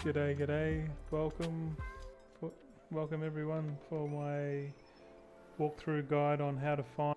G'day. Welcome everyone for my walkthrough guide on how to find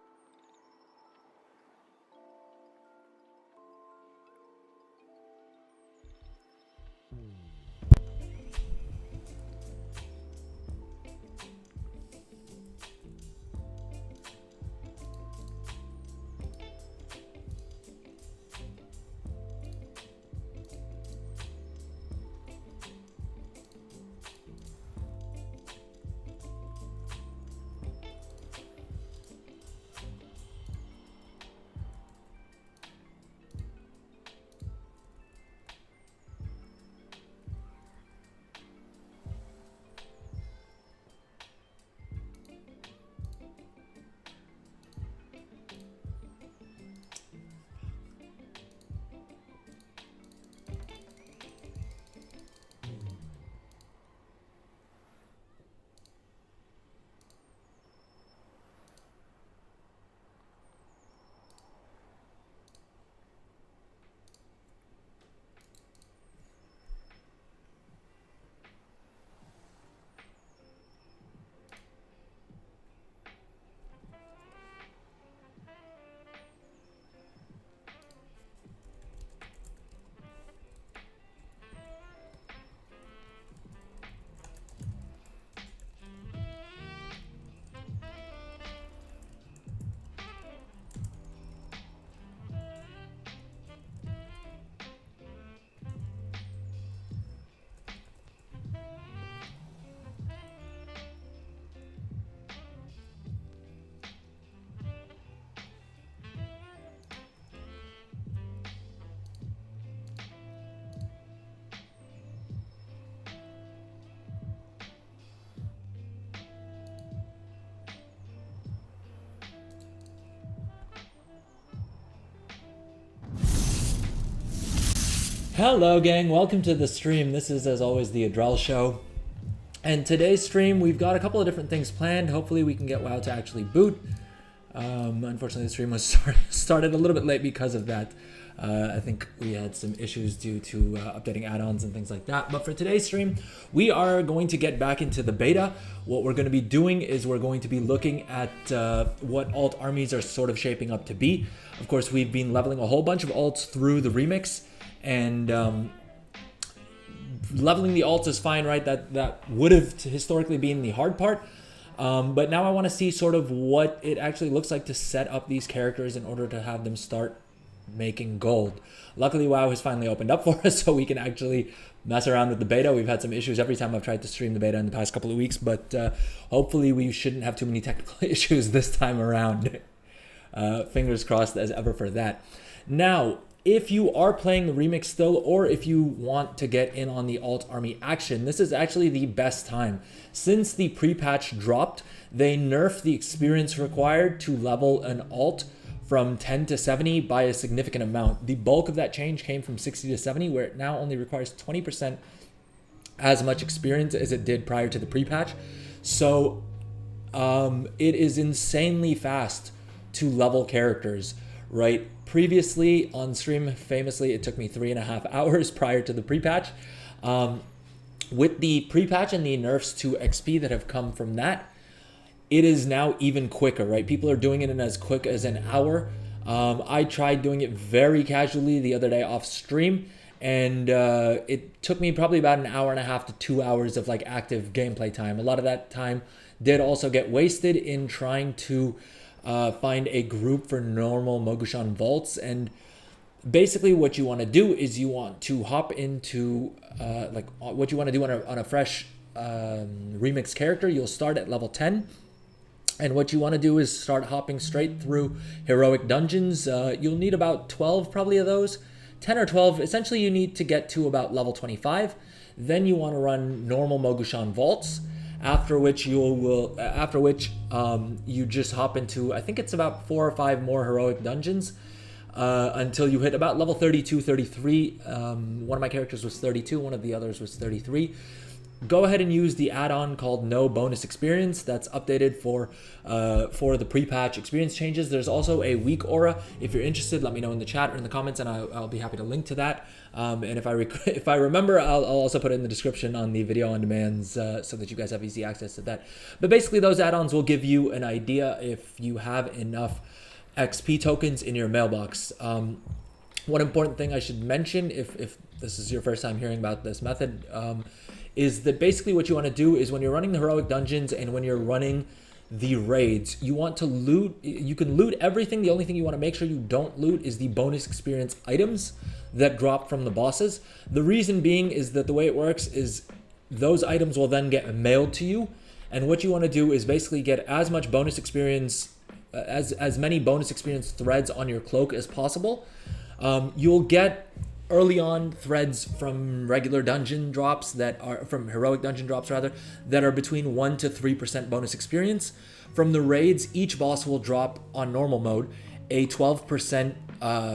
Hello gang, welcome to the stream. This is as always the Adrel Show. And today's stream we've got a couple of different things planned. Hopefully we can get WoW to actually boot. Unfortunately the stream was started a little bit late because of that. I think we had some issues due to updating add-ons and things like that. But for today's stream, we are going to get back into the beta. What we're going to be doing is we're going to be looking at what alt armies are sort of shaping up to be. Of course, we've been leveling a whole bunch of alts through the remix. And leveling the alts is fine, right? That would have historically been the hard part. But now I want to see sort of what it actually looks like to set up these characters in order to have them start making gold. Luckily, WoW has finally opened up for us, so we can actually mess around with the beta. We've had some issues every time I've tried to stream the beta in the past couple of weeks, but hopefully we shouldn't have too many technical issues this time around. Fingers crossed as ever for that. Now, if you are playing the remix still, or if you want to get in on the alt army action, this is actually the best time. Since the pre-patch dropped, they nerfed the experience required to level an alt from 10 to 70 by a significant amount. The bulk of that change came from 60 to 70, where it now only requires 20% as much experience as it did prior to the pre-patch. So it is insanely fast to level characters, right? Previously on stream, famously, it took me 3.5 hours prior to the pre-patch. With the pre-patch and the nerfs to XP that have come from that, it is now even quicker, right? People are doing it in as quick as an hour. I tried doing it very casually the other day off stream, and it took me probably about 1.5 to 2 hours of like active gameplay time. A lot of that time did also get wasted in trying to find a group for normal Mogushan vaults. And basically what you want to do is you want to hop into what you want to do on a fresh remix character. You'll start at level 10, and what you want to do is start hopping straight through heroic dungeons. You'll need about 12 probably of those, 10 or 12. Essentially you need to get to about level 25. Then you want to run normal Mogushan vaults. After which you just hop into, I think it's about 4 or 5 more heroic dungeons until you hit about level 32, 33. One of my characters was 32, one of the others was 33. go ahead and use the add-on called No Bonus Experience. That's updated for the pre-patch experience changes. There's also a weak aura. If you're interested, let me know in the chat or in the comments, and I'll be happy to link to that. And if I remember, I'll also put it in the description on the video on demands so that you guys have easy access to that. But basically, those add-ons will give you an idea if you have enough XP tokens in your mailbox. One important thing I should mention, if this is your first time hearing about this method, is that basically what you want to do is when you're running the heroic dungeons and when you're running the raids, you want to loot. You can loot everything. The only thing you want to make sure you don't loot is the bonus experience items that drop from the bosses. The reason being is that the way it works is those items will then get mailed to you, and what you want to do is basically get as much bonus experience, as many bonus experience threads on your cloak as possible. You'll get early on threads from regular dungeon drops that are from heroic dungeon drops rather, that are between 1 to 3% bonus experience. From the raids, each boss will drop on normal mode a 12%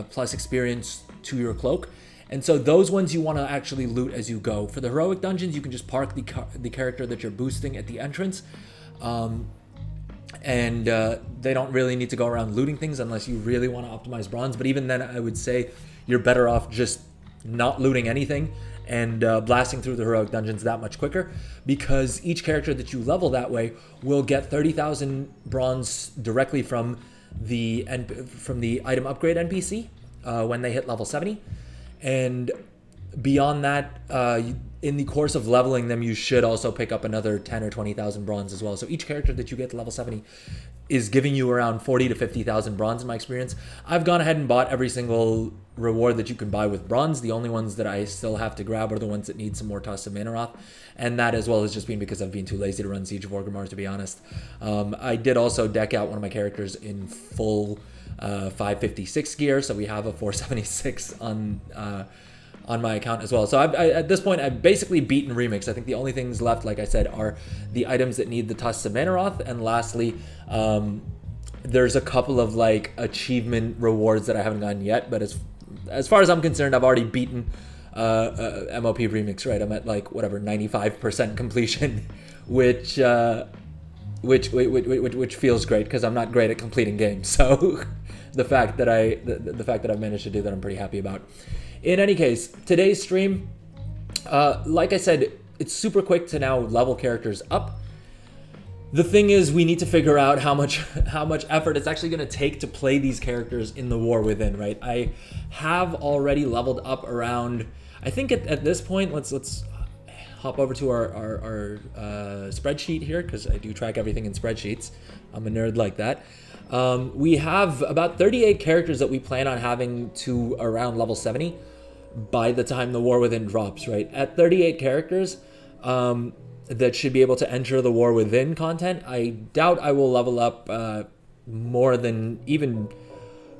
plus experience to your cloak. And so those ones you want to actually loot as you go. For the heroic dungeons, you can just park the character that you're boosting at the entrance. And they don't really need to go around looting things unless you really want to optimize bronze. But even then, I would say you're better off just not looting anything and blasting through the heroic dungeons that much quicker, because each character that you level that way will get 30,000 bronze directly from the item upgrade NPC when they hit level 70. And beyond that, in the course of leveling them, you should also pick up another 10 or 20,000 bronze as well. So each character that you get to level 70 is giving you around 40 to 50,000 bronze in my experience. I've gone ahead and bought every single reward that you can buy with bronze. The only ones that I still have to grab are the ones that need some more Tusks of Manaroth, and that as well has just been because I've been too lazy to run Siege of Orgrimmar, to be honest. I did also deck out one of my characters in full 556 gear, so we have a 476 on my account as well. So at this point, I've basically beaten Remix. I think the only things left, like I said, are the items that need the Tusks of Manaroth, and lastly, there's a couple of like achievement rewards that I haven't gotten yet, but as far as I'm concerned, I've already beaten MOP Remix, right? I'm at like whatever 95% completion, which feels great because I'm not great at completing games. So the fact that I've managed to do that, I'm pretty happy about. In any case, today's stream, like I said, it's super quick to now level characters up. The thing is, we need to figure out how much effort it's actually going to take to play these characters in the War Within, right? I have already leveled up around, I think at this point, let's hop over to our spreadsheet here, because I do track everything in spreadsheets. I'm a nerd like that. We have about 38 characters that we plan on having to around level 70 by the time the War Within drops, right? At 38 characters, that should be able to enter the War Within content. I doubt I will level up more than even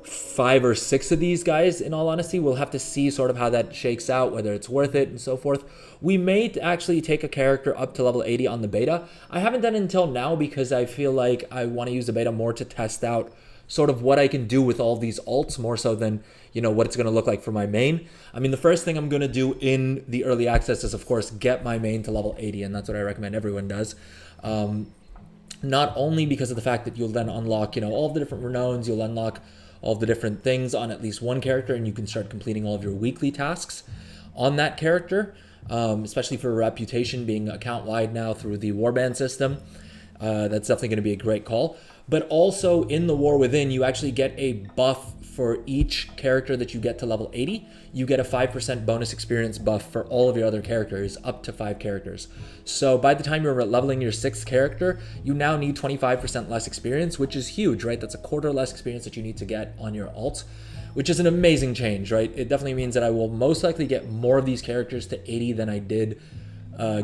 5 or 6 of these guys, in all honesty. We'll have to see sort of how that shakes out, whether it's worth it and so forth. We may actually take a character up to level 80 on the beta. I haven't done it until now because I feel like I want to use the beta more to test out sort of what I can do with all these alts, more so than, you know, what it's going to look like for my main. I mean, the first thing I'm going to do in the early access is, of course, get my main to level 80, and that's what I recommend everyone does. Not only because of the fact that you'll then unlock, you know, all the different renowns, you'll unlock all the different things on at least one character, and you can start completing all of your weekly tasks on that character, especially for reputation being account-wide now through the warband system. That's definitely going to be a great call. But also in the War Within, you actually get a buff for each character that you get to level 80. You get a 5% bonus experience buff for all of your other characters, up to 5 characters. So by the time you're leveling your 6th character, you now need 25% less experience, which is huge, right? That's a quarter less experience that you need to get on your alt, which is an amazing change, right? It definitely means that I will most likely get more of these characters to 80 than I did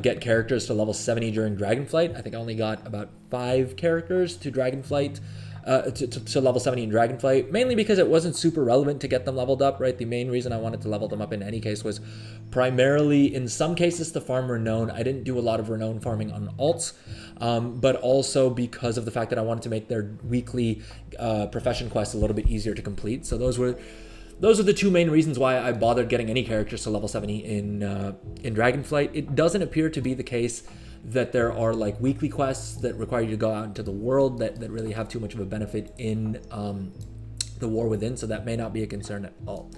get characters to level 70 during Dragonflight. I think I only got about 5 characters to Dragonflight, to level 70 in Dragonflight, mainly because it wasn't super relevant to get them leveled up, right? The main reason I wanted to level them up in any case was primarily, in some cases, to farm renown. I didn't do a lot of renown farming on alts, but also because of the fact that I wanted to make their weekly profession quests a little bit easier to complete. So those were those are the two main reasons why I bothered getting any characters to level 70 in Dragonflight. It doesn't appear to be the case that there are like weekly quests that require you to go out into the world that really have too much of a benefit in the War Within, so that may not be a concern at all.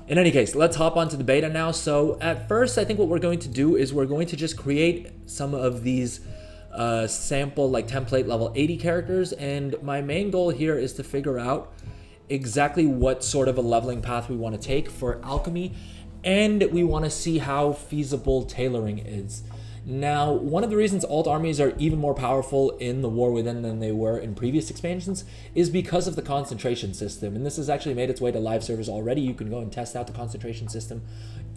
In any case, let's hop onto the beta now. So at first, I think what we're going to do is we're going to just create some of these sample like template level 80 characters, and my main goal here is to figure out exactly what sort of a leveling path we want to take for alchemy, and we want to see how feasible tailoring is. Now, one of the reasons alt armies are even more powerful in the War Within than they were in previous expansions is because of the concentration system, and this has actually made its way to live servers already. You can go and test out the concentration system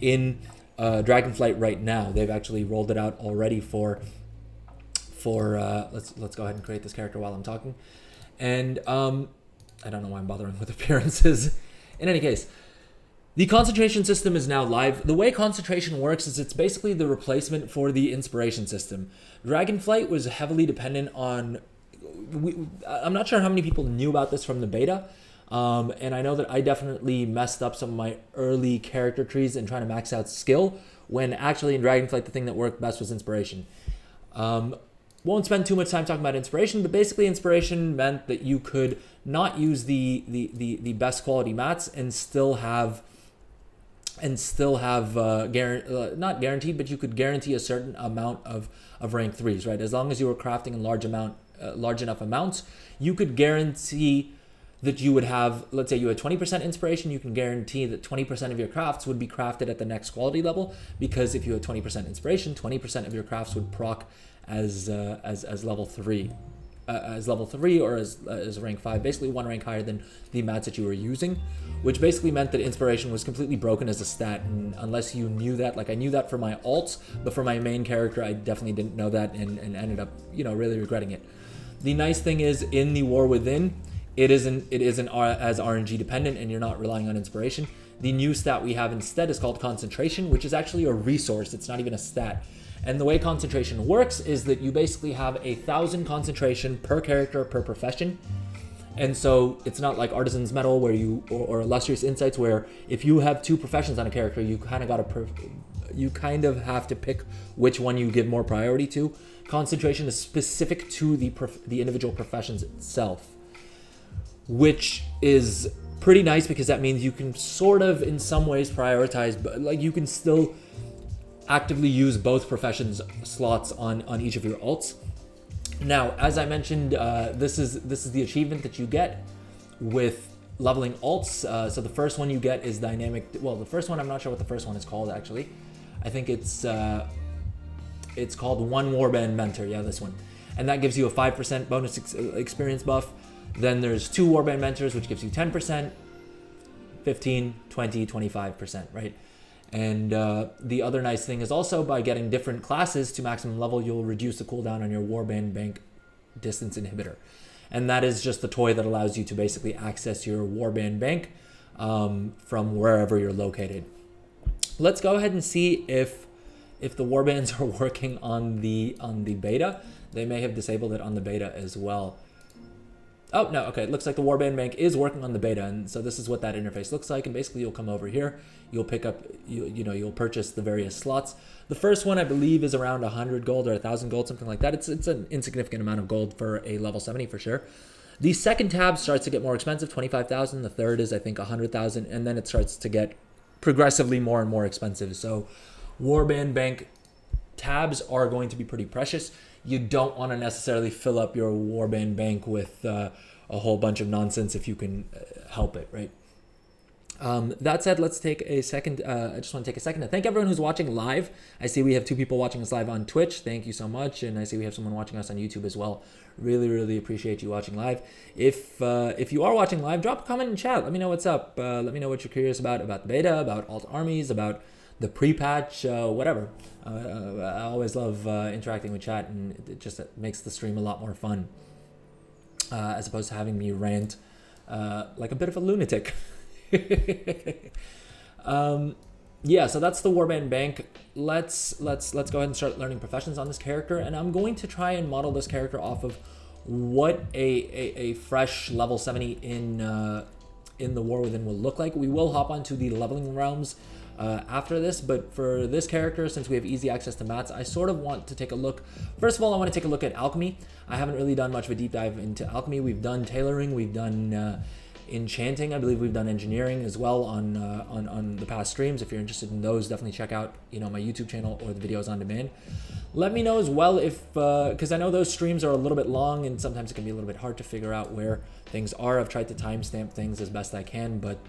in Dragonflight right now. They've actually rolled it out already for let's go ahead and create this character while I'm talking. And I don't know why I'm bothering with appearances. In any case, the concentration system is now live. The way concentration works is it's basically the replacement for the inspiration system. Dragonflight was heavily dependent on... I'm not sure how many people knew about this from the beta, and I know that I definitely messed up some of my early character trees and trying to max out skill, when actually in Dragonflight the thing that worked best was inspiration. Won't spend too much time talking about inspiration, but basically inspiration meant that you could not use the best quality mats and still have not guaranteed, but you could guarantee a certain amount of rank 3s, right? As long as you were crafting in large enough amounts, you could guarantee that you would have, let's say you had 20% inspiration, you can guarantee that 20% of your crafts would be crafted at the next quality level, because if you had 20% inspiration, 20% of your crafts would proc as level 3. As level 3 or as rank 5, basically one rank higher than the mats that you were using, which basically meant that inspiration was completely broken as a stat. And unless you knew that, like I knew that for my alts, but for my main character, I definitely didn't know that and ended up, really regretting it. The nice thing is in the War Within, it isn't as RNG dependent, and you're not relying on inspiration. The new stat we have instead is called concentration, which is actually a resource. It's not even a stat. And the way concentration works is that you basically have 1,000 concentration per character per profession. And so it's not like Artisan's Metal where or Illustrious Insights, where if you have 2 professions on a character, you kind of have to pick which one you give more priority to. Concentration is specific to the individual professions itself, which is pretty nice because that means you can sort of in some ways prioritize, but like you can still actively use both professions slots on each of your alts. Now, as I mentioned, this is the achievement that you get with leveling alts. So the first one you get is dynamic. Well, the first one, I'm not sure what the first one is called actually. I think it's called One Warband Mentor. Yeah, this one, and that gives you a 5% bonus experience buff. Then there's 2 Warband Mentors, which gives you 10%, 15, 20, 25%, right? And the other nice thing is also by getting different classes to maximum level, you'll reduce the cooldown on your Warband Bank Distance Inhibitor. And that is just the toy that allows you to basically access your Warband Bank from wherever you're located. Let's go ahead and see if the Warbands are working on the beta. They may have disabled it on the beta as well. Oh, no, okay, it looks like the Warband Bank is working on the beta, and so this is what that interface looks like, and basically you'll come over here, you'll pick up, you'll purchase the various slots. The first one, I believe, is around 100 gold or 1,000 gold, something like that. It's an insignificant amount of gold for a level 70 for sure. The second tab starts to get more expensive, 25,000. The third is, I think, 100,000, and then it starts to get progressively more and more expensive. So Warband Bank tabs are going to be pretty precious. You don't want to necessarily fill up your Warband Bank with a whole bunch of nonsense if you can help it, right? That said, let's take a second. I just want to take a second to thank everyone who's watching live. I see we have 2 people watching us live on Twitch. Thank you so much. And I see we have someone watching us on YouTube as well. Really, really appreciate you watching live. If you are watching live, drop a comment in chat. Let me know what's up. Let me know what you're curious about the beta, about alt armies, about the pre-patch, whatever. I always love interacting with chat, and it just makes the stream a lot more fun, as opposed to having me rant like a bit of a lunatic. Yeah, so that's the Warband Bank. Let's go ahead and start learning professions on this character, and I'm going to try and model this character off of what a fresh level 70 in in the War Within will look like. We will hop onto the leveling realms after this, but for this character, since we have easy access to mats, I sort of want to take a look. First of all, I want to take a look at alchemy. I haven't really done much of a deep dive into alchemy. We've done tailoring, we've done enchanting, I believe we've done engineering as well on the past streams. If you're interested in those, definitely check out my YouTube channel or the videos on demand. Let me know as well if because I know those streams are a little bit long and sometimes it can be a little bit hard to figure out where things are. I've tried to timestamp things as best I can, but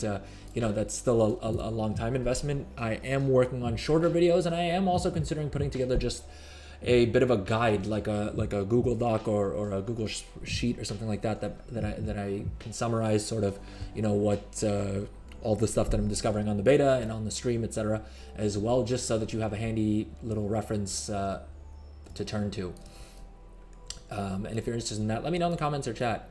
that's still a long time investment. I am working on shorter videos, and I am also considering putting together just a bit of a guide, like a Google Doc or a Google sheet or something like that I can summarize sort of what all the stuff that I'm discovering on the beta and on the stream, etc. as well, just so that you have a handy little reference to turn to. And if you're interested in that, let me know in the comments or chat.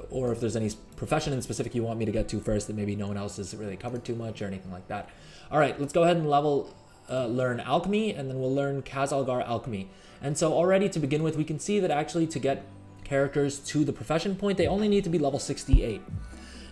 Or if there's any profession in specific you want me to get to first that maybe no one else has really covered too much or anything like that. All right, let's go ahead and learn alchemy, and then we'll learn Khazalgar alchemy. And so already to begin with, we can see that actually to get characters to the profession point, they only need to be level 68.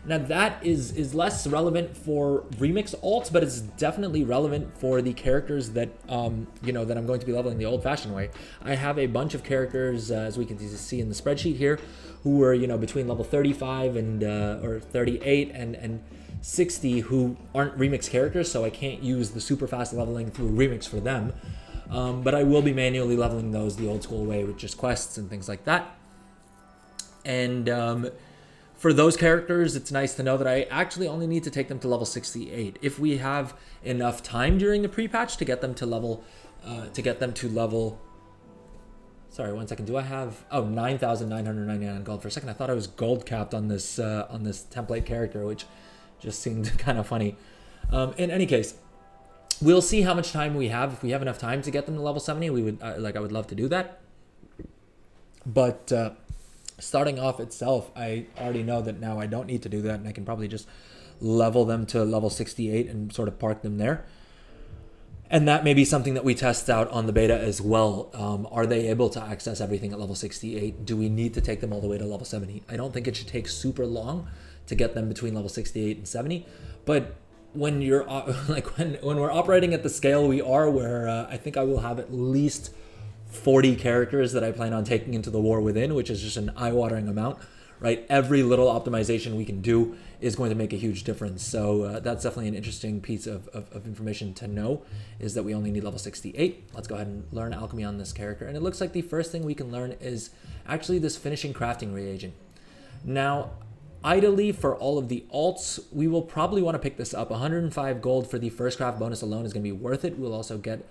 Now that is less relevant for remix alts, but it's definitely relevant for the characters that that I'm going to be leveling the old-fashioned way. I have a bunch of characters, as we can see in the spreadsheet here, who are between level 35 and or 38 and 60, who aren't remix characters, so I can't use the super fast leveling through remix for them. But I will be manually leveling those the old school way with just quests and things like that. And for those characters, it's nice to know that I actually only need to take them to level 68. If we have enough time during the pre-patch to get them to level, sorry, 1 second. Do I have 9,999 gold? For a second, I thought I was gold capped on this template character, which just seemed kind of funny. In any case, we'll see how much time we have. If we have enough time to get them to level 70, we would I would love to do that. But starting off itself, I already know that now I don't need to do that, and I can probably just level them to level 68 and sort of park them there. And that may be something that we test out on the beta as well. Are they able to access everything at level 68? Do we need to take them all the way to level 70? I don't think it should take super long to get them between level 68 and 70. But when you're when we're operating at the scale we are, where I think I will have at least 40 characters that I plan on taking into the War Within, which is just an eye-watering amount, right? Every little optimization we can do is going to make a huge difference. So that's definitely an interesting piece of information to know, is that we only need level 68. Let's go ahead and learn alchemy on this character. And it looks like the first thing we can learn is actually this finishing crafting reagent. Now, ideally for all of the alts, we will probably want to pick this up. 105 gold for the first craft bonus alone is going to be worth it. We'll also get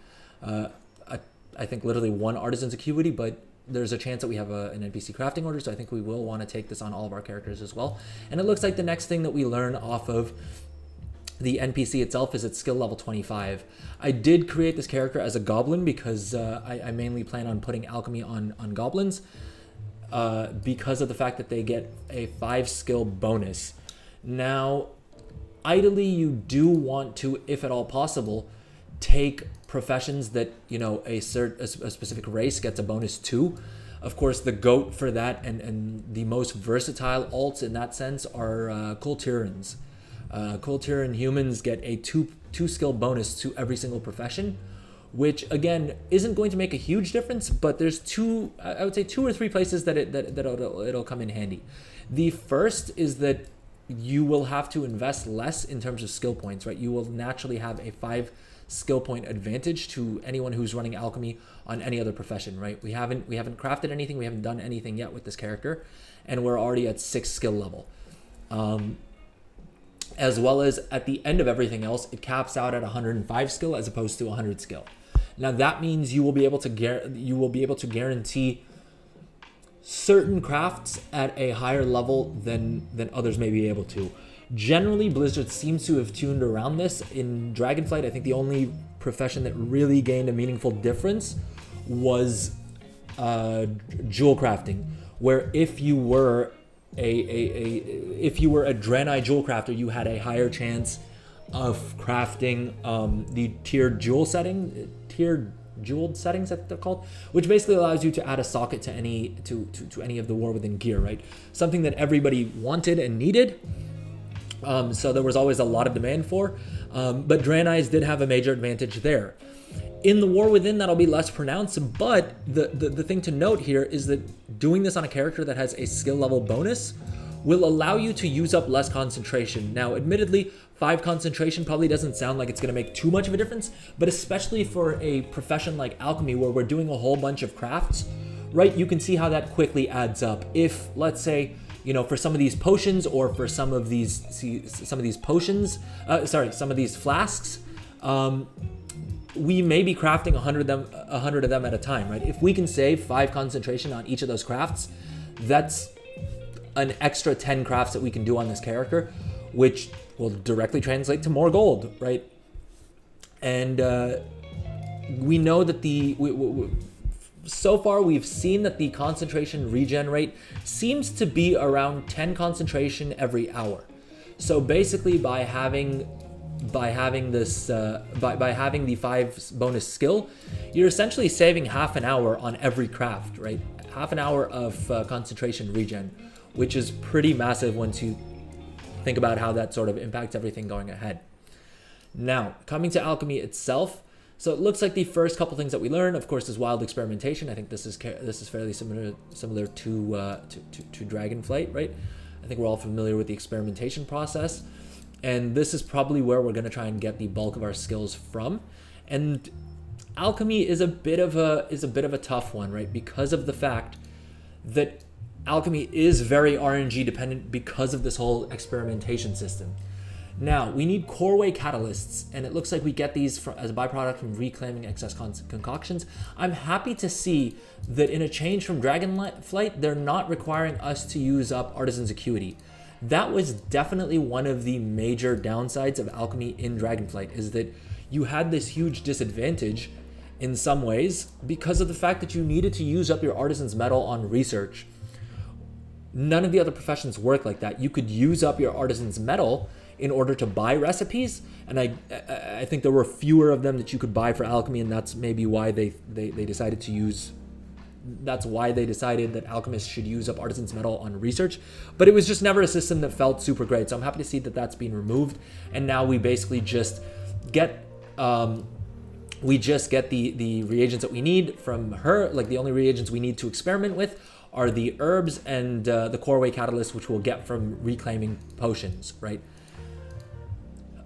I think literally 1 artisan's acuity, but there's a chance that we have an NPC crafting order, so I think we will want to take this on all of our characters as well. And it looks like the next thing that we learn off of the NPC itself is its skill level 25. I did create this character as a goblin because I mainly plan on putting alchemy on goblins because of the fact that they get a 5 skill bonus. Now, ideally, you do want to, if at all possible, take professions that a specific race gets a bonus to. Of course, the GOAT for that and the most versatile alts in that sense are Kultirans. Kultiran humans get a 2 skill bonus to every single profession, which again isn't going to make a huge difference, but there's I would say 2 or 3 places that it'll come in handy. The first is that you will have to invest less in terms of skill points, right? You will naturally have a 5 skill point advantage to anyone who's running alchemy on any other profession, right? We haven't crafted anything, we haven't done anything yet with this character, and we're already at 6 skill level. As well as at the end of everything else, it caps out at 105 skill as opposed to 100 skill. Now that means you will be able to guarantee certain crafts at a higher level than others may be able to. Generally, Blizzard seems to have tuned around this. In Dragonflight, I think the only profession that really gained a meaningful difference was jewel crafting, where if you were a Draenei jewel crafter, you had a higher chance of crafting the tiered jewel setting, tiered jeweled settings that they're called, which basically allows you to add a socket to any to any of the War Within gear, right? Something that everybody wanted and needed. So there was always a lot of demand for, but Draenei's did have a major advantage there. In the War Within, that'll be less pronounced, but the thing to note here is that doing this on a character that has a skill level bonus will allow you to use up less concentration. Now, admittedly, 5 concentration probably doesn't sound like it's going to make too much of a difference, but especially for a profession like alchemy where we're doing a whole bunch of crafts, right? You can see how that quickly adds up. If, let's say, you know, for some of these potions or for some of these flasks, we may be crafting 100 of them at a time, right? If we can save 5 concentration on each of those crafts, that's an extra 10 crafts that we can do on this character, which will directly translate to more gold, right? And we know that so far we've seen that the concentration regen rate seems to be around 10 concentration every hour. So basically by having the 5 bonus skill, you're essentially saving half an hour on every craft, right? Half an hour of concentration regen, which is pretty massive once you think about how that sort of impacts everything going ahead. Now, coming to alchemy itself, so it looks like the first couple things that we learn, of course, is wild experimentation. I think this is fairly similar to Dragonflight, right? I think we're all familiar with the experimentation process, and this is probably where we're going to try and get the bulk of our skills from. And alchemy is a bit of a tough one, right? Because of the fact that alchemy is very RNG dependent because of this whole experimentation system. Now, we need core-way catalysts, and it looks like we get these as a byproduct from reclaiming excess concoctions. I'm happy to see that in a change from Dragonflight, they're not requiring us to use up Artisan's Acuity. That was definitely one of the major downsides of alchemy in Dragonflight, is that you had this huge disadvantage in some ways because of the fact that you needed to use up your Artisan's Metal on research. None of the other professions work like that. You could use up your Artisan's Metal in order to buy recipes, and I think there were fewer of them that you could buy for alchemy, and that's maybe why they decided to use. That's why they decided that alchemists should use up Artisan's Metal on research, but it was just never a system that felt super great. So I'm happy to see that that's been removed, and now we basically just get the reagents that we need from her. Like the only reagents we need to experiment with are the herbs and the core-way catalyst, which we'll get from reclaiming potions, right?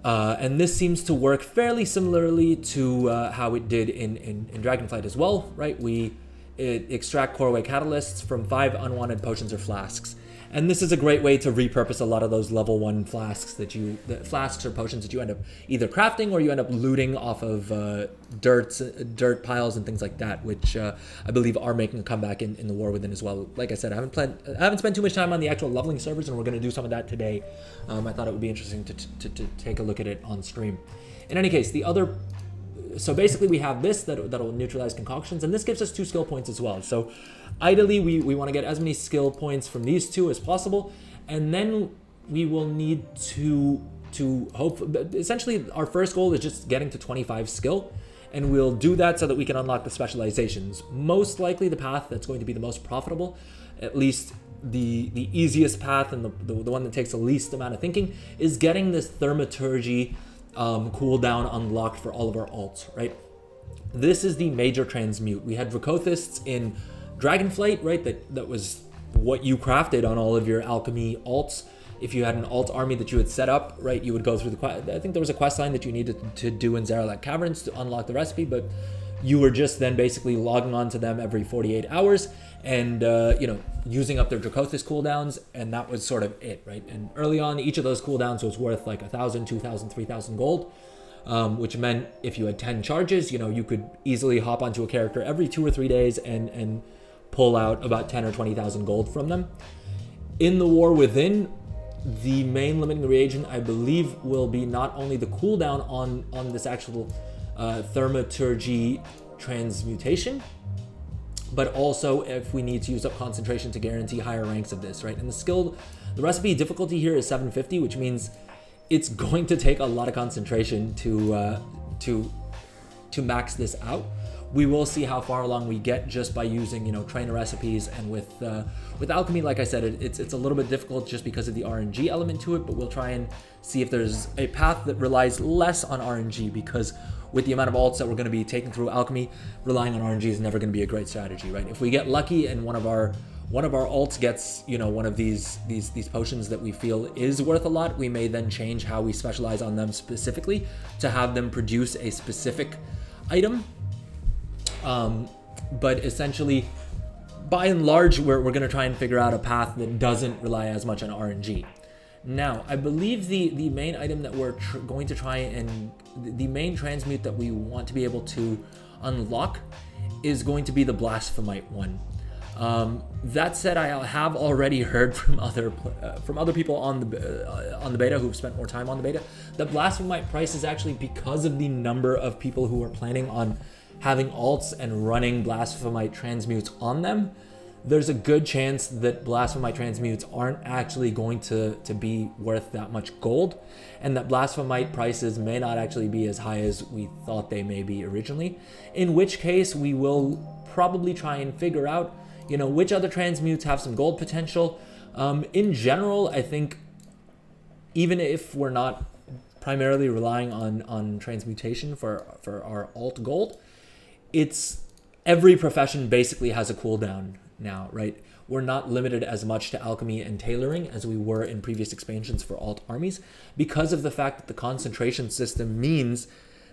And this seems to work fairly similarly to how it did in Dragonflight as well, right? We extract core-way catalysts from 5 unwanted potions or flasks. And this is a great way to repurpose a lot of those level 1 flasks flasks or potions that you end up either crafting or you end up looting off of dirt piles and things like that, which I believe are making a comeback in the War Within as well. Like I said, I haven't spent too much time on the actual leveling servers, and we're going to do some of that today. I thought it would be interesting to take a look at it on stream. In any case, so basically we have this that'll neutralize concoctions, and this gives us 2 skill points as well. So ideally we want to get as many skill points from these 2 as possible, and then we will need to hope, essentially our first goal is just getting to 25 skill, and we'll do that so that we can unlock the specializations. Most likely the path that's going to be the most profitable, at least the easiest path and the one that takes the least amount of thinking, is getting this thaumaturgy cooldown unlocked for all of our alts, right? This is the major transmute. We had Dracothists in Dragonflight, right? That was what you crafted on all of your alchemy alts. If you had an alt army that you had set up, right, you would go through the quest. I think there was a quest line that you needed to do in Zaralak Caverns to unlock the recipe, but you were just then basically logging on to them every 48 hours and using up their Dracothis cooldowns, and that was sort of it, right? And early on, each of those cooldowns was worth like 1,000, 2,000, 3,000 gold, which meant if you had 10 charges, you could easily hop onto a character every 2 or 3 days and pull out about 10 or 20,000 gold from them. In the War Within, the main limiting reagent, I believe, will be not only the cooldown on this actual thaumaturgy transmutation, but also if we need to use up concentration to guarantee higher ranks of this, right? And the recipe difficulty here is 750, which means it's going to take a lot of concentration to max this out, We will see how far along we get just by using, you know, trainer recipes. And with alchemy, like I said, it's a little bit difficult just because of the RNG element to it, but we'll try and see if there's a path that relies less on RNG, because with the amount of alts that we're going to be taking through alchemy, relying on RNG is never going to be a great strategy, right? If we get lucky and one of our alts gets, you know, one of these potions that we feel is worth a lot, we may then change how we specialize on them specifically to have them produce a specific item. But essentially, by and large, we're going to try and figure out a path that doesn't rely as much on RNG. Now, I believe the main item that we're going to try and the main transmute that we want to be able to unlock is going to be the Blasphemite one. That said, I have already heard from other people on the beta who've spent more time on the beta that Blasphemite price is actually, because of the number of people who are planning on having alts and running Blasphemite transmutes on them, there's a good chance that Blasphemite transmutes aren't actually going to be worth that much gold, and that Blasphemite prices may not actually be as high as we thought they may be originally, in which case we will probably try and figure out, you know, which other transmutes have some gold potential. In general, I think even if we're not primarily relying on transmutation for our alt gold, it's every profession basically has a cooldown now, right? We're not limited as much to alchemy and tailoring as we were in previous expansions for alt armies, because of the fact that the concentration system means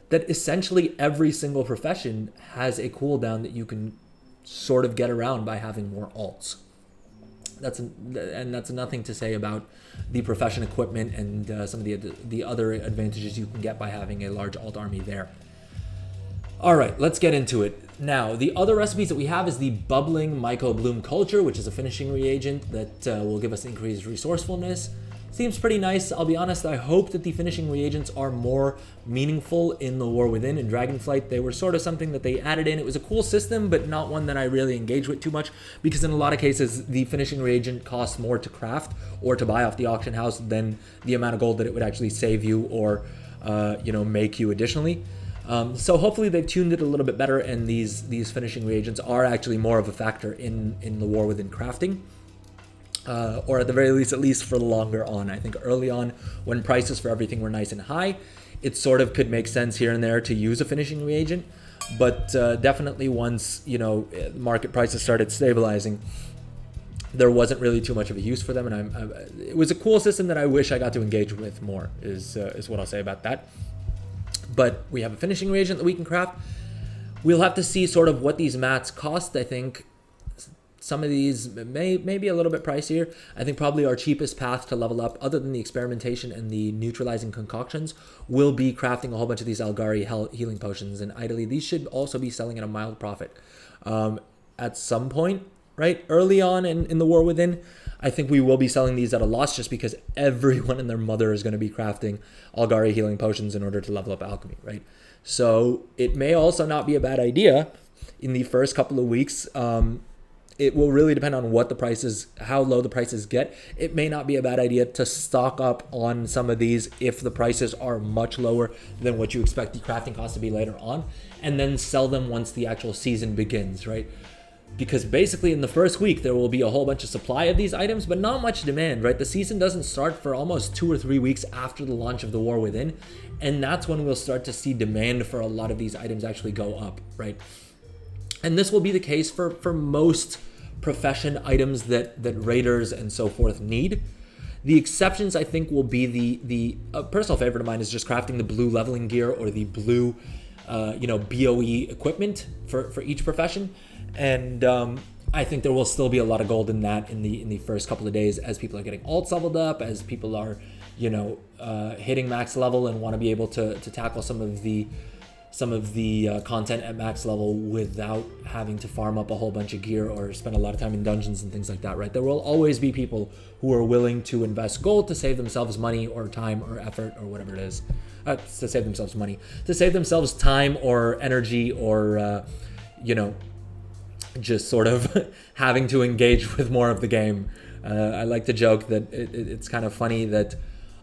that essentially every single profession has a cooldown that you can sort of get around by having more alts. That's nothing to say about the profession equipment and some of the other advantages you can get by having a large alt army there. All right, let's get into it. Now, the other recipes that we have is the Bubbling Myco Bloom Culture, which is a finishing reagent that will give us increased resourcefulness. Seems pretty nice. I'll be honest, I hope that the finishing reagents are more meaningful in the War Within and Dragonflight. They were sort of something that they added in. It was a cool system, but not one that I really engaged with too much, because in a lot of cases, the finishing reagent costs more to craft or to buy off the auction house than the amount of gold that it would actually save you or make you additionally. So hopefully they've tuned it a little bit better, and these finishing reagents are actually more of a factor in the War Within crafting. Or at the very least, at least for longer on. I think early on, when prices for everything were nice and high, it sort of could make sense here and there to use a finishing reagent. But definitely once, market prices started stabilizing, there wasn't really too much of a use for them. And it was a cool system that I wish I got to engage with more, is what I'll say about that. But we have a finishing reagent that we can craft. We'll have to see sort of what these mats cost. I think some of these may be a little bit pricier. I think probably our cheapest path to level up, other than the experimentation and the neutralizing concoctions, will be crafting a whole bunch of these Algari healing potions. And ideally, these should also be selling at a mild profit. At some point, right, early on in the War Within, I think we will be selling these at a loss, just because everyone and their mother is going to be crafting Algari healing potions in order to level up alchemy, right? So it may also not be a bad idea in the first couple of weeks. It will really depend on what the prices, how low the prices get. It may not be a bad idea to stock up on some of these if the prices are much lower than what you expect the crafting cost to be later on, and then sell them once the actual season begins, right? Because basically in the first week, there will be a whole bunch of supply of these items, but not much demand, right? The season doesn't start for almost 2 or 3 weeks after the launch of the War Within, and that's when we'll start to see demand for a lot of these items actually go up, right? And this will be the case for most profession items that raiders and so forth need. The exceptions, I think, will be the personal favorite of mine is just crafting the blue leveling gear or the blue, BOE equipment for each profession. And I think there will still be a lot of gold in that in the first couple of days, as people are getting alts leveled up, as people are, hitting max level and want to be able to tackle some of the content at max level without having to farm up a whole bunch of gear or spend a lot of time in dungeons and things like that, right? There will always be people who are willing to invest gold to save themselves money or time or effort or whatever it is. To save themselves money. To save themselves time or energy or, just sort of having to engage with more of the game. I like to joke that it's kind of funny that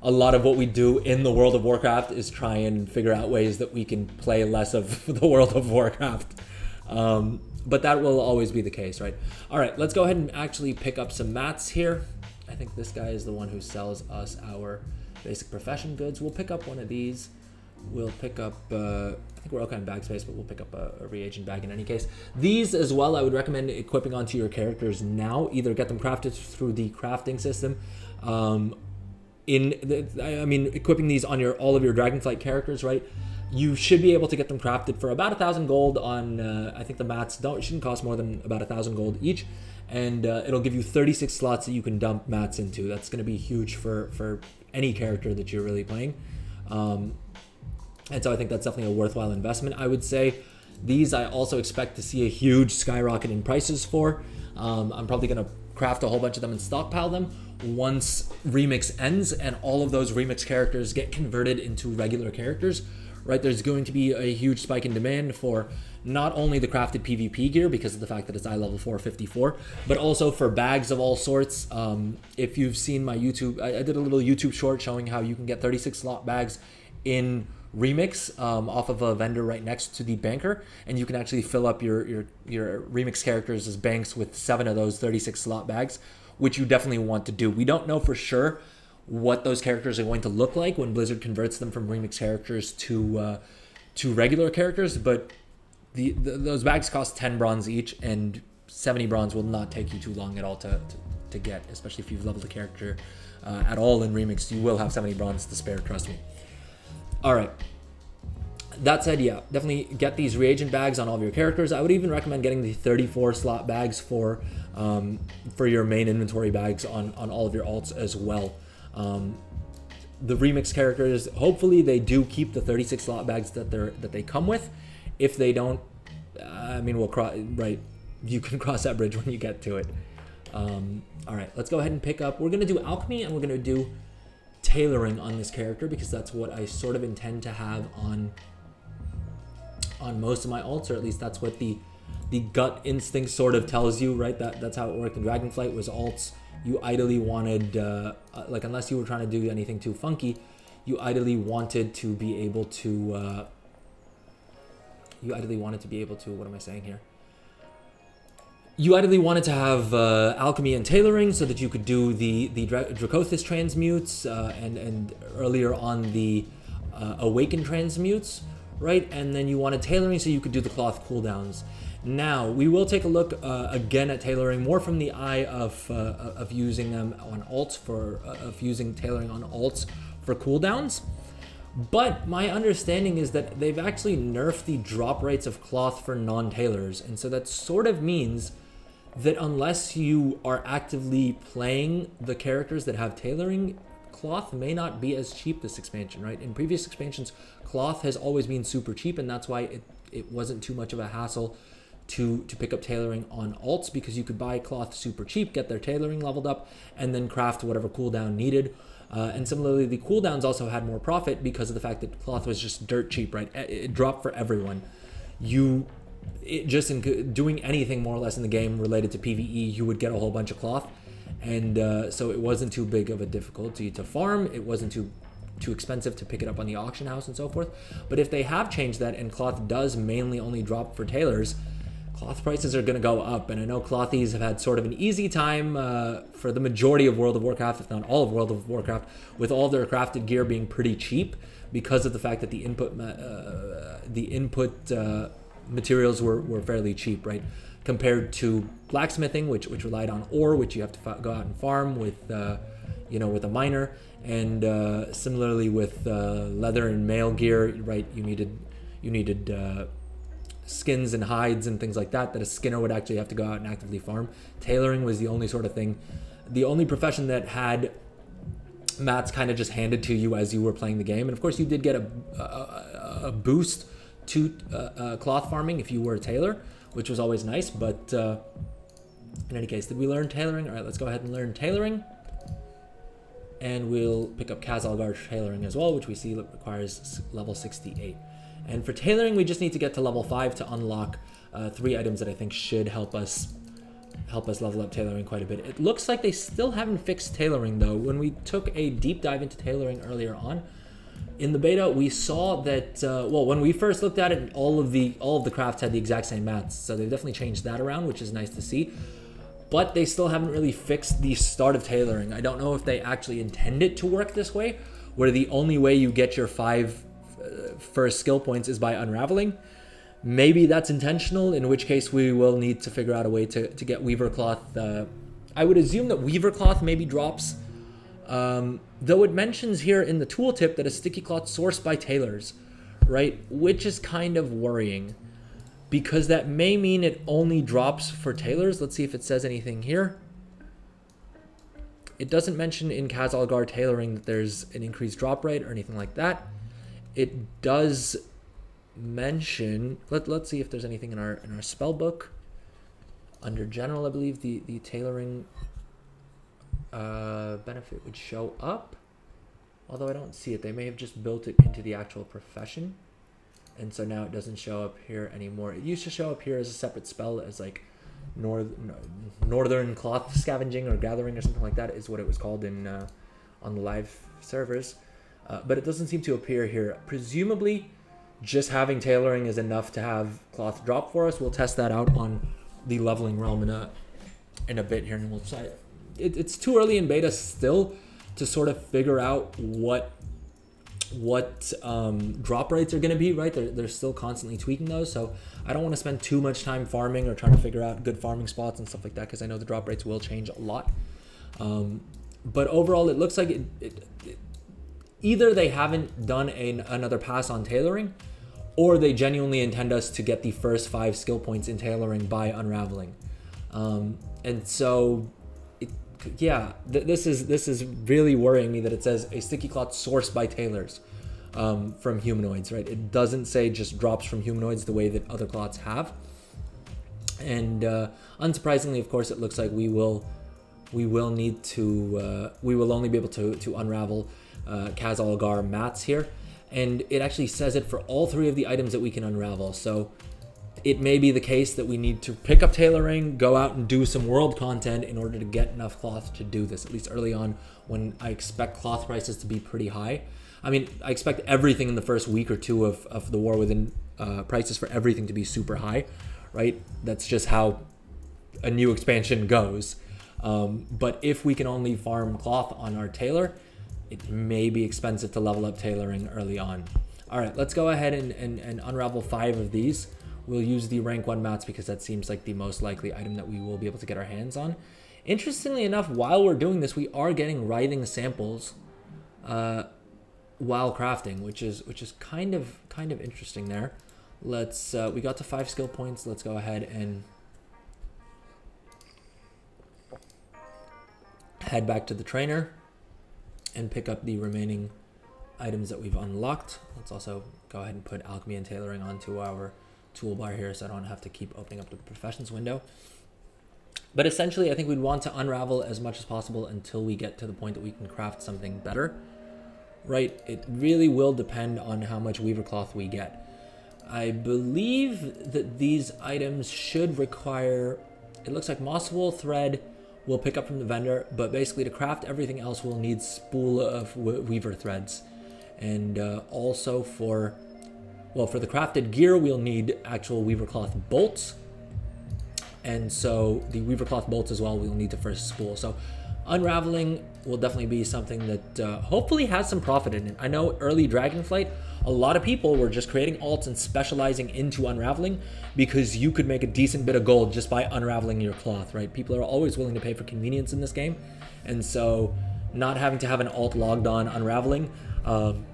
a lot of what we do in the World of Warcraft is try and figure out ways that we can play less of the World of Warcraft. But that will always be the case, right? All right, let's go ahead and actually pick up some mats here. I think this guy is the one who sells us our basic profession goods. We'll pick up one of these. We'll pick up, I think we're okay in bag space, but we'll pick up a reagent bag in any case. These as well, I would recommend equipping onto your characters now. Either get them crafted through the crafting system. Equipping these on all of your Dragonflight characters, right? You should be able to get them crafted for about 1,000 gold on, I think the mats shouldn't cost more than about 1,000 gold each. And it'll give you 36 slots that you can dump mats into. That's going to be huge for any character that you're really playing. And so I think that's definitely a worthwhile investment. I would say these I also expect to see a huge skyrocketing prices for. I'm probably going to craft a whole bunch of them and stockpile them once Remix ends and all of those Remix characters get converted into regular characters, right? There's going to be a huge spike in demand for not only the crafted PvP gear because of the fact that it's level 454, but also for bags of all sorts. If you've seen my YouTube, I did a little YouTube short showing how you can get 36 slot bags in Remix off of a vendor right next to the banker, and you can actually fill up your Remix characters as banks with 7 of those 36 slot bags, which you definitely want to do. We don't know for sure what those characters are going to look like when Blizzard converts them from Remix characters to regular characters, but those bags cost 10 bronze each, and 70 bronze will not take you too long at all to get, especially if you've leveled a character at all in Remix. You will have 70 bronze to spare, trust me. All right. That said, yeah, definitely get these reagent bags on all of your characters. I would even recommend getting the 34 slot bags for your main inventory bags on all of your alts as well. The Remix characters, hopefully they do keep the 36 slot bags that they come with. If they don't, we'll cross, right? You can cross that bridge when you get to it. All right, let's go ahead and pick up. We're gonna do alchemy and we're gonna do tailoring on this character because that's what I sort of intend to have on most of my alts, or at least that's what the gut instinct sort of tells you, right? That's how it worked in Dragonflight, was alts. You ideally wanted, unless you were trying to do anything too funky, you ideally wanted to be able to, what am I saying here? You ideally wanted to have alchemy and tailoring so that you could do the Dracothis transmutes and earlier on the Awaken transmutes, right? And then you wanted tailoring so you could do the cloth cooldowns. Now, we will take a look again at tailoring more from the eye of using them on alts of using tailoring on alts for cooldowns. But my understanding is that they've actually nerfed the drop rates of cloth for non-tailors. And so that sort of means that unless you are actively playing the characters that have tailoring, cloth may not be as cheap this expansion, right? In previous expansions, cloth has always been super cheap, and that's why it wasn't too much of a hassle to pick up tailoring on alts, because you could buy cloth super cheap, get their tailoring leveled up, and then craft whatever cooldown needed. And similarly, the cooldowns also had more profit because of the fact that cloth was just dirt cheap, right? It dropped for everyone. Just in doing anything more or less in the game related to PvE, you would get a whole bunch of cloth. And so it wasn't too big of a difficulty to farm. It wasn't too expensive to pick it up on the auction house and so forth. But if they have changed that and cloth does mainly only drop for tailors, cloth prices are going to go up. And I know clothies have had sort of an easy time for the majority of World of Warcraft, if not all of World of Warcraft, with all their crafted gear being pretty cheap because of the fact that the input materials were fairly cheap, right? Compared to blacksmithing, which relied on ore, which you have to go out and farm with, with a miner, and similarly with leather and mail gear, right? You needed skins and hides and things like that a skinner would actually have to go out and actively farm. Tailoring was the only sort of thing, the only profession that had mats kind of just handed to you as you were playing the game. And of course, you did get a boost to cloth farming if you were a tailor, which was always nice. But in any case, did we learn tailoring? All right, let's go ahead and learn tailoring. And we'll pick up Khazalgar tailoring as well, which we see requires level 68. And for tailoring, we just need to get to level 5 to unlock 3 items that I think should help us level up tailoring quite a bit. It looks like they still haven't fixed tailoring though. When we took a deep dive into tailoring earlier on, In the beta, we saw that, well, when we first looked at it, all of the crafts had the exact same mats. So they've definitely changed that around, which is nice to see. But they still haven't really fixed the start of tailoring. I don't know if they actually intend it to work this way, where the only way you get your 5 first skill points is by unraveling. Maybe that's intentional, in which case we will need to figure out a way to get Weaver Cloth. I would assume that Weaver Cloth maybe drops, though it mentions here in the tooltip that a sticky cloth sourced by tailors, right? Which is kind of worrying, because that may mean it only drops for tailors. Let's see if it says anything here. It doesn't mention in Khazalgar tailoring that there's an increased drop rate or anything like that. It does mention, let's see if there's anything in our spell book. Under general, I believe the tailoring benefit would show up, although I don't see it. They may have just built it into the actual profession, and so now it doesn't show up here anymore. It used to show up here as a separate spell, as like northern cloth scavenging or gathering or something like that is what it was called in on the live servers, but it doesn't seem to appear here. Presumably just having tailoring is enough to have cloth drop for us. We'll test that out on the leveling realm in a bit here, and we'll try it. It's too early in beta still to sort of figure out what drop rates are going to be, right? They're still constantly tweaking those, so I don't want to spend too much time farming or trying to figure out good farming spots and stuff like that, because I know the drop rates will change a lot. But overall, it looks like either they haven't done another pass on tailoring, or they genuinely intend us to get the first 5 skill points in tailoring by unraveling. And so, this is really worrying me that it says a sticky cloth sourced by tailors from humanoids, right? It doesn't say just drops from humanoids the way that other cloths have. And unsurprisingly, of course, it looks like we will need to we will only be able to unravel Khazalgar mats here, and it actually says it for all 3 of the items that we can unravel. So it may be the case that we need to pick up tailoring, go out and do some world content in order to get enough cloth to do this, at least early on, when I expect cloth prices to be pretty high. I mean, I expect everything in the first week or 2 of the war within prices for everything to be super high, right? That's just how a new expansion goes. But if we can only farm cloth on our tailor, it may be expensive to level up tailoring early on. All right, let's go ahead and unravel 5 of these. We'll use the rank 1 mats because that seems like the most likely item that we will be able to get our hands on. Interestingly enough, while we're doing this, we are getting writhing samples while crafting, which is kind of interesting there. Let's we got to 5 skill points. Let's go ahead and head back to the trainer and pick up the remaining items that we've unlocked. Let's also go ahead and put alchemy and tailoring onto our toolbar here, so I don't have to keep opening up the professions window. But essentially, I think we'd want to unravel as much as possible until we get to the point that we can craft something better, right? It really will depend on how much weaver cloth we get. I believe that these items should require, it looks like moss wool thread we'll pick up from the vendor, but basically to craft everything else we'll need spool of weaver threads. And also for the crafted gear we'll need actual weaver cloth bolts, and so the weaver cloth bolts as well we'll need to first spool. So unraveling will definitely be something that hopefully has some profit in it. I know early Dragonflight, a lot of people were just creating alts and specializing into unraveling because you could make a decent bit of gold just by unraveling your cloth, right? People are always willing to pay for convenience in this game, and so not having to have an alt logged on unraveling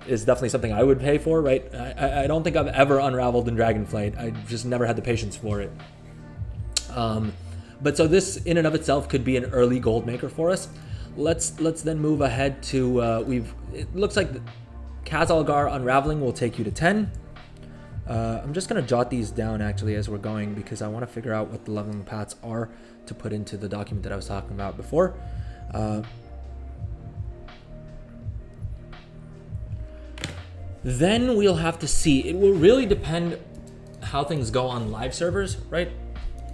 is definitely something I would pay for, right? I don't think I've ever unraveled in Dragonflight. I just never had the patience for it. But so this in and of itself could be an early gold maker for us. Let's then move ahead to it looks like Khazalgar unraveling will take you to 10. I'm just gonna jot these down actually as we're going, because I want to figure out what the leveling paths are to put into the document that I was talking about before. Then we'll have to see. It will really depend how things go on live servers, right?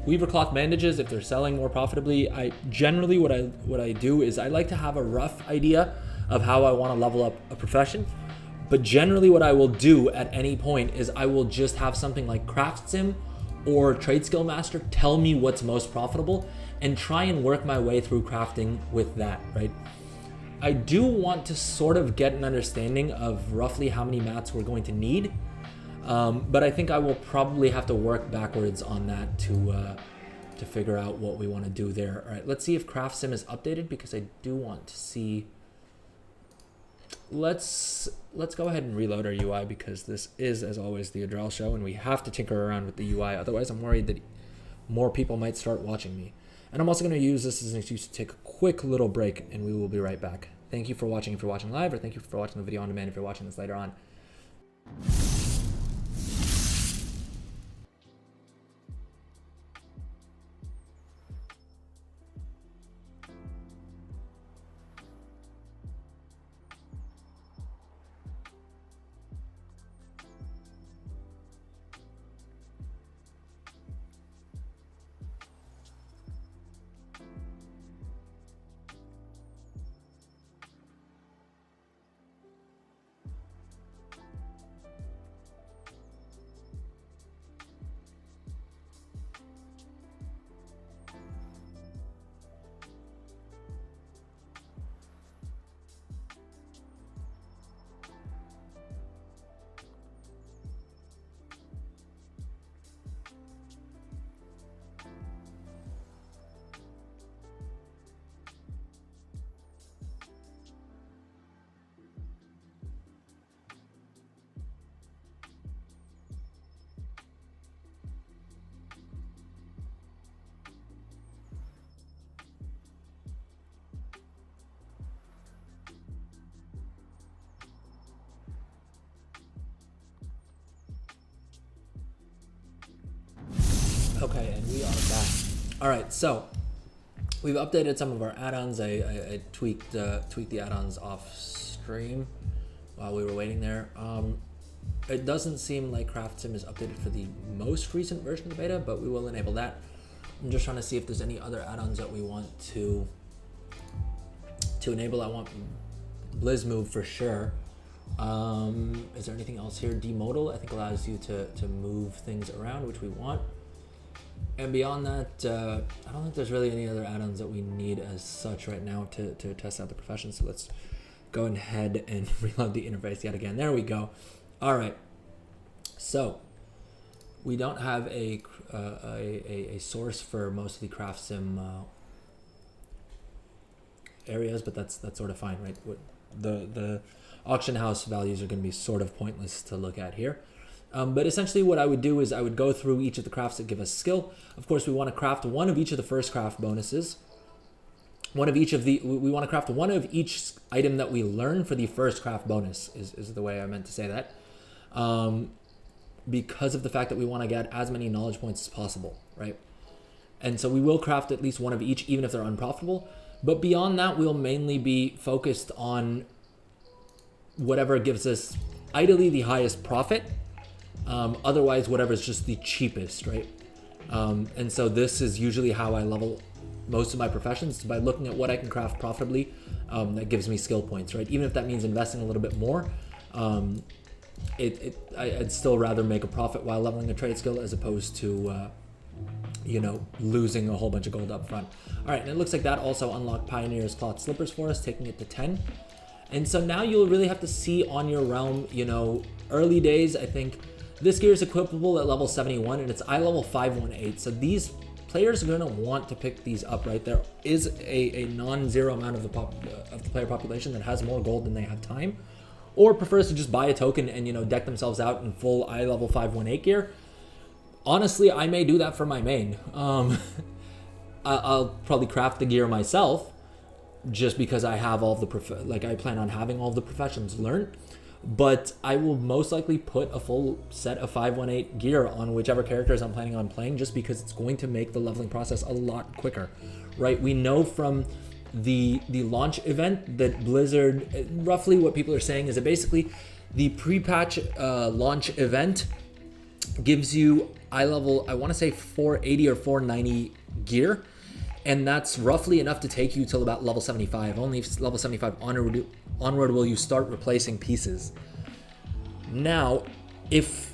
Weaver cloth bandages, if they're selling more profitably, I generally what I do is I like to have a rough idea of how I want to level up a profession But generally what I will do at any point is I will just have something like Craft Sim or Trade Skill Master tell me what's most profitable and try and work my way through crafting with that, right? I do want to sort of get an understanding of roughly how many mats we're going to need, but I think I will probably have to work backwards on that to figure out what we want to do there. All right, let's see if Craft Sim is updated because I do want to see. Let's go ahead and reload our UI because this is, as always, the Adrel show and we have to tinker around with the UI. Otherwise, I'm worried that more people might start watching me. And I'm also going to use this as an excuse to take a quick little break and we will be right back. Thank you for watching if you're watching live, or thank you for watching the video on demand if you're watching this later on. Okay, and we are back. All right, so we've updated some of our add-ons. I tweaked the add-ons off stream while we were waiting there. It doesn't seem like Craft Sim is updated for the most recent version of the beta, but we will enable that. I'm just trying to see if there's any other add-ons that we want to enable. I want Blizz Move for sure. Is there anything else here? Demodal, I think, allows you to move things around, which we want. And beyond that, I don't think there's really any other add-ons that we need as such right now to test out the profession. So let's go ahead and reload the interface yet again. There we go. All right. So we don't have a source for most of the Craft Sim areas, but that's sort of fine, right? The auction house values are going to be sort of pointless to look at here. But essentially what I would do is I would go through each of the crafts that give us skill. Of course, we want to craft one of each of the first craft bonuses. We want to craft one of each item that we learn for the first craft bonus is the way I meant to say that. Because of the fact that we want to get as many knowledge points as possible, right? And so we will craft at least one of each, even if they're unprofitable. But beyond that, we'll mainly be focused on whatever gives us ideally the highest profit. Otherwise, whatever is just the cheapest, right? And so this is usually how I level most of my professions, by looking at what I can craft profitably that gives me skill points, right? Even if that means investing a little bit more, I'd still rather make a profit while leveling a trade skill as opposed to, losing a whole bunch of gold up front. All right, and it looks like that also unlocked Pioneer's Cloth Slippers for us, taking it to 10. And so now you'll really have to see on your realm, early days, I think, this gear is equipable at level 71 and it's eye level 518. So these players are going to want to pick these up, right? There is a non-zero amount of the player population that has more gold than they have time, or prefers to just buy a token and deck themselves out in full eye level 518 gear. Honestly, I may do that for my main. I'll probably craft the gear myself just because I have all of the I plan on having all of the professions learned. But I will most likely put a full set of 518 gear on whichever characters I'm planning on playing, just because it's going to make the leveling process a lot quicker, right? We know from the launch event that Blizzard, roughly what people are saying is that basically the pre-patch launch event gives you eye level, I want to say 480 or 490 gear, and that's roughly enough to take you till about level 75. Only level 75 onward will you start replacing pieces. Now, if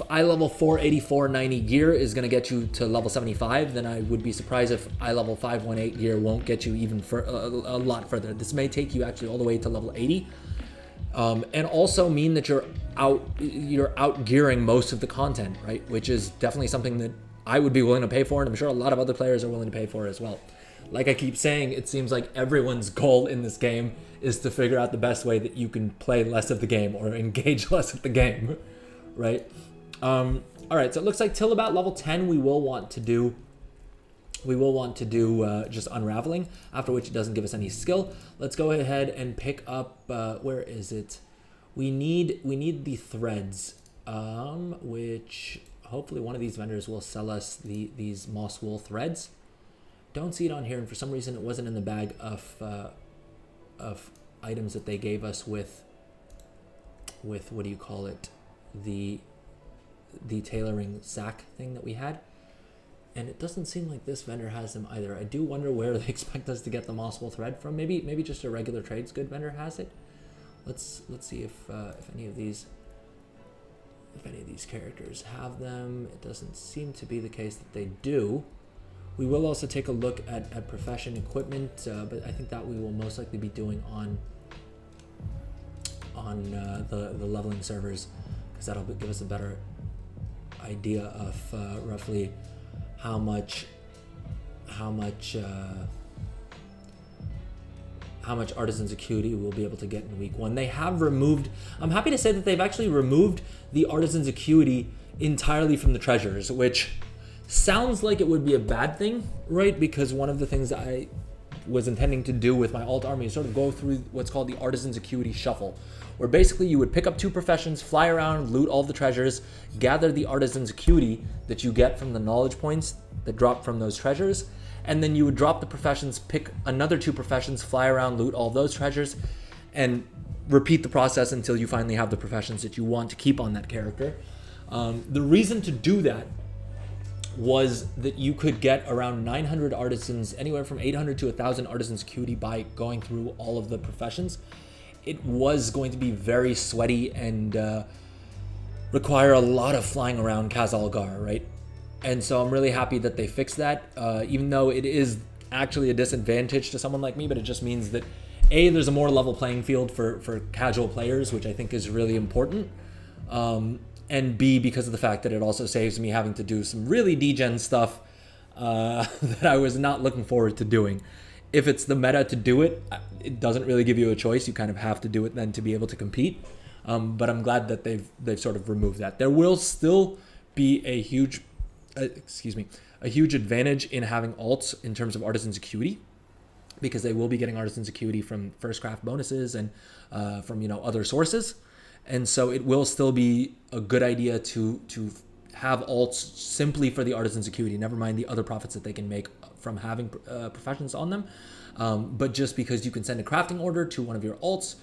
I level 48490 gear is going to get you to level 75, then I would be surprised if I level 518 gear won't get you even a lot further. This may take you actually all the way to level 80, and also mean that you're out gearing most of the content, right? Which is definitely something that I would be willing to pay for, and I'm sure a lot of other players are willing to pay for as well. Like I keep saying, it seems like everyone's goal in this game is to figure out the best way that you can play less of the game or engage less of the game, right? All right, so it looks like till about level 10 we will want to do just unraveling, after which it doesn't give us any skill. Let's go ahead and pick up where is it? We need the threads, which hopefully one of these vendors will sell us these moss wool threads. Don't see it on here, and for some reason it wasn't in the bag of items that they gave us with what do you call it, the tailoring sack thing that we had. And it doesn't seem like this vendor has them either. I do wonder where they expect us to get the moss wool thread from. Maybe just a regular trades good vendor has it. Let's see if any of these characters have them. It doesn't seem to be the case that they do. We will also take a look at profession equipment, but I think that we will most likely be doing on the leveling servers, because that'll give us a better idea of roughly how much Artisan's Acuity we'll be able to get in week 1. They have removed, I'm happy to say that they've actually removed the Artisan's Acuity entirely from the treasures, which sounds like it would be a bad thing, right? Because one of the things I was intending to do with my alt army is sort of go through what's called the Artisan's Acuity Shuffle, where basically you would pick up 2 professions, fly around, loot all the treasures, gather the Artisan's Acuity that you get from the knowledge points that drop from those treasures, and then you would drop the professions, pick another 2 professions, fly around, loot all those treasures, and repeat the process until you finally have the professions that you want to keep on that character. The reason to do that was that you could get around 900 artisans, anywhere from 800 to 1,000 artisans acuity by going through all of the professions. It was going to be very sweaty and require a lot of flying around Kazalgar, right? And so I'm really happy that they fixed that, even though it is actually a disadvantage to someone like me, but it just means that A, there's a more level playing field for casual players, which I think is really important. And B, because of the fact that it also saves me having to do some really degen stuff that I was not looking forward to doing. If it's the meta to do it, it doesn't really give you a choice. You kind of have to do it then to be able to compete. But I'm glad that they've sort of removed that. There will still be a huge advantage in having alts in terms of Artisan's Acuity, because they will be getting Artisan's Acuity from first craft bonuses and from other sources. And so it will still be a good idea to have alts simply for the Artisan's Acuity, never mind the other profits that they can make from having professions on them. But just because you can send a crafting order to one of your alts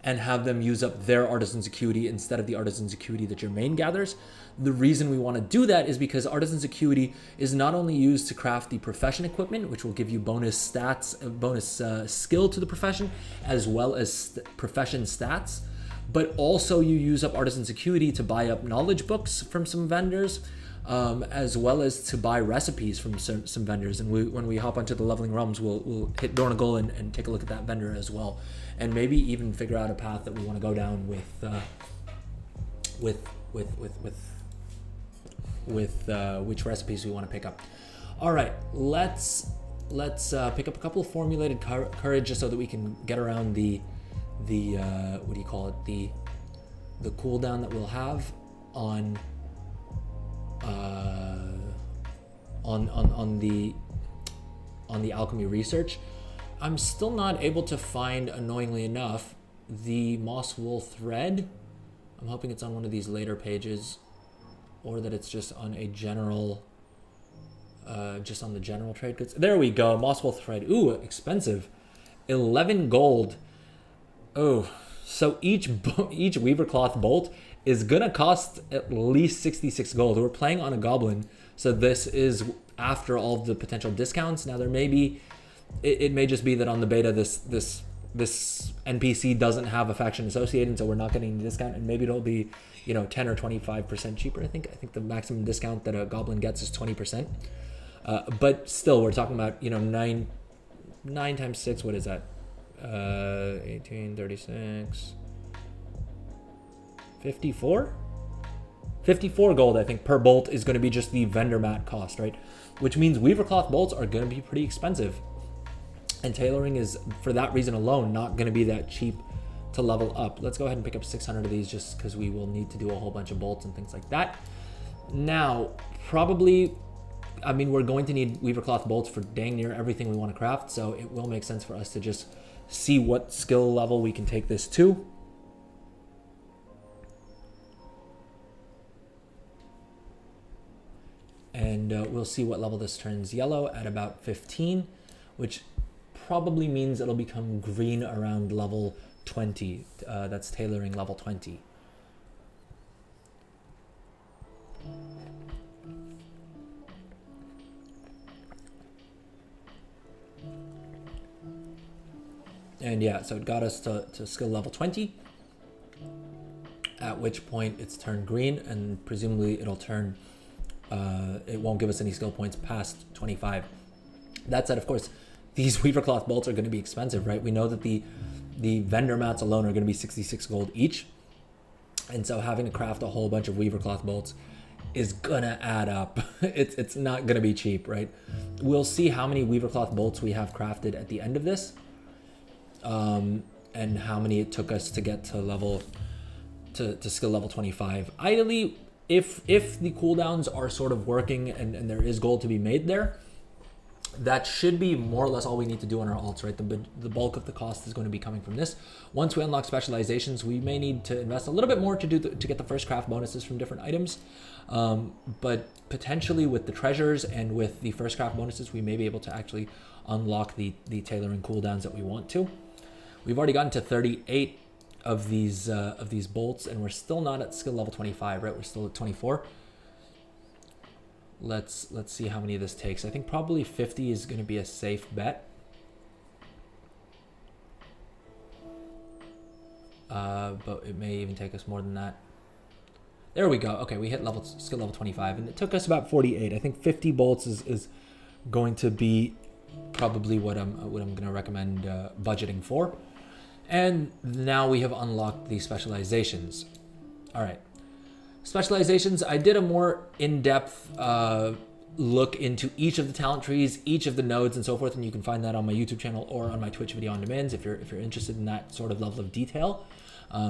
and have them use up their Artisan's Acuity instead of the Artisan's Acuity that your main gathers. The reason we want to do that is because Artisan's Acuity is not only used to craft the profession equipment, which will give you bonus stats, bonus skill to the profession, as well as profession stats, but also you use up Artisan's Acuity to buy up knowledge books from some vendors, as well as to buy recipes from some vendors. And when we hop onto the leveling realms, we'll hit Dornagol and take a look at that vendor as well, and maybe even figure out a path that we want to go down with which recipes we want to pick up. All right, let's pick up a couple of formulated courage just so that we can get around the what do you call it, the cooldown that we'll have on the alchemy research. I'm still not able to find, annoyingly enough, the moss wool thread. I'm hoping it's on one of these later pages, or that it's just on a general, just on the general trade goods. There we go, moss wool thread. Ooh, expensive, 11 gold. Oh, so each weaver cloth bolt is gonna cost at least 66 gold. We're playing on a goblin, so this is after all of the potential discounts. Now there may be, it may just be that on the beta this this NPC doesn't have a faction associated, so we're not getting the discount, and maybe it'll be, you know, 10 or 25% cheaper. I think the maximum discount that a goblin gets is 20%. But still, we're talking about, you know, 9 times 6, what is that? 18, 36, 54? 54 gold, I think, per bolt is going to be just the vendor mat cost, right? Which means weaver cloth bolts are going to be pretty expensive. And tailoring is, for that reason alone, not going to be that cheap to level up. Let's go ahead and pick up 600 of these just because we will need to do a whole bunch of bolts and things like that. Now, probably, I mean, we're going to need weaver cloth bolts for dang near everything we want to craft, so it will make sense for us to just see what skill level we can take this to. And we'll see what level this turns yellow at about 15, which probably means it'll become green around level 20. That's tailoring level 20. And yeah, so it got us to skill level 20, at which point it's turned green, and presumably it'll turn, it won't give us any skill points past 25. That said, of course, these weaver cloth bolts are going to be expensive, right? We know that the vendor mats alone are going to be 66 gold each. And so having to craft a whole bunch of weaver cloth bolts is going to add up. It's not going to be cheap, right? We'll see how many weaver cloth bolts we have crafted at the end of this. And how many it took us to get to level, to skill level 25. Ideally, if the cooldowns are sort of working and there is gold to be made there, that should be more or less all we need to do on our alts, right? The bulk of the cost is going to be coming from this. Once we unlock specializations, we may need to invest a little bit more to get the first craft bonuses from different items. But potentially with the treasures and with the first craft bonuses, we may be able to actually unlock the tailoring cooldowns that we want to. We've already gotten to 38 of these bolts, and we're still not at skill level 25, right? We're still at 24. Let's see how many of this takes. I think probably 50 is going to be a safe bet. But it may even take us more than that. There we go. Okay, we hit skill level 25, and it took us about 48. I think 50 bolts is going to be probably what I'm going to recommend budgeting for. And now we have unlocked the specializations. All right. Specializations, I did a more in-depth look into each of the talent trees, each of the nodes and so forth, and you can find that on my YouTube channel or on my Twitch video on demands if you're interested in that sort of level of detail.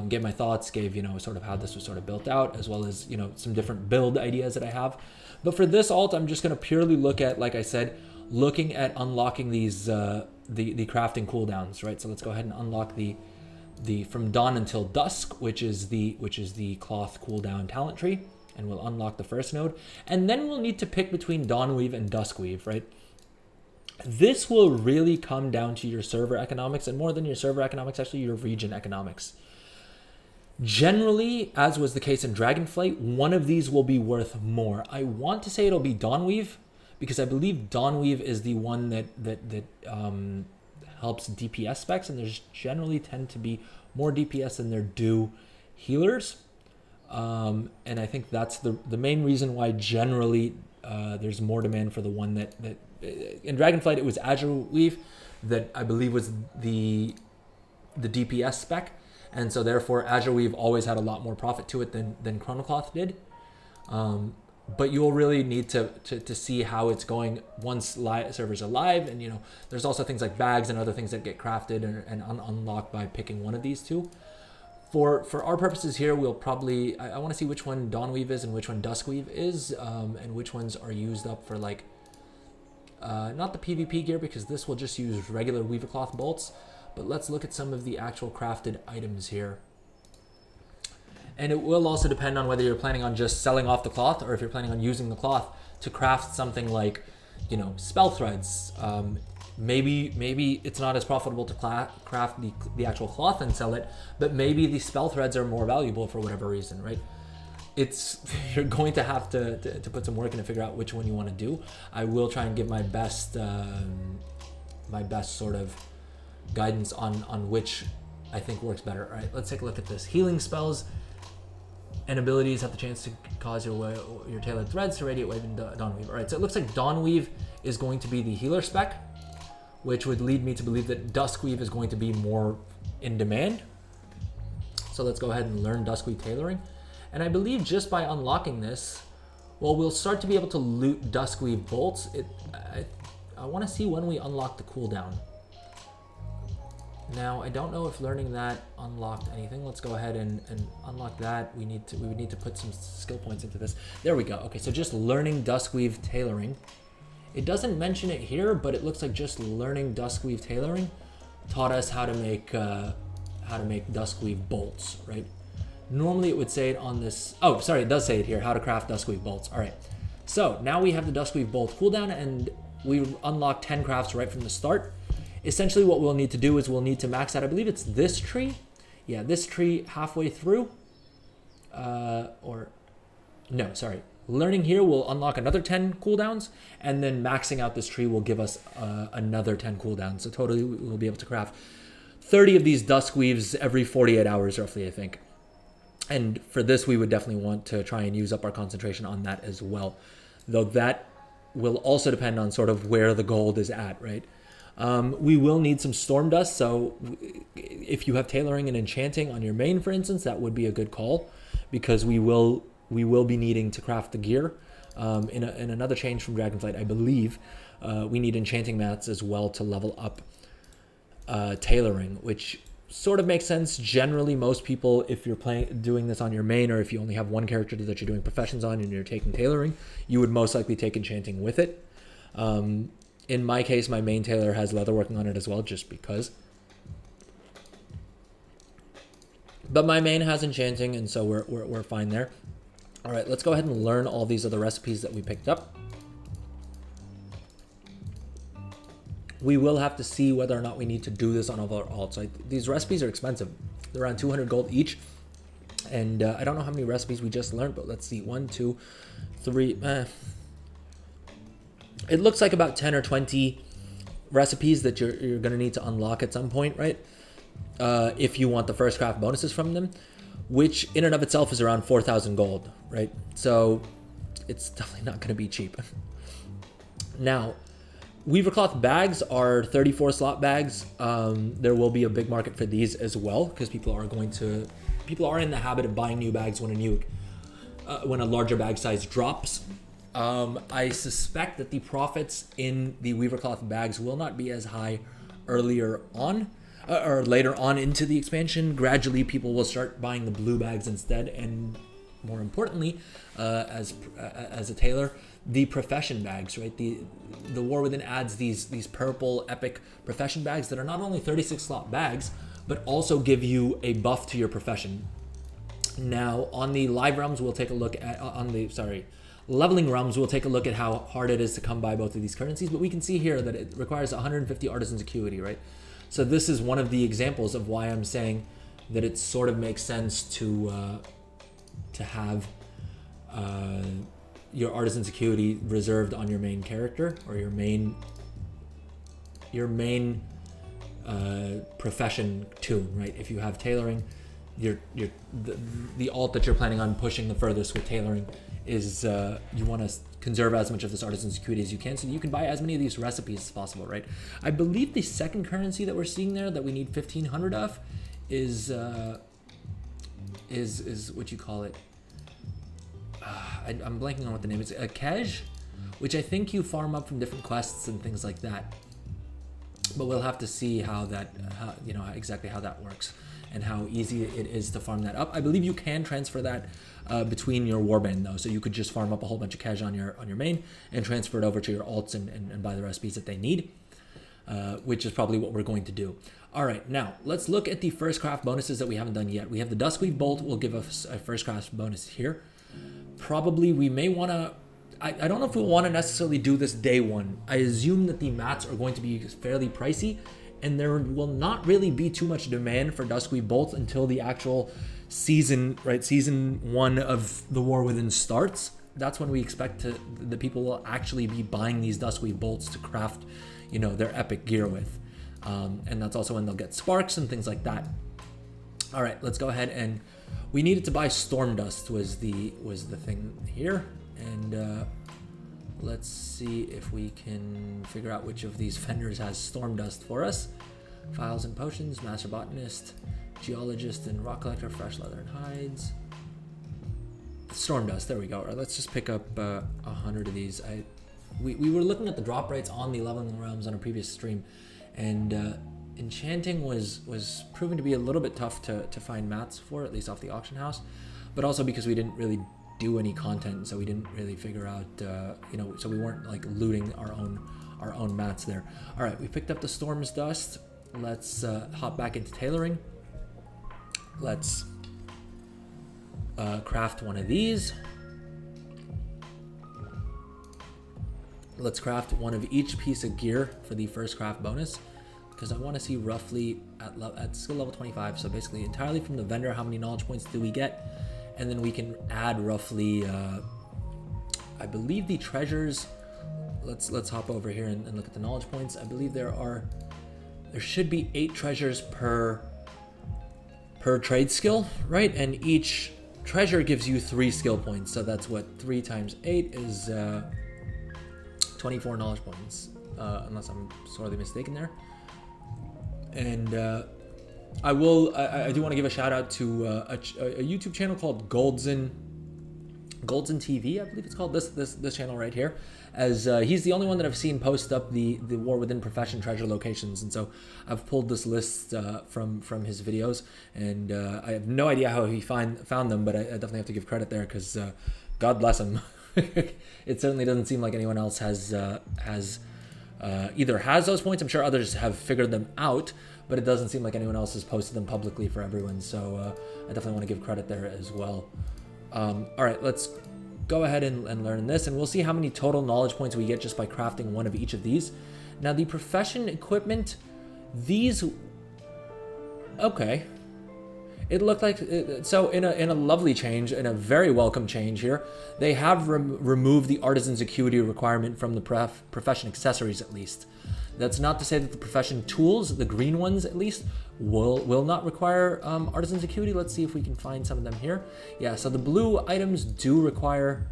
Gave my thoughts, gave, you know, sort of how this was sort of built out, as well as, you know, some different build ideas that I have. But for this alt, I'm just going to purely look at, like I said, looking at unlocking these the crafting cooldowns, right? So let's go ahead and unlock the from dawn until dusk, which is the cloth cooldown talent tree, and we'll unlock the first node, and then we'll need to pick between dawn weave and dusk weave, right? This will really come down to your server economics, and more than your server economics, actually your region economics. Generally, as was the case in Dragonflight, one of these will be worth more. I want to say it'll be dawn weave, because I believe dawn weave is the one that helps DPS specs, and there's generally tend to be more DPS than there do healers. And I think that's the main reason why generally there's more demand for the one that in Dragonflight it was Azure Weave that I believe was the DPS spec, and so therefore Azure Weave always had a lot more profit to it than Chronocloth did. But you'll really need to see how it's going once servers are live. And, you know, there's also things like bags and other things that get crafted and unlocked by picking one of these two. For our purposes here, we'll probably, I want to see which one Dawn Weave is and which one Dusk Weave is, and which ones are used up for, like, not the PvP gear, because this will just use regular Weaver Cloth bolts. But let's look at some of the actual crafted items here. And it will also depend on whether you're planning on just selling off the cloth or if you're planning on using the cloth to craft something like, you know, spell threads. Maybe it's not as profitable to craft the actual cloth and sell it, but maybe the spell threads are more valuable for whatever reason, right? You're going to have to put some work in to figure out which one you want to do. I will try and give my best sort of guidance on which I think works better. All right, let's take a look at this. Healing spells and abilities have the chance to cause your tailored threads to radiate wave and Dawnweave. All right, so it looks like Dawnweave is going to be the healer spec, which would lead me to believe that Duskweave is going to be more in demand. So let's go ahead and learn Duskweave tailoring. And I believe just by unlocking this, well, we'll start to be able to loot Duskweave bolts. I want to see when we unlock the cooldown. Now, I don't know if learning that unlocked anything. Let's go ahead and unlock that. We would need to put some skill points into this. There we go. Okay, so just learning Duskweave tailoring. It doesn't mention it here, but it looks like just learning Duskweave tailoring taught us how to make Duskweave bolts, right? Normally it would say it on this. Oh, sorry, it does say it here, how to craft Duskweave bolts. All right, so now we have the Duskweave bolt cooldown, and we unlock 10 crafts right from the start. Essentially what we'll need to do is we'll need to max out, I believe it's this tree. Yeah, this tree halfway through. Learning here will unlock another 10 cooldowns, and then maxing out this tree will give us another 10 cooldowns. So totally we'll be able to craft 30 of these Duskweaves every 48 hours roughly, I think. And for this, we would definitely want to try and use up our concentration on that as well. Though that will also depend on sort of where the gold is at, right? We will need some storm dust, so if you have tailoring and enchanting on your main, for instance, that would be a good call, because we will be needing to craft the gear. In another change from Dragonflight, I believe, we need enchanting mats as well to level up tailoring, which sort of makes sense. Generally, most people, if you're doing this on your main, or if you only have one character that you're doing professions on and you're taking tailoring, you would most likely take enchanting with it. In my case, my main tailor has leatherworking on it as well, just because. But my main has enchanting, and so we're fine there. All right, let's go ahead and learn all these other recipes that we picked up. We will have to see whether or not we need to do this on all our alts. These recipes are expensive. They're around 200 gold each. And I don't know how many recipes we just learned, but let's see. 1, 2, 3. It looks like about 10 or 20 recipes that you're going to need to unlock at some point, right? If you want the first craft bonuses from them, which in and of itself is around 4,000 gold, right? So it's definitely not going to be cheap. Now, Weaver cloth bags are 34 slot bags. There will be a big market for these as well, because people are in the habit of buying new bags when a larger bag size drops. I suspect that the profits in the Weaver cloth bags will not be as high earlier on or later on into the expansion. Gradually, people will start buying the blue bags instead, and more importantly, as a tailor, the profession bags, right? The War Within adds these purple epic profession bags that are not only 36 slot bags, but also give you a buff to your profession. Now, on the live realms, we'll take a look at leveling realms, we'll take a look at how hard it is to come by both of these currencies, but we can see here that it requires 150 artisans acuity, right? So this is one of the examples of why I'm saying that it sort of makes sense to have your artisan's acuity reserved on your main character, or your main profession tune, right? If you have tailoring, the alt that you're planning on pushing the furthest with tailoring is you want to conserve as much of this artisan's acuity as you can, so you can buy as many of these recipes as possible, right? I believe the second currency that we're seeing there that we need 1,500 of is what you call it. I'm blanking on what the name is. A Kej, which I think you farm up from different quests and things like that. But we'll have to see exactly how that works and how easy it is to farm that up. I believe you can transfer that between your warband though, so you could just farm up a whole bunch of Kej on your main and transfer it over to your alts and buy the recipes that they need, which is probably what we're going to do. All right, now let's look at the first craft bonuses that we haven't done yet. We have the Duskweave Bolt will give us a first craft bonus here. Probably we may want to, I don't know if we want to necessarily do this day one. I assume that the mats are going to be fairly pricey, and there will not really be too much demand for Duskweave Bolts until the actual season, right? Season 1 of the War Within starts. That's when we expect the people will actually be buying these Duskweave Bolts to craft, their epic gear with. And that's also when they'll get sparks and things like that. All right, let's go ahead, and we needed to buy storm dust was the thing here, and let's see if we can figure out which of these vendors has storm dust for us. Files and potions, master botanist, geologist, and rock collector, fresh leather and hides. Storm dust, there we go. All right, let's just pick up 100 of these. We were looking at the drop rates on the leveling realms on a previous stream, and enchanting was proven to be a little bit tough to find mats for, at least off the auction house, but also because we didn't really do any content, so we didn't really figure out, so we weren't like looting our own mats there. All right, we picked up the storm's dust. Let's hop back into tailoring. Let's craft one of these. Let's craft one of each piece of gear for the first craft bonus, because I want to see roughly at skill level 25, so basically entirely from the vendor, how many knowledge points do we get, and then we can add roughly, I believe the treasures, let's hop over here and look at the knowledge points. I believe there should be 8 treasures per trade skill, right? And each treasure gives you 3 skill points, so that's what 3 times 8 is 24 knowledge points, unless I'm sorely mistaken there. And I do want to give a shout out to a YouTube channel called Goldzen TV, I believe it's called, this channel right here, as he's the only one that I've seen post up the War Within Profession treasure locations, and so I've pulled this list from his videos, and I have no idea how he found them, but I definitely have to give credit there, because God bless him. It certainly doesn't seem like anyone else has either has those points. I'm sure others have figured them out, but it doesn't seem like anyone else has posted them publicly for everyone, so I definitely want to give credit there as well. All right, let's go ahead and learn this, and we'll see how many total knowledge points we get just by crafting one of each of these. Now the profession equipment, these, okay, it looked like, so in a lovely change, in a very welcome change here, they have removed the artisan's acuity requirement from the profession accessories, at least. That's not to say that the profession tools, the green ones at least, will not require artisan's acuity. Let's see if we can find some of them here. Yeah, so the blue items do require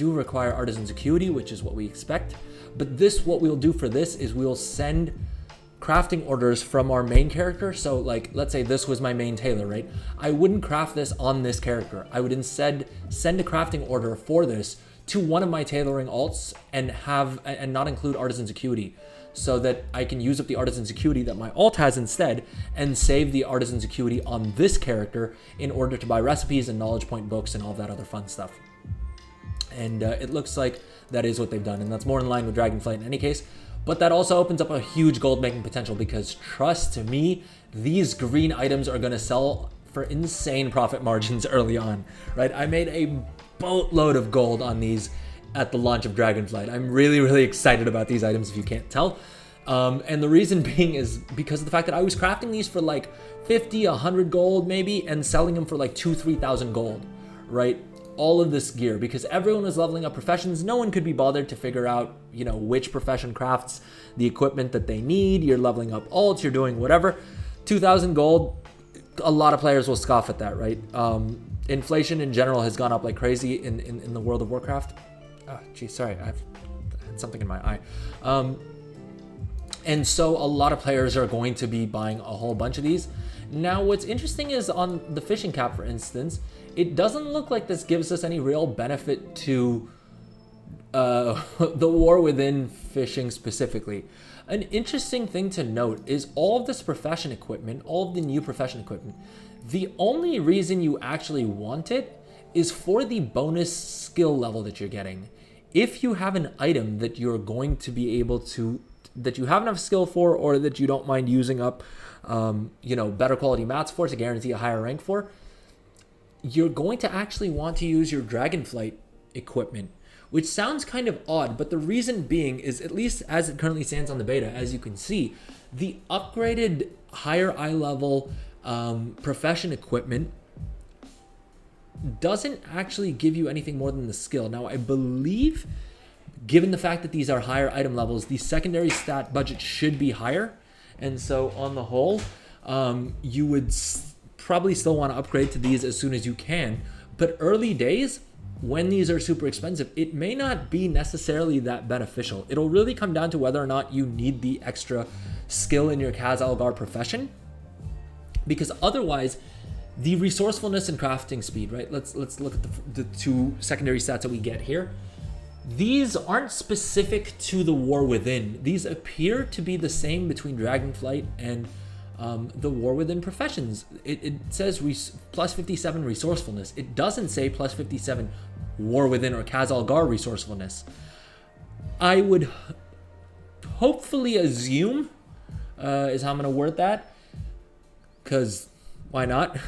artisan's acuity, which is what we expect. But what we'll do for this is we'll send crafting orders from our main character. So like, let's say this was my main tailor, right? I wouldn't craft this on this character. I would instead send a crafting order for this to one of my tailoring alts and not include artisan's acuity, so that I can use up the artisan's acuity that my alt has instead and save the artisan's acuity on this character in order to buy recipes and knowledge point books and all that other fun stuff. And it looks like that is what they've done, and that's more in line with Dragonflight in any case. But that also opens up a huge gold making potential, because trust me, these green items are going to sell for insane profit margins early on, right? I made a boatload of gold on these at the launch of Dragonflight. I'm really, really excited about these items, if you can't tell. And the reason being is because of the fact that I was crafting these for like 50, 100 gold maybe, and selling them for like 2,000-3,000 gold, right? All of this gear, because everyone was leveling up professions. No one could be bothered to figure out, which profession crafts the equipment that they need. You're leveling up alts, you're doing whatever. 2,000 gold, a lot of players will scoff at that, right? Inflation in general has gone up like crazy in the world of Warcraft. Oh, geez, sorry, I've had something in my eye. And so a lot of players are going to be buying a whole bunch of these. Now, what's interesting is on the fishing cap, for instance, it doesn't look like this gives us any real benefit to the War Within fishing specifically. An interesting thing to note is all of this profession equipment, all of the new profession equipment, the only reason you actually want it is for the bonus skill level that you're getting. If you have an item that you're going to be able to, that you have enough skill for, or that you don't mind using up, better quality mats for to guarantee a higher rank for, you're going to actually want to use your Dragonflight equipment, which sounds kind of odd, but the reason being is, at least as it currently stands on the beta, as you can see, the upgraded higher eye level profession equipment doesn't actually give you anything more than the skill. Now, I believe, given the fact that these are higher item levels, the secondary stat budget should be higher. And so on the whole, you would probably still want to upgrade to these as soon as you can. But early days, when these are super expensive, it may not be necessarily that beneficial. It'll really come down to whether or not you need the extra skill in your Kaz Algar profession, because otherwise the resourcefulness and crafting speed, right? Let's look at the two secondary stats that we get here. These aren't specific to the War Within. These appear to be the same between Dragonflight and the War Within professions. It says plus 57 resourcefulness. It doesn't say plus 57 War Within or Kaz Algar resourcefulness. I would hopefully assume, is how I'm going to word that, because why not?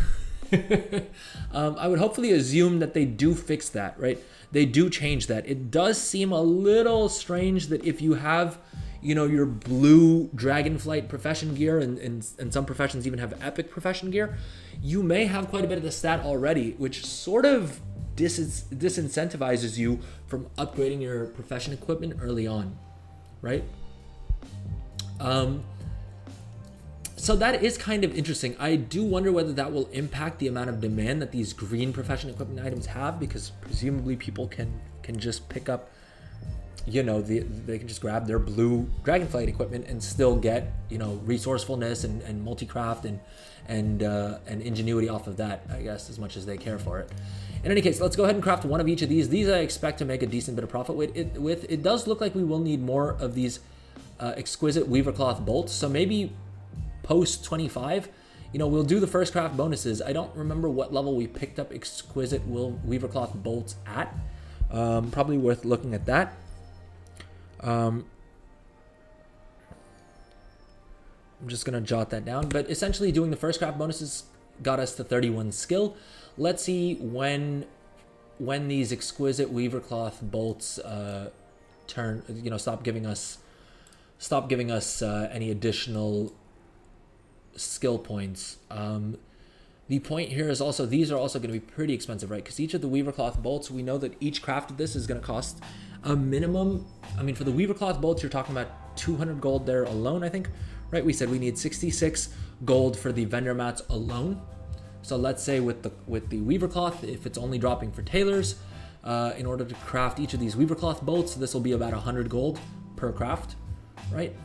I would hopefully assume that they do fix that, right? They do change that. It does seem a little strange that if you have, you know, your blue Dragonflight profession gear, and some professions even have epic profession gear, you may have quite a bit of the stat already, which sort of disincentivizes you from upgrading your profession equipment early on, right? So that is kind of interesting. I do wonder whether that will impact the amount of demand that these green profession equipment items have, because presumably people can just pick up, you know, they can just grab their blue Dragonflight equipment and still get, you know, resourcefulness and multi-craft and ingenuity off of that, I guess, as much as they care for it. In any case, let's go ahead and craft one of each of these. These I expect to make a decent bit of profit with. It does look like we will need more of these exquisite weaver cloth bolts, so maybe post 25, you know, we'll do the first craft bonuses. I don't remember what level we picked up exquisite weaver cloth bolts at. Probably worth looking at that. I'm just gonna jot that down, but essentially doing the first craft bonuses got us to 31 skill. Let's see when these exquisite weaver cloth bolts stop giving us any additional skill points. The point here is also, these are also going to be pretty expensive, right? Because each of the weaver cloth bolts, we know that each craft of this is going to cost a minimum. I mean, for the weaver cloth bolts, you're talking about 200 gold there alone, I think, right? We said we need 66 gold for the vendor mats alone. So let's say with the weaver cloth, if it's only dropping for tailors, in order to craft each of these weaver cloth bolts, this will be about 100 gold per craft, right?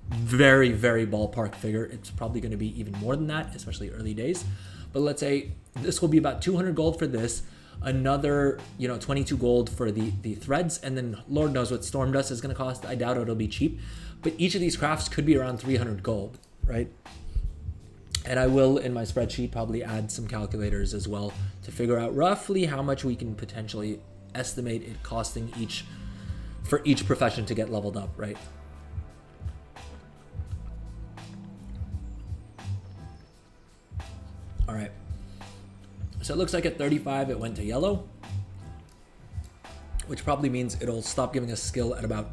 Very, very ballpark figure. It's probably going to be even more than that, especially early days. But let's say this will be about 200 gold for this, another, 22 gold for the threads, and then Lord knows what storm dust is going to cost. I doubt it'll be cheap, but each of these crafts could be around 300 gold, right? And I will, in my spreadsheet, probably add some calculators as well to figure out roughly how much we can potentially estimate it costing for each profession to get leveled up, right? All right, so it looks like at 35 it went to yellow, which probably means it'll stop giving us skill at about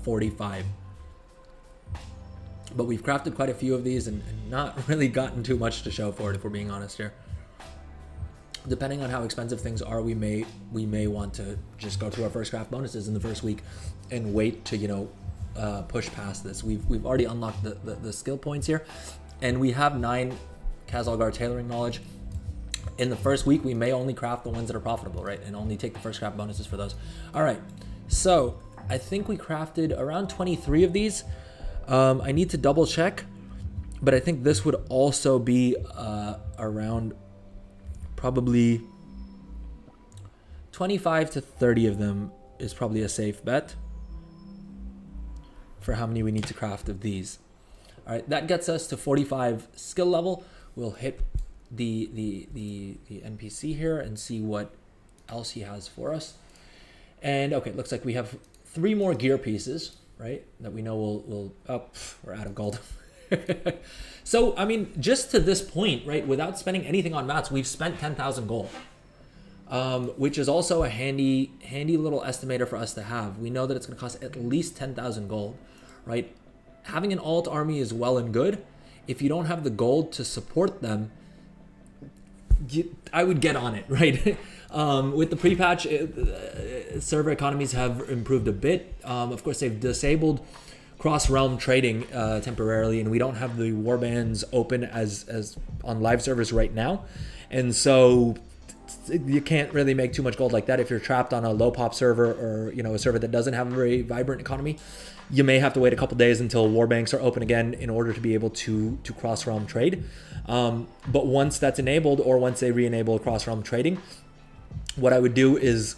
45. But we've crafted quite a few of these and not really gotten too much to show for it, if we're being honest here. Depending on how expensive things are, we may want to just go through our first craft bonuses in the first week and wait to push past this. We've already unlocked the skill points here, and we have 9 Kaz Algar tailoring knowledge. In the first week, we may only craft the ones that are profitable, right? And only take the first craft bonuses for those. All right, so I think we crafted around 23 of these. I need to double check, but I think this would also be around probably 25 to 30 of them is probably a safe bet for how many we need to craft of these. All right, that gets us to 45 skill level. We'll hit the NPC here and see what else he has for us. And okay, looks like we have 3 more gear pieces, right? That we know will we're out of gold. So, I mean, just to this point, right, without spending anything on mats, we've spent 10,000 gold, which is also a handy little estimator for us to have. We know that it's going to cost at least 10,000 gold, right? Having an alt army is well and good. If you don't have the gold to support them, I would get on it, right? With the pre-patch, server economies have improved a bit. Of course, they've disabled cross-realm trading temporarily, and we don't have the warbands open as on live servers right now, and so you can't really make too much gold like that if you're trapped on a low pop server, or a server that doesn't have a very vibrant economy. You may have to wait a couple days until war banks are open again in order to be able to cross-realm trade. But once that's enabled, or once they re-enable cross-realm trading, what I would do is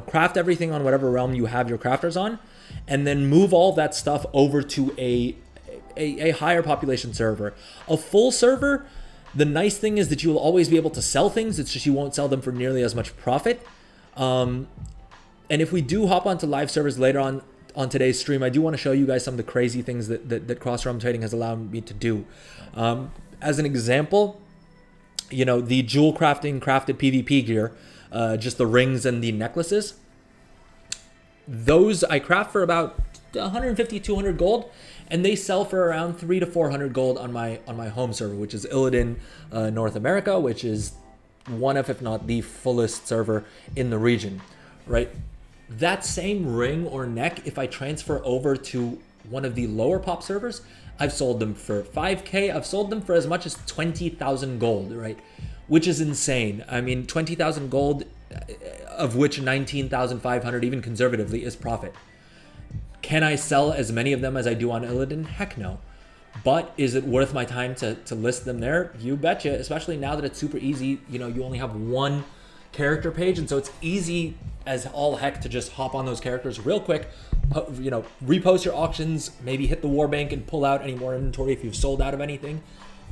craft everything on whatever realm you have your crafters on, and then move all that stuff over to a higher population server. A full server, the nice thing is that you will always be able to sell things. It's just you won't sell them for nearly as much profit. And if we do hop onto live servers later on today's stream, I do want to show you guys some of the crazy things that cross-realm trading has allowed me to do. As an example, the jewel crafted PvP gear, just the rings and the necklaces, those I craft for about 150, 200 gold, and they sell for around 300 to 400 gold on my home server, which is Illidan, North America, which is one of, if not the fullest server in the region, right? That same ring or neck, if I transfer over to one of the lower pop servers, I've sold them for 5K. I've sold them for as much as 20,000 gold, right? Which is insane. I mean, 20,000 gold, of which 19,500, even conservatively, is profit. Can I sell as many of them as I do on Illidan? Heck no. But is it worth my time to list them there? You betcha, especially now that it's super easy. You only have one character page, and so it's easy as all heck to just hop on those characters real quick, repost your auctions, maybe hit the war bank and pull out any more inventory if you've sold out of anything,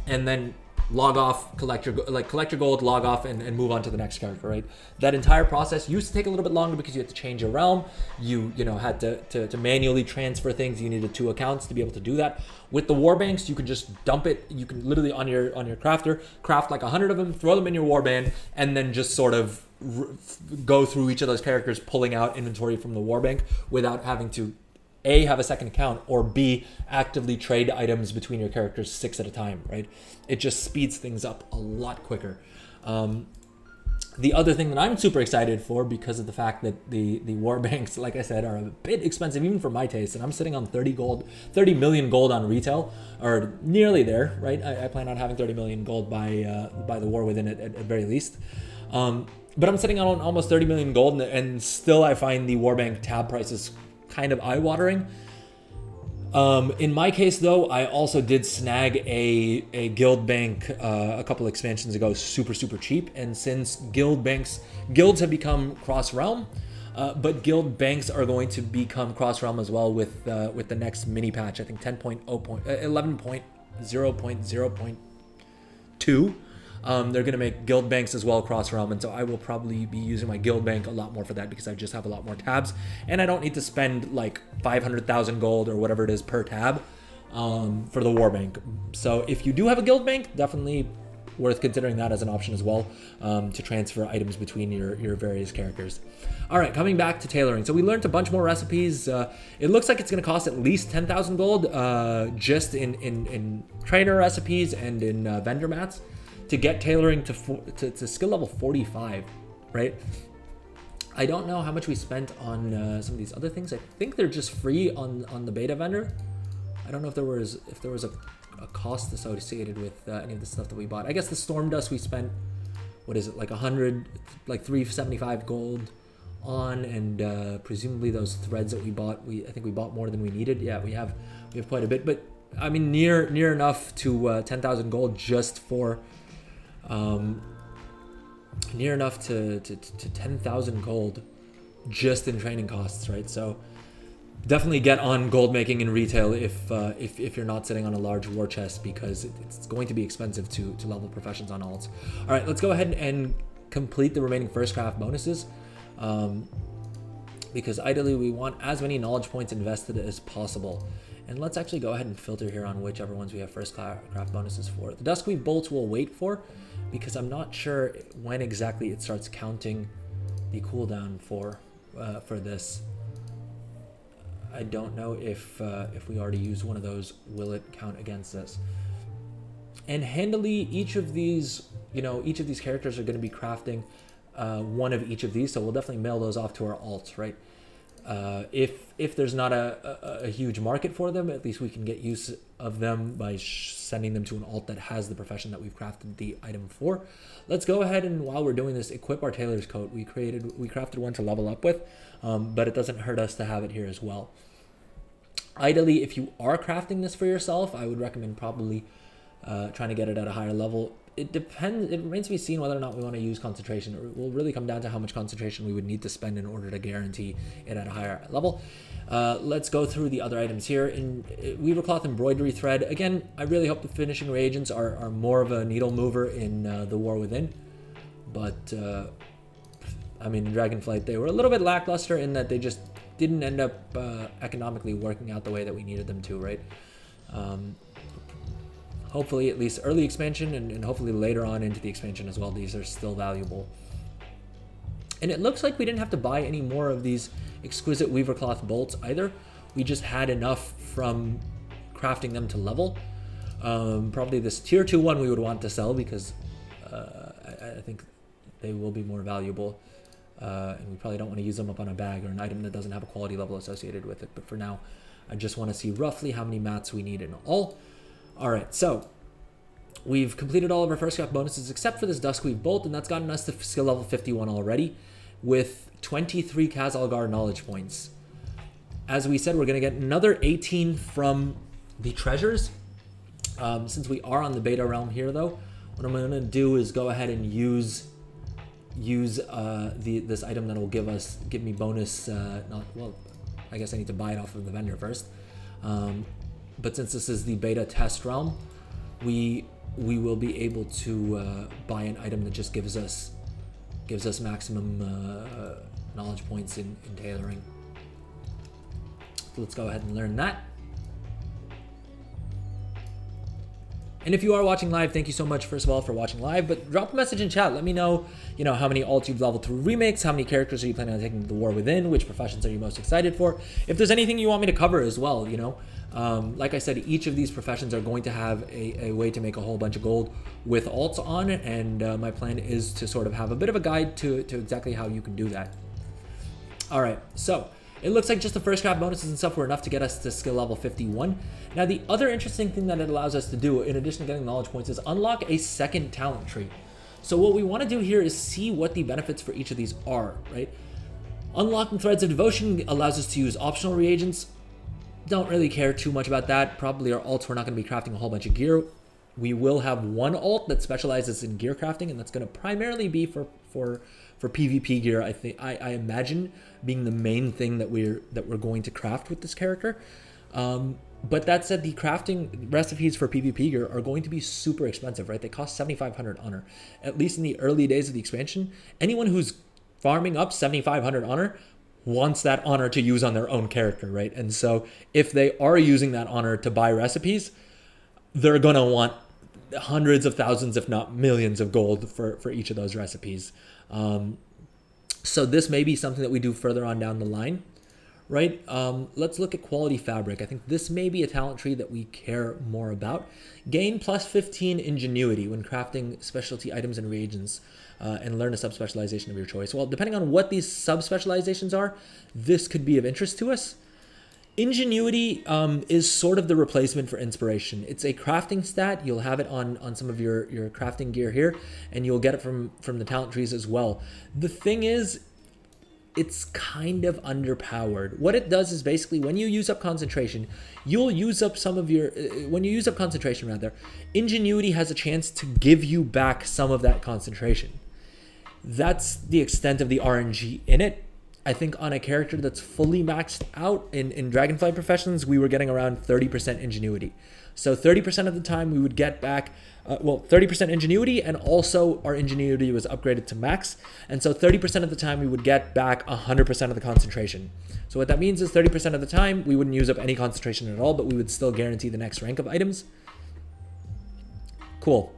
and then log off, collect your gold, log off, and move on to the next character, right? That entire process used to take a little bit longer because you had to change your realm. You had to manually transfer things. You needed 2 accounts to be able to do that. With the war banks, you can just dump it. You can literally on your crafter craft like 100 of them, throw them in your warband, and then just sort of go through each of those characters, pulling out inventory from the war bank without having to A, have a second account, or B, actively trade items between your characters 6 at a time, right? It just speeds things up a lot quicker. The other thing that I'm super excited for, because of the fact that the war banks, like I said, are a bit expensive even for my taste, and I'm sitting on 30 million gold on retail, or nearly there, right? I plan on having 30 million gold by the war within it at very least. But I'm sitting on almost 30 million gold, and still I find the warbank tab prices kind of eye-watering. In my case, though, I also did snag a guild bank a couple expansions ago, super cheap. And since guilds have become cross-realm, but guild banks are going to become cross-realm as well with the next mini patch. I think 11.0.0.2. They're going to make guild banks as well cross-realm, and so I will probably be using my guild bank a lot more for that, because I just have a lot more tabs, and I don't need to spend like 500,000 gold or whatever it is per tab for the war bank. So if you do have a guild bank, definitely worth considering that as an option as well, to transfer items between your various characters. All right, coming back to tailoring. So we learned a bunch more recipes. It looks like it's going to cost at least 10,000 gold just in trainer recipes and in vendor mats to get tailoring to skill level 45, right? I don't know how much we spent on some of these other things. I think they're just free on the beta vendor. I don't know if there was a cost associated with any of the stuff that we bought. I guess the storm dust we spent, what is it, like 375 gold on, and presumably those threads that we bought, I think we bought more than we needed. Yeah, we have quite a bit, but I mean near enough to 10,000 gold just for near enough to 10,000 gold just in training costs, right? So definitely get on gold making in retail if you're not sitting on a large war chest, because it's going to be expensive to level professions on alts. All right, let's go ahead and complete the remaining first craft bonuses, because ideally we want as many knowledge points invested as possible. And let's actually go ahead and filter here on whichever ones we have first craft bonuses for. The Duskweave bolts we'll wait for, because I'm not sure when exactly it starts counting the cooldown for this. I don't know if we already used one of those, will it count against this? And handily, each of these characters are going to be crafting one of each of these, so we'll definitely mail those off to our alts, right? If there's not a huge market for them, at least we can get use of them by sending them to an alt that has the profession that we've crafted the item for. Let's go ahead and, while we're doing this, equip our tailor's coat. We crafted one to level up with, but it doesn't hurt us to have it here as well. Ideally, if you are crafting this for yourself, I would recommend probably trying to get it at a higher level. It depends. It remains to be seen whether or not we want to use concentration. It will really come down to how much concentration we would need to spend in order to guarantee it at a higher level. Let's go through the other items here. In weaver cloth embroidery thread, again, I really hope the finishing reagents are more of a needle mover in the War Within. But I mean, in Dragonflight, they were a little bit lackluster in that they just didn't end up economically working out the way that we needed them to, right? Hopefully, at least early expansion and hopefully later on into the expansion as well, these are still valuable. And it looks like we didn't have to buy any more of these exquisite weaver cloth bolts either. We just had enough from crafting them to level. Probably this tier 2 one we would want to sell because I think they will be more valuable. And we probably don't want to use them up on a bag or an item that doesn't have a quality level associated with it. But for now, I just want to see roughly how many mats we need in all. All right, so we've completed all of our first craft bonuses except for this Duskweave Bolt, and that's gotten us to skill level 51 already with 23 Khazalgar knowledge points. As we said, we're going to get another 18 from the treasures. Since we are on the beta realm here, though, what I'm going to do is go ahead and use this item that will give me bonus. Well, I guess I need to buy it off of the vendor first. But since this is the beta test realm, we will be able to buy an item that just gives us maximum knowledge points in tailoring. So let's go ahead and learn that. And if you are watching live, thank you so much, first of all, for watching live. But drop a message in chat. Let me know, how many alts you've leveled through remakes, how many characters are you planning on taking to the War Within, which professions are you most excited for. If there's anything you want me to cover as well, like I said, each of these professions are going to have a way to make a whole bunch of gold with alts on, and my plan is to sort of have a bit of a guide to exactly how you can do that. All right, so it looks like just the first craft bonuses and stuff were enough to get us to skill level 51. Now, the other interesting thing that it allows us to do, in addition to getting knowledge points, is unlock a second talent tree. So what we want to do here is see what the benefits for each of these are, right? Unlocking Threads of Devotion allows us to use optional reagents. Don't really care too much about that. Probably our alts, we're not going to be crafting a whole bunch of gear. We will have one alt that specializes in gear crafting, and that's going to primarily be for PvP gear. I imagine being the main thing that we're going to craft with this character. But that said, the crafting recipes for PvP gear are going to be super expensive, right? They cost 7,500 honor. At least in the early days of the expansion, anyone who's farming up 7,500 honor wants that honor to use on their own character, right? And so if they are using that honor to buy recipes, they're going to want hundreds of thousands, if not millions of gold for each of those recipes. So this may be something that we do further on down the line, right? Let's look at quality fabric. I think this may be a talent tree that we care more about. Gain plus 15 ingenuity when crafting specialty items and reagents, and learn a subspecialization of your choice. Well, depending on what these subspecializations are, this could be of interest to us. Ingenuity is sort of the replacement for inspiration. It's a crafting stat. You'll have it on some of your crafting gear here, and you'll get it from the talent trees as well. The thing is, it's kind of underpowered. What it does is basically when you use up concentration, you'll use up some of your, when you use up concentration rather, ingenuity has a chance to give you back some of that concentration. That's the extent of the RNG in it. I think on a character that's fully maxed out in Dragonflight professions, we were getting around 30% ingenuity. So 30% of the time we would get back, 30% ingenuity, and also our ingenuity was upgraded to max. And so 30% of the time we would get back 100% of the concentration. So what that means is 30% of the time we wouldn't use up any concentration at all, but we would still guarantee the next rank of items. Cool.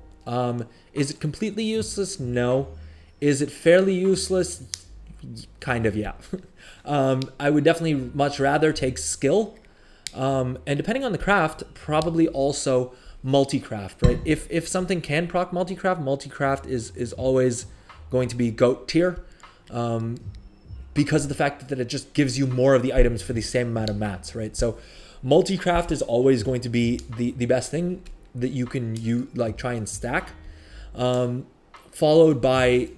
Is it completely useless? No. Is it fairly useless? Kind of, yeah. I would definitely much rather take skill, and depending on the craft, probably also multi-craft, right? If something can proc multi-craft is always going to be GOAT tier. because of the fact that it just gives you more of the items for the same amount of mats, right? So multi-craft is always going to be the best thing that you can try and stack, followed by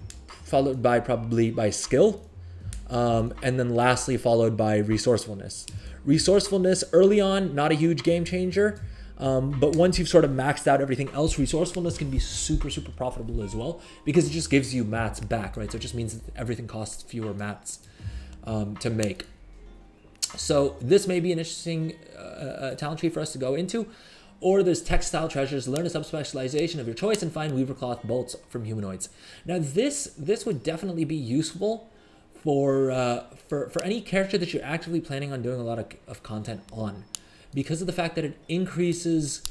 probably by skill, and then lastly followed by resourcefulness. Resourcefulness early on, not a huge game changer, but once you've sort of maxed out everything else, resourcefulness can be super profitable as well, because it just gives you mats back, right? So it just means that everything costs fewer mats to make. So this may be an interesting talent tree for us to go into. Or there's textile treasures, learn a subspecialization of your choice and find weaver cloth bolts from humanoids. Now this would definitely be useful for any character that you're actively planning on doing a lot of content on, because of the fact that it increases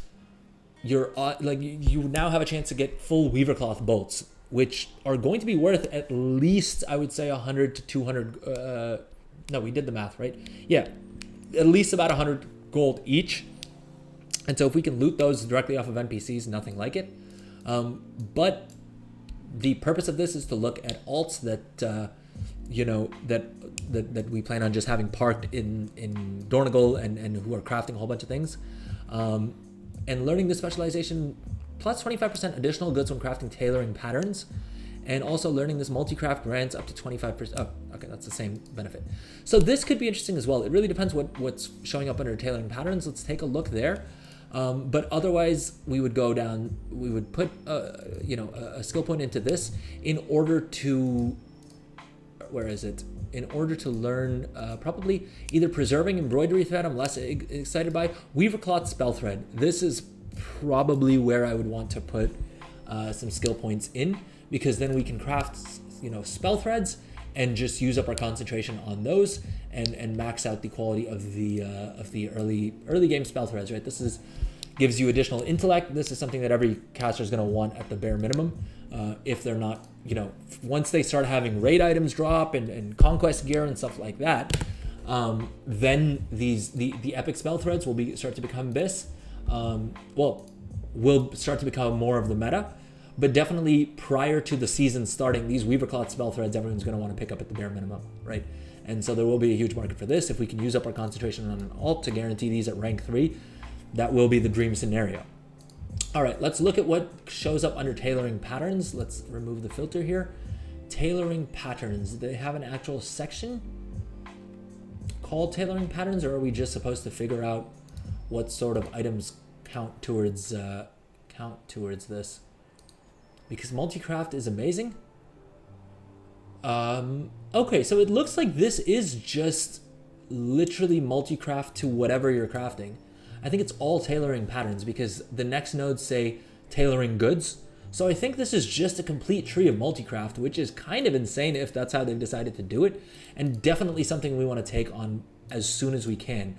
your you now have a chance to get full weaver cloth bolts, which are going to be worth at least, I would say, 100 to 200. No, we did the math, right? Yeah, at least about 100 gold each. And so if we can loot those directly off of NPCs, nothing like it. But the purpose of this is to look at alts that that we plan on just having parked in Dornagal and who are crafting a whole bunch of things, and learning the specialization plus 25% additional goods when crafting tailoring patterns, and also learning this multi-craft grants up to 25%. Oh, okay, that's the same benefit. So this could be interesting as well. It really depends what's showing up under tailoring patterns. Let's take a look there. But otherwise, we would go down. We would put a skill point into this in order to. Where is it? In order to learn probably either preserving embroidery thread, I'm less excited by, weaver cloth spell thread. This is probably where I would want to put some skill points in, because then we can craft spell threads and just use up our concentration on those and max out the quality of the early game spell threads, right? This gives you additional intellect. This is something that every caster is going to want at the bare minimum. If they're not, once they start having raid items drop and conquest gear and stuff like that, then the epic spell threads will start to become will start to become more of the meta. But definitely prior to the season starting, these weaver cloth spell threads, everyone's going to want to pick up at the bare minimum, right? And so there will be a huge market for this. If we can use up our concentration on an alt to guarantee these at rank 3, that will be the dream scenario. All right, let's look at what shows up under tailoring patterns. Let's remove the filter here. Tailoring patterns. Do they have an actual section called tailoring patterns, or are we just supposed to figure out what sort of items count towards this? Because multi-craft is amazing. Okay, so it looks like this is just literally multi-craft to whatever you're crafting. I think it's all tailoring patterns, because the next nodes say tailoring goods. So I think this is just a complete tree of multi-craft, which is kind of insane if that's how they've decided to do it, and definitely something we want to take on as soon as we can.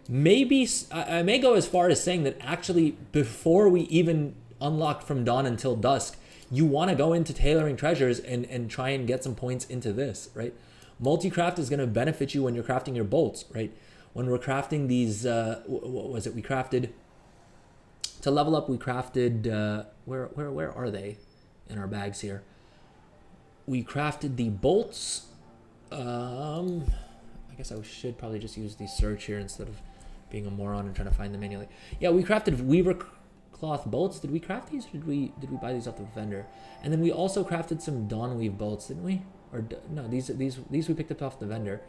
Maybe I may go as far as saying that actually before we even unlock from dawn until dusk, you want to go into tailoring treasures and try and get some points into this, right? Multi-craft is going to benefit you when you're crafting your bolts, right? When we're crafting these, what was it? We crafted, to level up, we crafted, where are they in our bags here? We crafted the bolts. I guess I should probably just use the search here instead of being a moron and trying to find them manually. Yeah, we crafted weaver cloth bolts. Did we craft these, or did we buy these off the vendor? And then we also crafted some dawn weave bolts, didn't we? Or no, these we picked up off the vendor.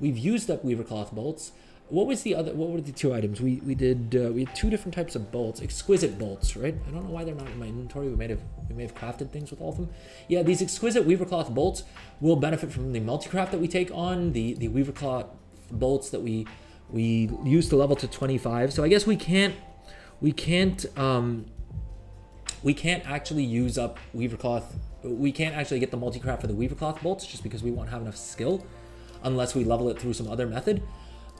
We've used up weaver cloth bolts. What were the two items? We had two different types of bolts, exquisite bolts, right? I don't know why they're not in my inventory. We may have crafted things with all of them. Yeah, these exquisite weaver cloth bolts will benefit from the multi-craft that we take on, the weaver cloth bolts that we use to level to 25. So I guess we can't actually use up weaver cloth. We can't actually get the multi-craft for the weaver cloth bolts just because we won't have enough skill unless we level it through some other method.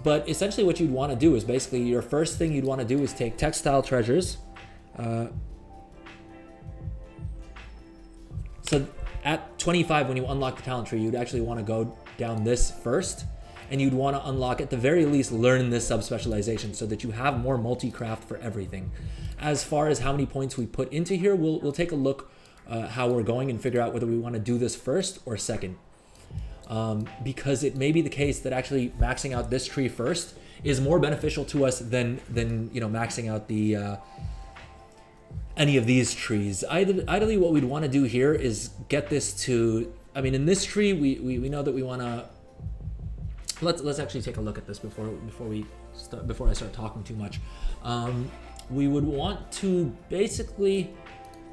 But essentially what you'd want to do is basically your first thing you'd want to do is take textile treasures. So at 25, when you unlock the talent tree, you'd actually want to go down this first, and you'd want to unlock, at the very least, learn this subspecialization so that you have more multi-craft for everything. As far as how many points we put into here, we'll take a look how we're going and figure out whether we want to do this first or second. because it may be the case that actually maxing out this tree first is more beneficial to us than you know, maxing out the any of these trees. Ideally, what we'd want to do here is get this to, I mean, in this tree, we know that we want to, let's actually take a look at this before I start talking too much. We would want to basically,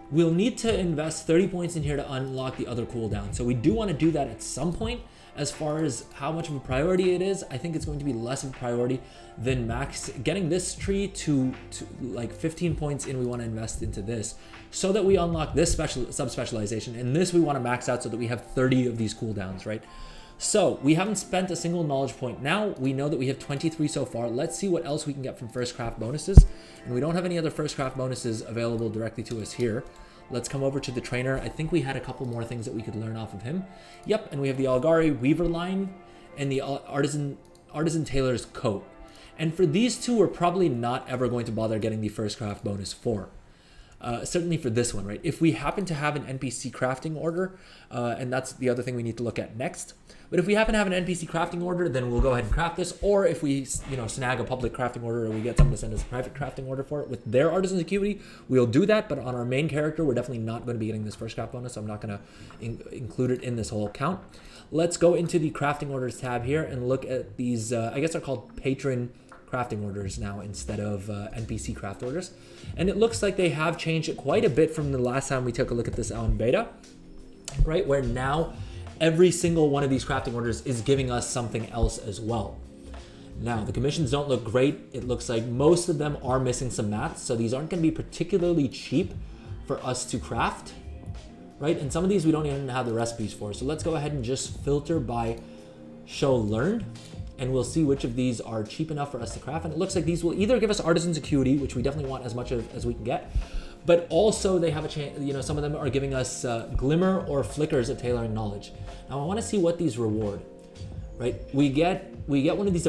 we'll need to invest 30 points in here to unlock the other cooldown. So we do want to do that at some point. As far as how much of a priority it is, I think it's going to be less of a priority than getting this tree to like 15 points in. We want to invest into this so that we unlock this sub-specialization, and this we want to max out so that we have 30 of these cooldowns, right? So we haven't spent a single knowledge point. Now we know that we have 23 so far. Let's see what else we can get from first craft bonuses. And we don't have any other first craft bonuses available directly to us here. Let's come over to the trainer. I think we had a couple more things that we could learn off of him. Yep, and we have the Algari Weaver line and the Artisan Tailor's coat. And for these two, we're probably not ever going to bother getting the first craft bonus for. Certainly for this one, right? If we happen to have an NPC crafting order, and that's the other thing we need to look at next. But if we happen to have an NPC crafting order, then we'll go ahead and craft this. Or if we, you know, snag a public crafting order, or we get someone to send us a private crafting order for it with their Artisan's Acuity, we'll do that. But on our main character, we're definitely not going to be getting this first craft bonus. So I'm not going to include it in this whole count. Let's go into the crafting orders tab here and look at these. I guess they're called patron crafting orders now instead of NPC craft orders. And it looks like they have changed it quite a bit from the last time we took a look at this on beta, right? Where now every single one of these crafting orders is giving us something else as well. Now, the commissions don't look great. It looks like most of them are missing some mats, so these aren't going to be particularly cheap for us to craft, right? And some of these we don't even have the recipes for. So let's go ahead and just filter by show learned, and we'll see which of these are cheap enough for us to craft. And it looks like these will either give us Artisan's Acuity, which we definitely want as much of as we can get, but also they have a chance, you know, some of them are giving us glimmer or flickers of tailoring knowledge. Now I want to see what these reward, right? We get one of these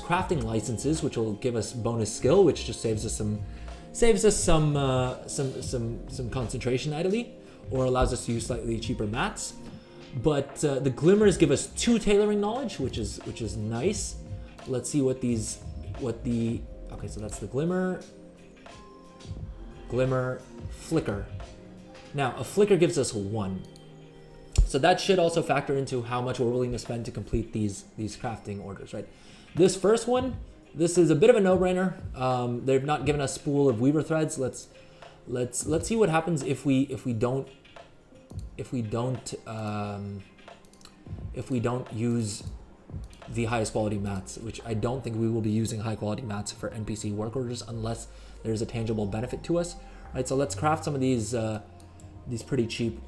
crafting licenses, which will give us bonus skill, which just saves us some concentration idly, or allows us to use slightly cheaper mats. But the glimmers give us 2 tailoring knowledge, which is nice. Let's see okay, so that's the glimmer, flicker. Now a flicker gives us 1. So that should also factor into how much we're willing to spend to complete these crafting orders, right? This first one, this is a bit of a no-brainer. They've not given us spool of weaver threads. Let's see what happens if we don't use the highest quality mats, which I don't think we will be using high quality mats for NPC work orders unless there's a tangible benefit to us, right? So let's craft some of these pretty cheap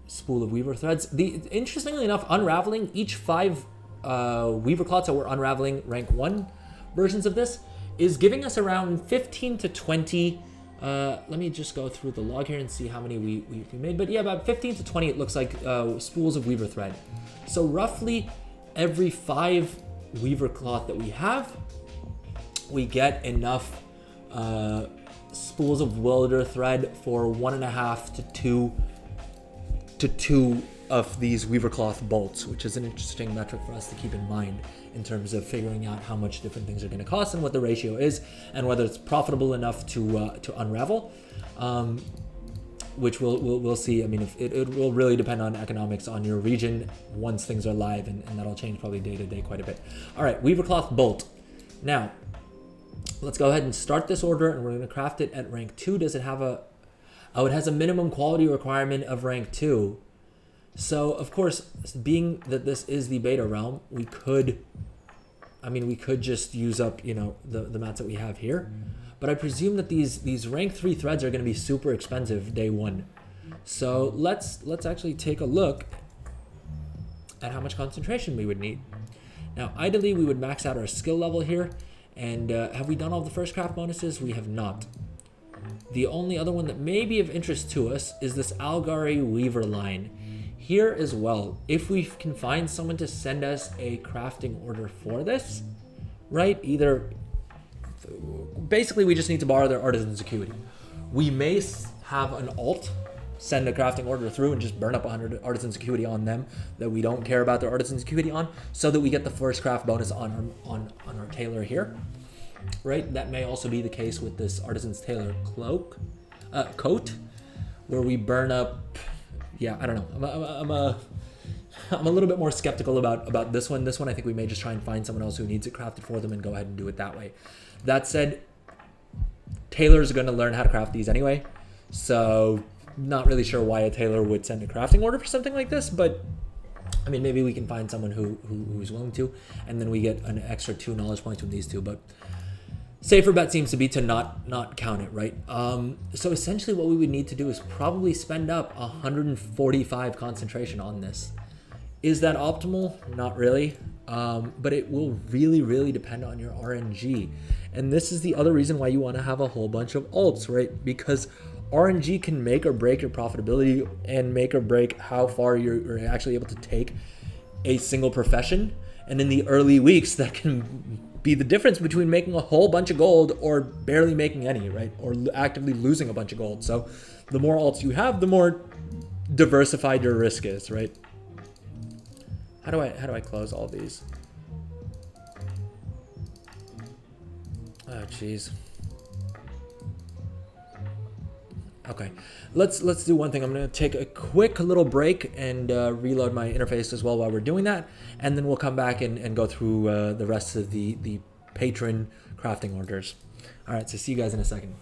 spool of weaver threads. Interestingly enough, unraveling each 5 weaver cloths that we're unraveling rank 1 versions of this is giving us around 15 to 20. Let me just go through the log here and see how many we made. But yeah, about 15 to 20 it looks like spools of weaver thread. So roughly every 5 weaver cloth that we have, we get enough spools of welder thread for 1.5 to 2 of these weaver cloth bolts, which is an interesting metric for us to keep in mind in terms of figuring out how much different things are going to cost and what the ratio is, and whether it's profitable enough to unravel, which we'll see. I mean, it will really depend on economics on your region once things are live, and that'll change probably day to day quite a bit. All right, weaver cloth bolt. Now, let's go ahead and start this order, and we're going to craft it at rank 2. Does it have it has a minimum quality requirement of rank 2. So, of course, being that this is the beta realm, we could just use up, you know, the mats that we have here. But I presume that these rank 3 threads are going to be super expensive day 1. So let's actually take a look at how much concentration we would need. Now, ideally, we would max out our skill level here. And have we done all the first craft bonuses? We have not. The only other one that may be of interest to us is this Algari Weaver line. Here as well, if we can find someone to send us a crafting order for this, right? Basically we just need to borrow their Artisan's Acuity. We may have an alt send a crafting order through and just burn up 100 artisan's acuity on them that we don't care about their artisan's acuity on, so that we get the first craft bonus on our tailor here, right? That may also be the case with this artisan's tailor coat, where we burn up. Yeah, I don't know. I'm a little bit more skeptical about this one. This one, I think we may just try and find someone else who needs it crafted for them and go ahead and do it that way. That said, tailors are going to learn how to craft these anyway, so not really sure why a tailor would send a crafting order for something like this, but I mean, maybe we can find someone who's willing to, and then we get an extra 2 knowledge points from these two. But safer bet seems to be to not count it, right? So essentially what we would need to do is probably spend up 145 concentration on this. Is that optimal? Not really, but it will really depend on your RNG. And this is the other reason why you want to have a whole bunch of alts, right? Because RNG can make or break your profitability and make or break how far you're actually able to take a single profession. And in the early weeks, that can be the difference between making a whole bunch of gold or barely making any, right? Or actively losing a bunch of gold. So the more alts you have, the more diversified your risk is, right? How do I close all these? Oh, jeez. Okay, let's do one thing. I'm gonna take a quick little break and reload my interface as well while we're doing that, and then we'll come back and go through the rest of the patron crafting orders. All right, so see you guys in a second.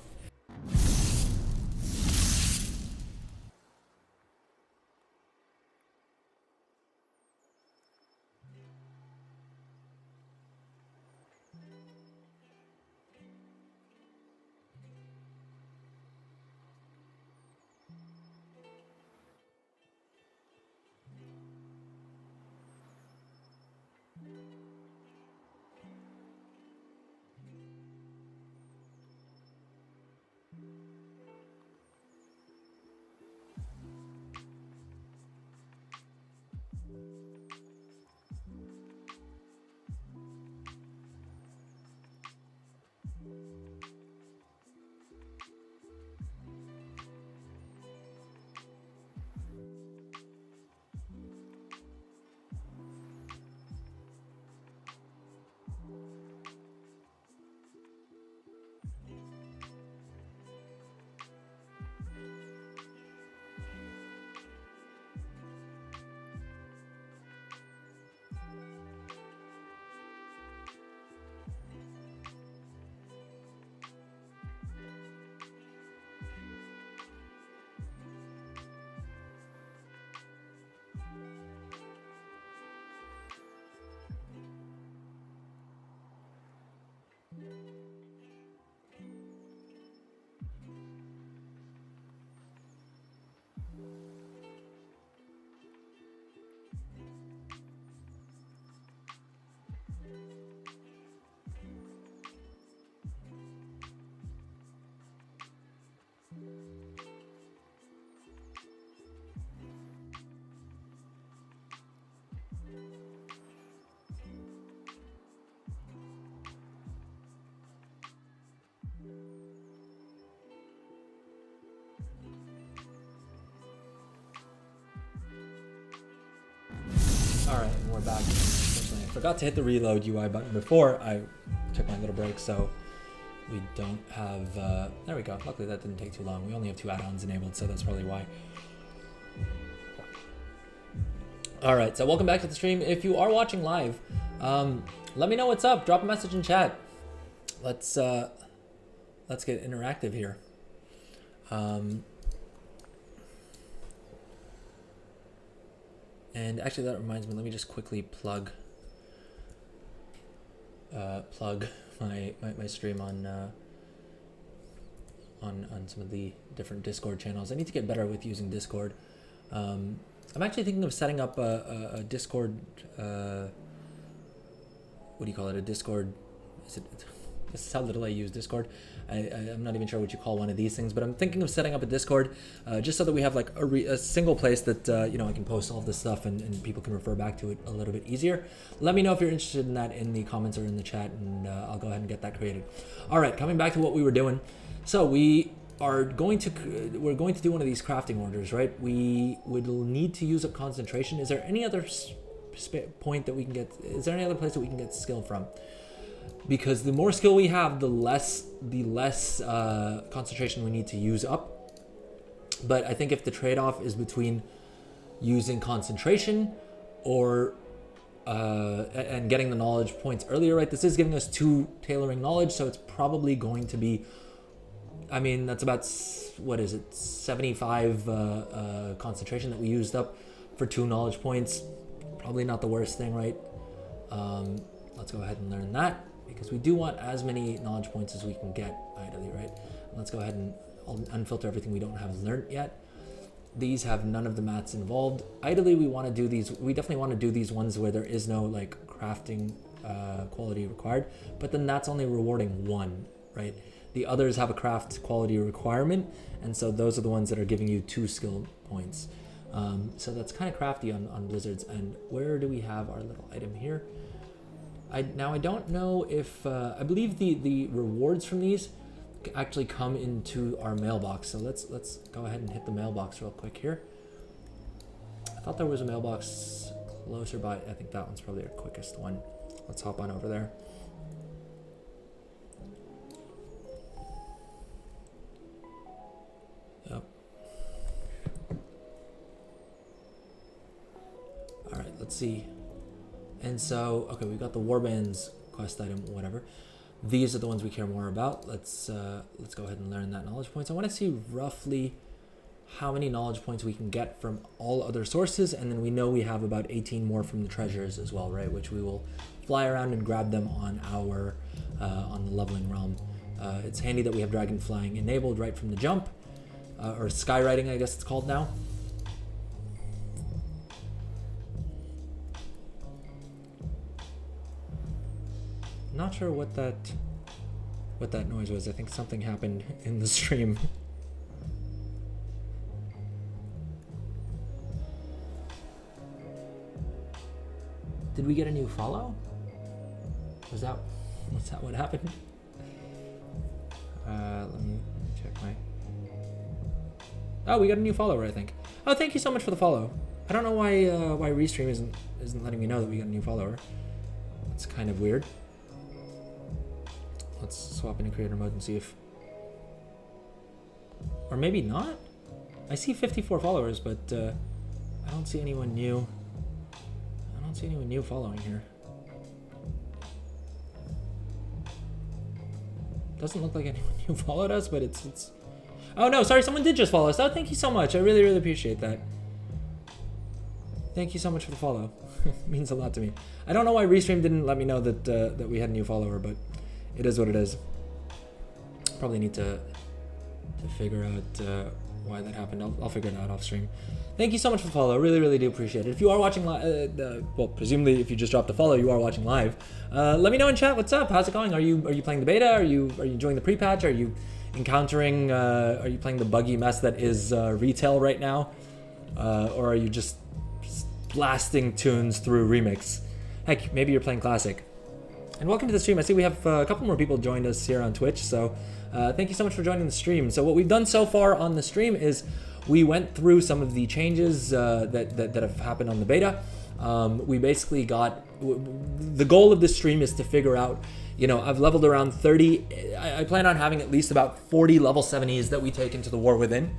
All right, and we're back. I forgot to hit the reload UI button before I took my little break, so we don't have, there we go. Luckily that didn't take too long. We only have 2 add-ons enabled, so that's probably why. All right, so welcome back to the stream. If you are watching live, let me know what's up. Drop a message in chat. Let's get interactive here. And actually, that reminds me. Let me just quickly plug my stream on some of the different Discord channels. I need to get better with using Discord. I'm actually thinking of setting up a Discord. What do you call it? A Discord? Is it? This is how little I use Discord. I'm not even sure what you call one of these things, but I'm thinking of setting up a Discord just so that we have like a single place that you know, I can post all this stuff and people can refer back to it a little bit easier. Let me know if you're interested in that in the comments or in the chat, and I'll go ahead and get that created. All right, coming back to what we were doing. So we we're going to do one of these crafting orders, right? We would need to use up concentration. Is there any other point that we can get? Is there any other place that we can get skill from? Because the more skill we have, the less concentration we need to use up. But I think if the trade-off is between using concentration or and getting the knowledge points earlier, right? This is giving us 2 tailoring knowledge, so it's probably going to be, I mean, that's about, what is it, 75 concentration that we used up for 2 knowledge points. Probably not the worst thing, right? Let's go ahead and learn that, because we do want as many knowledge points as we can get, ideally, right? Let's go ahead and unfilter everything we don't have learned yet. These have none of the mats involved. Ideally, we want to do these. We definitely want to do these ones where there is no like crafting quality required, but then that's only rewarding 1, right? The others have a craft quality requirement, and so those are the ones that are giving you 2 skill points. So that's kind of crafty on Blizzard's end. Where do we have our little item here? Now I don't know if I believe the rewards from these actually come into our mailbox. So let's go ahead and hit the mailbox real quick here. I thought there was a mailbox closer by. I think that one's probably our quickest one. Let's hop on over there. Yep. All right, let's see. And so, okay, we got the warbands quest item, whatever. These are the ones we care more about. Let's go ahead and learn that knowledge points. I want to see roughly how many knowledge points we can get from all other sources, and then we know we have about 18 more from the treasures as well, right? Which we will fly around and grab them on our on the leveling realm. It's handy that we have dragon flying enabled right from the jump, or skywriting, I guess it's called now. Not sure what that noise was. I think something happened in the stream. Did we get a new follow? Was that what happened? Let me check my. Oh, we got a new follower, I think. Oh, thank you so much for the follow. I don't know why Restream isn't letting me know that we got a new follower. It's kind of weird. Let's swap into creator mode and see if, or maybe not. I see 54 followers, but I don't see anyone new. I don't see anyone new following here. Doesn't look like anyone new followed us, but it's. Oh no, sorry, someone did just follow us. Oh, thank you so much. I really, really appreciate that. Thank you so much for the follow. It means a lot to me. I don't know why Restream didn't let me know that that we had a new follower, but it is what it is. Probably need to figure out why that happened. I'll figure it out off stream. Thank you so much for the follow. Really, really do appreciate it. If you are watching live, well, presumably if you just dropped a follow, you are watching live. Let me know in chat. What's up? How's it going? Are you playing the beta? Are you enjoying the pre-patch? Are you encountering? Are you playing the buggy mess that is retail right now, or are you just blasting tunes through remix? Heck, maybe you're playing classic. And welcome to the stream. I see we have a couple more people joined us here on Twitch, so thank you so much for joining the stream. So what we've done so far on the stream is we went through some of the changes that have happened on the beta. We basically got, the goal of this stream is to figure out, you know, I've leveled around 30. I plan on having at least about 40 level 70s that we take into the War Within,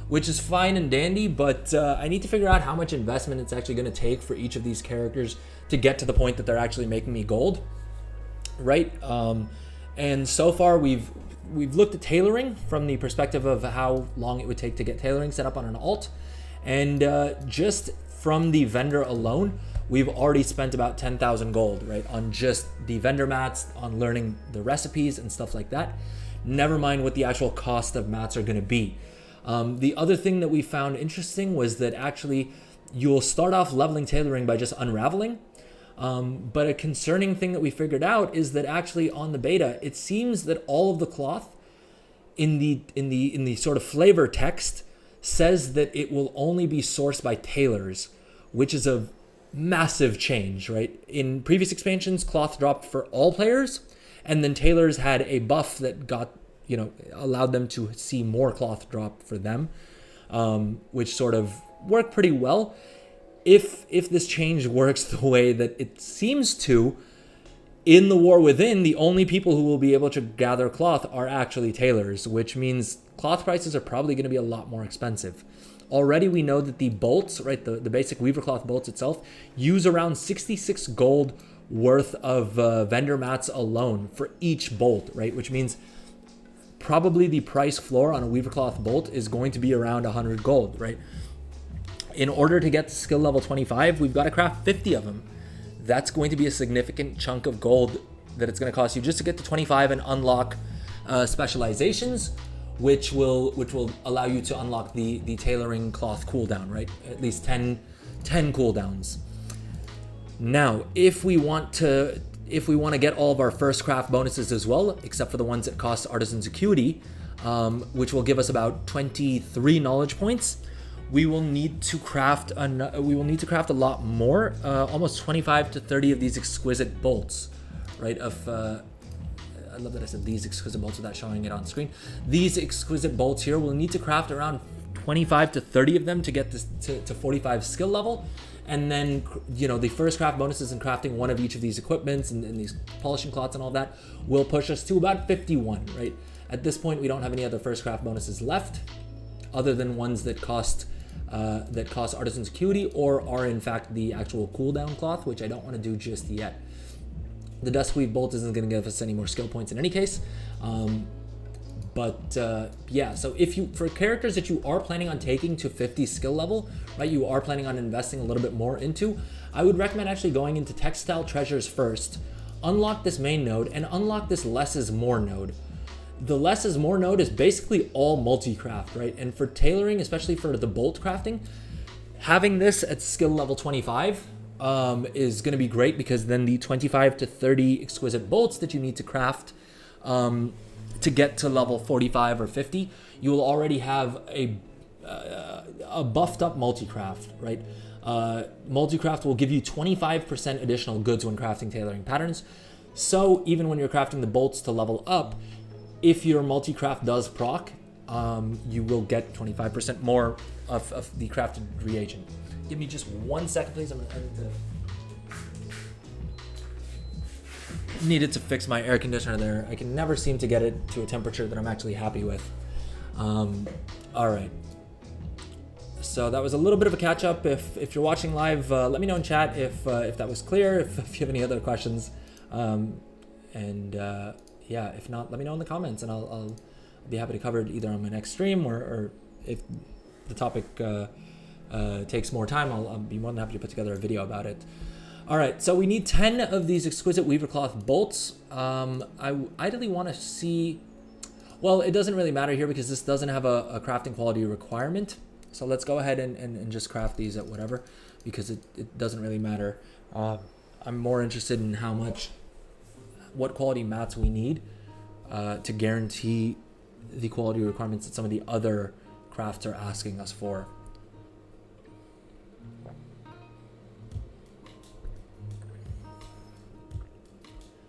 which is fine and dandy, but I need to figure out how much investment it's actually going to take for each of these characters to get to the point that they're actually making me gold. Right, and so far we've looked at tailoring from the perspective of how long it would take to get tailoring set up on an alt, and just from the vendor alone, we've already spent about 10,000 gold, right, on just the vendor mats, on learning the recipes and stuff like that. Never mind what the actual cost of mats are going to be. The other thing that we found interesting was that actually you'll start off leveling tailoring by just unraveling. But a concerning thing that we figured out is that actually on the beta, it seems that all of the cloth in the sort of flavor text says that it will only be sourced by tailors, which is a massive change, right? In previous expansions, cloth dropped for all players, and then tailors had a buff that got allowed them to see more cloth drop for them, which sort of worked pretty well. If this change works the way that it seems to, in the War Within, the only people who will be able to gather cloth are actually tailors, which means cloth prices are probably going to be a lot more expensive. Already we know that the bolts, right, the basic weaver cloth bolts itself, use around 66 gold worth of vendor mats alone for each bolt, right? Which means probably the price floor on a weaver cloth bolt is going to be around 100 gold, right? In order to get to skill level 25, we've got to craft 50 of them. That's going to be a significant chunk of gold that it's going to cost you just to get to 25 and unlock specializations, which will allow you to unlock the tailoring cloth cooldown, right? At least 10 cooldowns. Now, if we want to get all of our first craft bonuses as well, except for the ones that cost artisan's acuity, which will give us about 23 knowledge points, we will need to craft a lot more, almost 25 to 30 of these exquisite bolts, right? I love that I said these exquisite bolts without showing it on screen. These exquisite bolts here, we'll need to craft around 25 to 30 of them to get this to 45 skill level. And then, the first craft bonuses in crafting one of each of these equipments and these polishing cloths and all that will push us to about 51, right? At this point, we don't have any other first craft bonuses left, other than ones that cost artisan's acuity or are in fact the actual cooldown cloth, which I don't want to do just yet. The Duskweave bolt isn't going to give us any more skill points in any case. Yeah, so for characters that you are planning on taking to 50 skill level, right, you are planning on investing a little bit more into, I would recommend actually going into Textile Treasures first, unlock this main node, and unlock this Less is More node. The Less is More node is basically all multi-craft, right? And for tailoring, especially for the bolt crafting, having this at skill level 25 is going to be great, because then the 25 to 30 exquisite bolts that you need to craft to get to level 45 or 50, you will already have a buffed up multi-craft, right? Multi-craft will give you 25% additional goods when crafting tailoring patterns. So even when you're crafting the bolts to level up, if your multi-craft does proc, you will get 25% more of the crafted reagent. Give me just 1 second, please. Needed to fix my air conditioner there. I can never seem to get it to a temperature that I'm actually happy with. All right. So that was a little bit of a catch up. If you're watching live, let me know in chat if that was clear, if you have any other questions. Yeah, if not, let me know in the comments, and I'll be happy to cover it either on my next stream or if the topic takes more time, I'll be more than happy to put together a video about it. All right, so we need 10 of these exquisite weaver cloth bolts. I ideally want to see, well, it doesn't really matter here because this doesn't have a crafting quality requirement. So let's go ahead and just craft these at whatever, because it doesn't really matter. I'm more interested in what quality mats we need to guarantee the quality requirements that some of the other crafts are asking us for.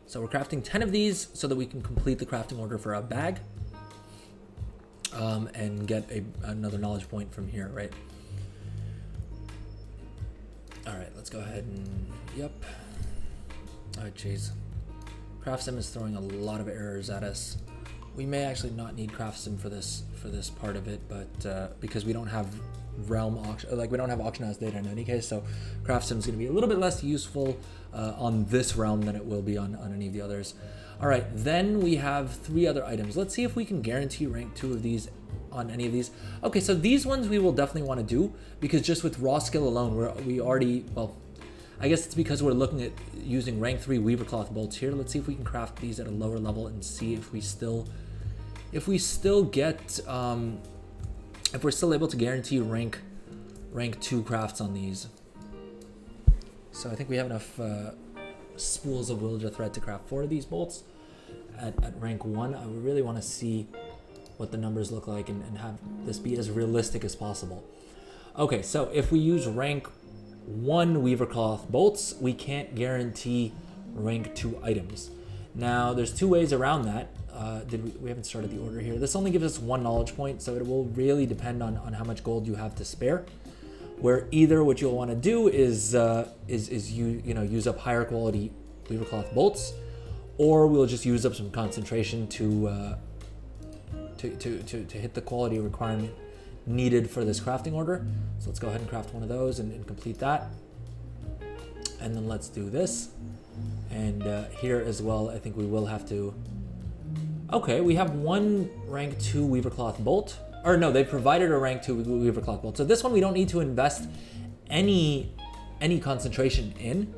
So we're crafting 10 of these so that we can complete the crafting order for a bag and get another knowledge point from here, right? All right, let's go ahead and, yep. All right, jeez. CraftSim is throwing a lot of errors at us. We may actually not need CraftSim for this part of it, but because we don't have realm auction, we don't have auction house data in any case, so CraftSim is going to be a little bit less useful on this realm than it will be on any of the others. All right, then we have 3 other items. Let's see if we can guarantee rank 2 of these on any of these. Okay, so these ones we will definitely want to do, because just with raw skill alone, we already, well, I guess it's because we're looking at using rank 3 weaver cloth bolts here. Let's see if we can craft these at a lower level and see if we still get, if we're still able to guarantee rank 2 crafts on these. So I think we have enough spools of Wilder thread to craft 4 of these bolts at rank 1. I would really want to see what the numbers look like and have this be as realistic as possible. Okay, so if we use rank 1 weaver cloth bolts, we can't guarantee rank 2 items. Now, there's two ways around that. We haven't started the order here. This only gives us 1 knowledge point, so it will really depend on how much gold you have to spare. Where either what you'll want to do is use up higher quality weaver cloth bolts, or we'll just use up some concentration to hit the quality requirement needed for this crafting order. So let's go ahead and craft one of those and complete that. And then let's do this. And here as well, I think we will have to... Okay, we have one rank 2 weaver cloth bolt. Or no, they provided a rank 2 weaver cloth bolt. So this one we don't need to invest any concentration in.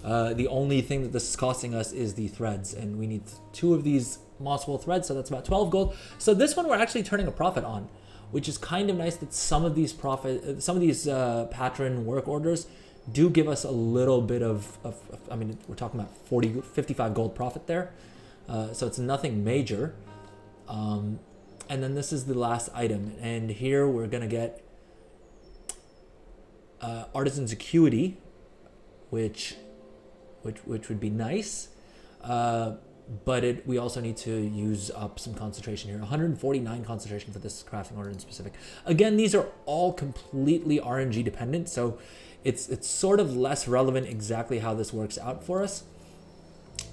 The only thing that this is costing us is the threads, and we need 2 of these moss wool threads, so that's about 12 gold. So this one we're actually turning a profit on, which is kind of nice that some of these patron work orders do give us a little bit of I mean, we're talking about 55 gold profit there. So it's nothing major. And then this is the last item, and here we're gonna get artisan's acuity, which would be nice, but we also need to use up some concentration here. 149 concentration for this crafting order in specific. Again, these are all completely RNG dependent, so it's sort of less relevant exactly how this works out for us.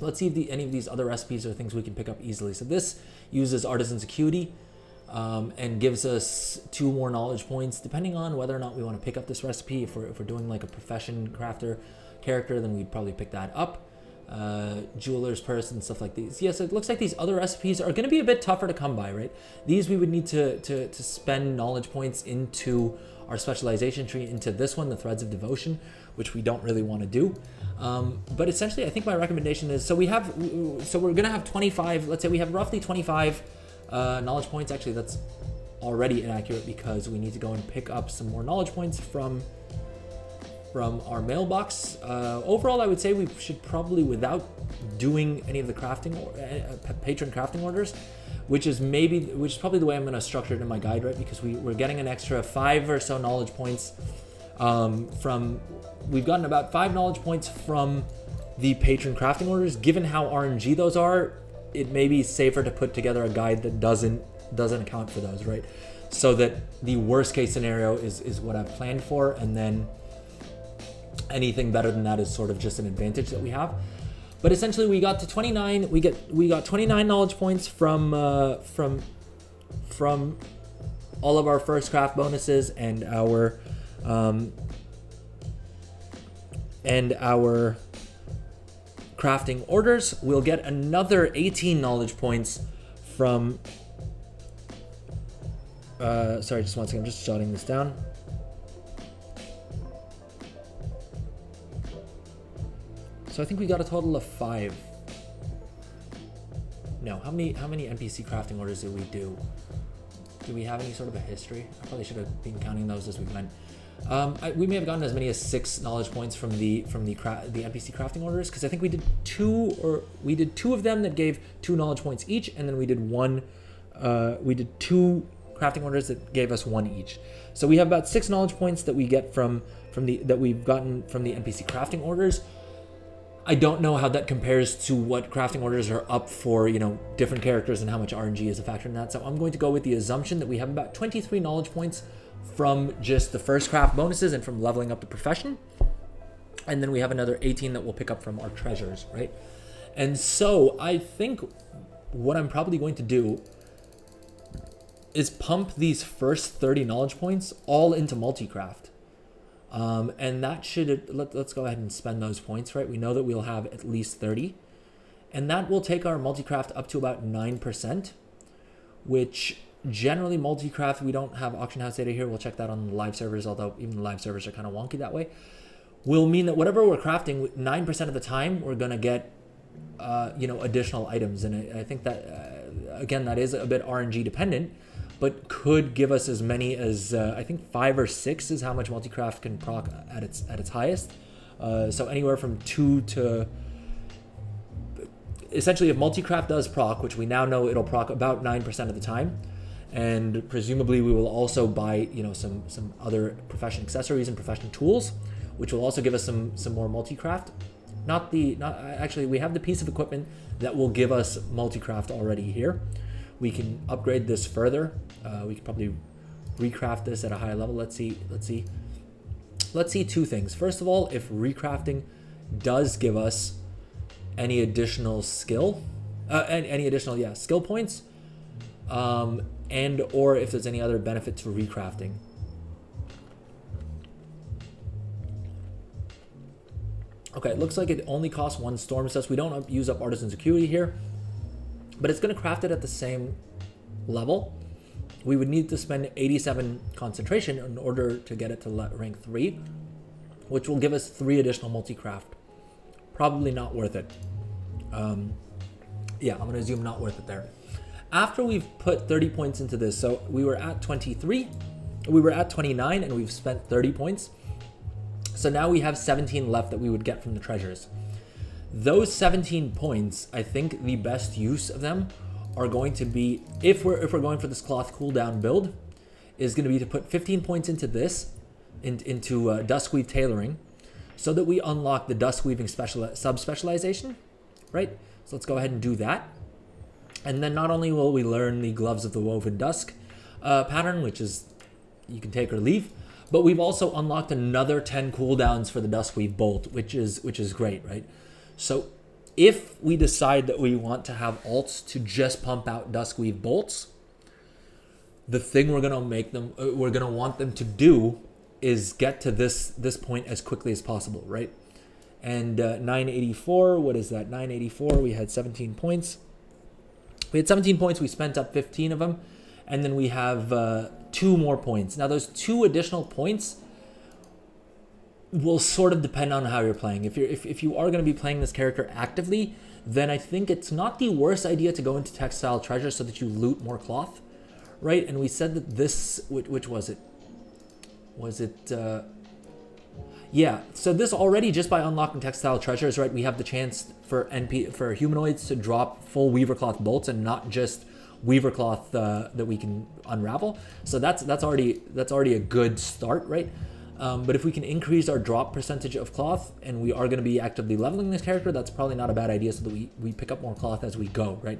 Let's see if any of these other recipes are things we can pick up easily. So this uses artisan's acuity and gives us 2 more knowledge points, depending on whether or not we want to pick up this recipe. If we're doing like a profession crafter character, then we'd probably pick that up. Jeweler's purse and stuff like these. Yes, it looks like these other recipes are going to be a bit tougher to come by, right? These we would need to spend knowledge points into our specialization tree, into this one, the Threads of Devotion, which we don't really want to do. But essentially, I think my recommendation is, so we're going to have 25, let's say we have roughly 25 knowledge points. Actually, that's already inaccurate because we need to go and pick up some more knowledge points from our mailbox. Overall, I would say we should probably, without doing any of the crafting or patron crafting orders, which is probably the way I'm going to structure it in my guide, right? Because we're getting an extra 5 or so knowledge points we've gotten about 5 knowledge points from the patron crafting orders. Given how RNG those are, it may be safer to put together a guide that doesn't account for those, right? So that the worst case scenario is what I've planned for, and then anything better than that is sort of just an advantage that we have. But essentially, we got to 29. We got 29 knowledge points from all of our first craft bonuses and our crafting orders. We'll get another 18 knowledge points from. Sorry, just one second. I'm just jotting this down. So I think we got a total of 5. No, how many NPC crafting orders did we do? Do we have any sort of a history? I probably should have been counting those as we went. We may have gotten as many as 6 knowledge points from the NPC crafting orders, because I think we did 2 of them that gave 2 knowledge points each, and then we did 2 crafting orders that gave us 1 each. So we have about 6 knowledge points that we get that we've gotten from the NPC crafting orders. I don't know how that compares to what crafting orders are up for, different characters and how much RNG is a factor in that. So I'm going to go with the assumption that we have about 23 knowledge points from just the first craft bonuses and from leveling up the profession. And then we have another 18 that we'll pick up from our treasures, right? And so I think what I'm probably going to do is pump these first 30 knowledge points all into multi-craft. And that should, let's go ahead and spend those points, right? We know that we'll have at least 30. And that will take our multi-craft up to about 9%, which generally multi-craft, we don't have auction house data here. We'll check that on the live servers, although even the live servers are kind of wonky that way. Will mean that whatever we're crafting, 9% of the time, we're going to get, additional items. And I think that, again, that is a bit RNG dependent, but could give us as many as I think 5 or 6 is how much multi-craft can proc at its highest. So anywhere from 2 to, essentially, if multi-craft does proc, which we now know it'll proc about 9% of the time, and presumably we will also buy some other profession accessories and profession tools, which will also give us some more multi-craft. actually, we have the piece of equipment that will give us multi-craft already here. We can upgrade this further. We could probably recraft this at a higher level. Let's see two things. First of all, if recrafting does give us any additional skill, skill points, and or if there's any other benefit to recrafting. Okay, it looks like it only costs 1 storm cess. We don't use up artisan security here, but it's going to craft it at the same level. We would need to spend 87 concentration in order to get it to rank 3, which will give us 3 additional multi-craft. Probably not worth it. Yeah, I'm going to assume not worth it there. After we've put 30 points into this, so we were at 23, we were at 29, and we've spent 30 points. So now we have 17 left that we would get from the treasures. Those 17 points, I think the best use of them are going to be, if we're going for this cloth cooldown build, is going to be to put 15 points into this, into Duskweave tailoring, so that we unlock the Duskweaving sub-specialization, right? So let's go ahead and do that. And then not only will we learn the Gloves of the Woven Dusk pattern, which is, you can take or leave, but we've also unlocked another 10 cooldowns for the Duskweave Bolt, which is great, right? So if we decide that we want to have alts to just pump out Duskweave Bolts, the thing we're gonna want them to do is get to this point as quickly as possible, right? And 984, what is that? 984, we had 17 points. We had 17 points, we spent up 15 of them, and then we have 2 more points. Now those 2 additional points will sort of depend on how you're playing. If you are going to be playing this character actively, then I think it's not the worst idea to go into textile treasure so that you loot more cloth, right? And we said that this, which was it? Was it? Yeah. So this already, just by unlocking textile treasures, right? We have the chance for humanoids to drop full weaver cloth bolts and not just weaver cloth that we can unravel. So that's already a good start, right? But if we can increase our drop percentage of cloth, and we are going to be actively leveling this character, that's probably not a bad idea, so that we pick up more cloth as we go, right?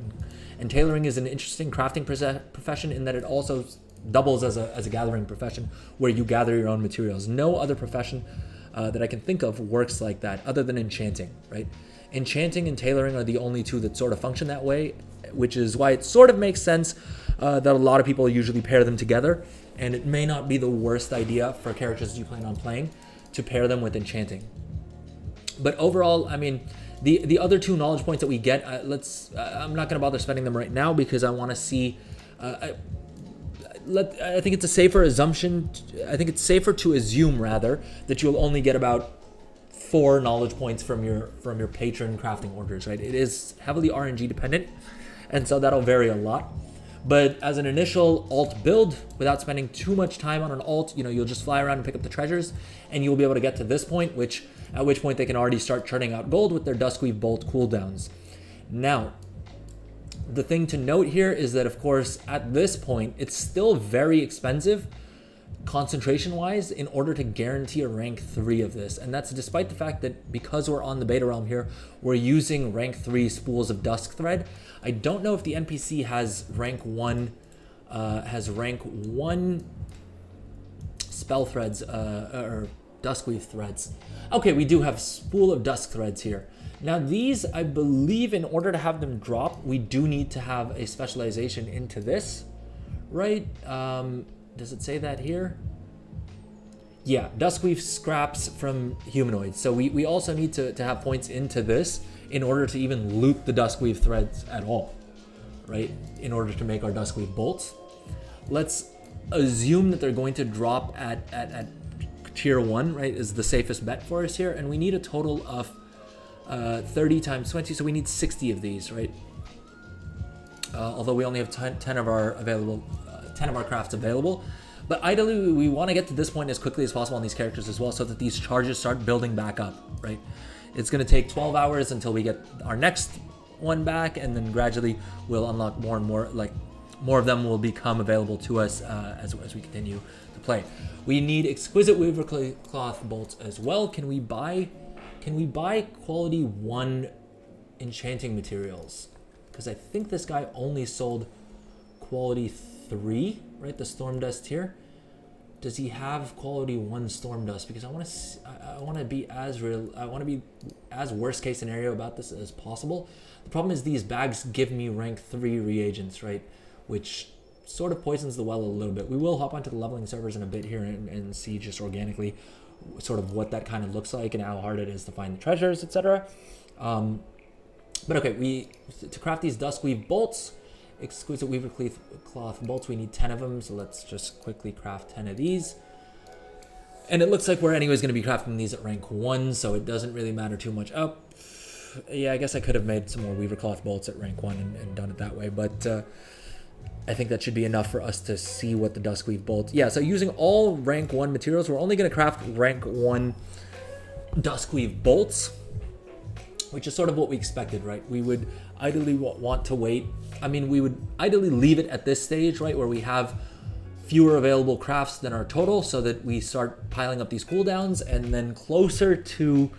And tailoring is an interesting crafting profession in that it also doubles as a gathering profession where you gather your own materials. No other profession that I can think of works like that other than enchanting, right? Enchanting and tailoring are the only 2 that sort of function that way, which is why it sort of makes sense that a lot of people usually pair them together. And it may not be the worst idea for characters you plan on playing to pair them with enchanting. But overall, I mean, the other 2 knowledge points that we get, I'm not going to bother spending them right now because I want to see. I think it's a safer assumption. I think it's safer to assume rather that you'll only get about 4 knowledge points from your patron crafting orders, right? It is heavily RNG dependent, and so that'll vary a lot. But as an initial alt build, without spending too much time on an alt, you'll just fly around and pick up the treasures, and you'll be able to get to this point, at which point they can already start churning out gold with their Duskweave Bolt cooldowns. Now, the thing to note here is that, of course, at this point, it's still very expensive, concentration-wise, in order to guarantee a rank 3 of this. And that's despite the fact that because we're on the beta realm here, we're using rank 3 spools of Dusk Thread. I don't know if the NPC has rank 1 spell threads or Duskweave threads. Okay, we do have spool of Dusk Threads here. Now these, I believe, in order to have them drop, we do need to have a specialization into this, right? Does it say that here? Yeah, Duskweave scraps from humanoids. So we also need to have points into this in order to even loot the Duskweave threads at all, right? In order to make our Duskweave bolts. Let's assume that they're going to drop at tier 1, right, is the safest bet for us here. And we need a total of 30 times 20, so we need 60 of these, right? Although we only have 10 of our crafts available. But ideally, we want to get to this point as quickly as possible on these characters as well, so that these charges start building back up, right? It's going to take 12 hours until we get our next one back, and then gradually we'll unlock more and more, like more of them will become available to us as we continue to play. We need exquisite weaver cloth bolts as well. Can we buy Can we buy quality 1 enchanting materials? Because I think this guy only sold quality 3, right? The storm dust here. Does he have quality 1 storm dust? Because I want to be as real. I want to be as worst case scenario about this as possible. The problem is these bags give me rank 3 reagents, right? Which sort of poisons the well a little bit. We will hop onto the leveling servers in a bit here and see just organically sort of what that kind of looks like and how hard it is to find the treasures, etc. But okay, to craft these duskweave bolts, exquisite weaver cloth bolts, we need 10 of them, so let's just quickly craft 10 of these. And it looks like we're anyways going to be crafting these at rank 1, so it doesn't really matter too much. Oh, yeah, I guess I could have made some more weaver cloth bolts at rank 1 and done it that way, but I think that should be enough for us to see what the duskweave bolt. Yeah, so using all rank 1 materials, we're only going to craft rank 1 duskweave bolts, which is sort of what we expected, right? We would ideally want to wait. I mean, we would ideally leave it at this stage, right, where we have fewer available crafts than our total, so that we start piling up these cooldowns, and then closer to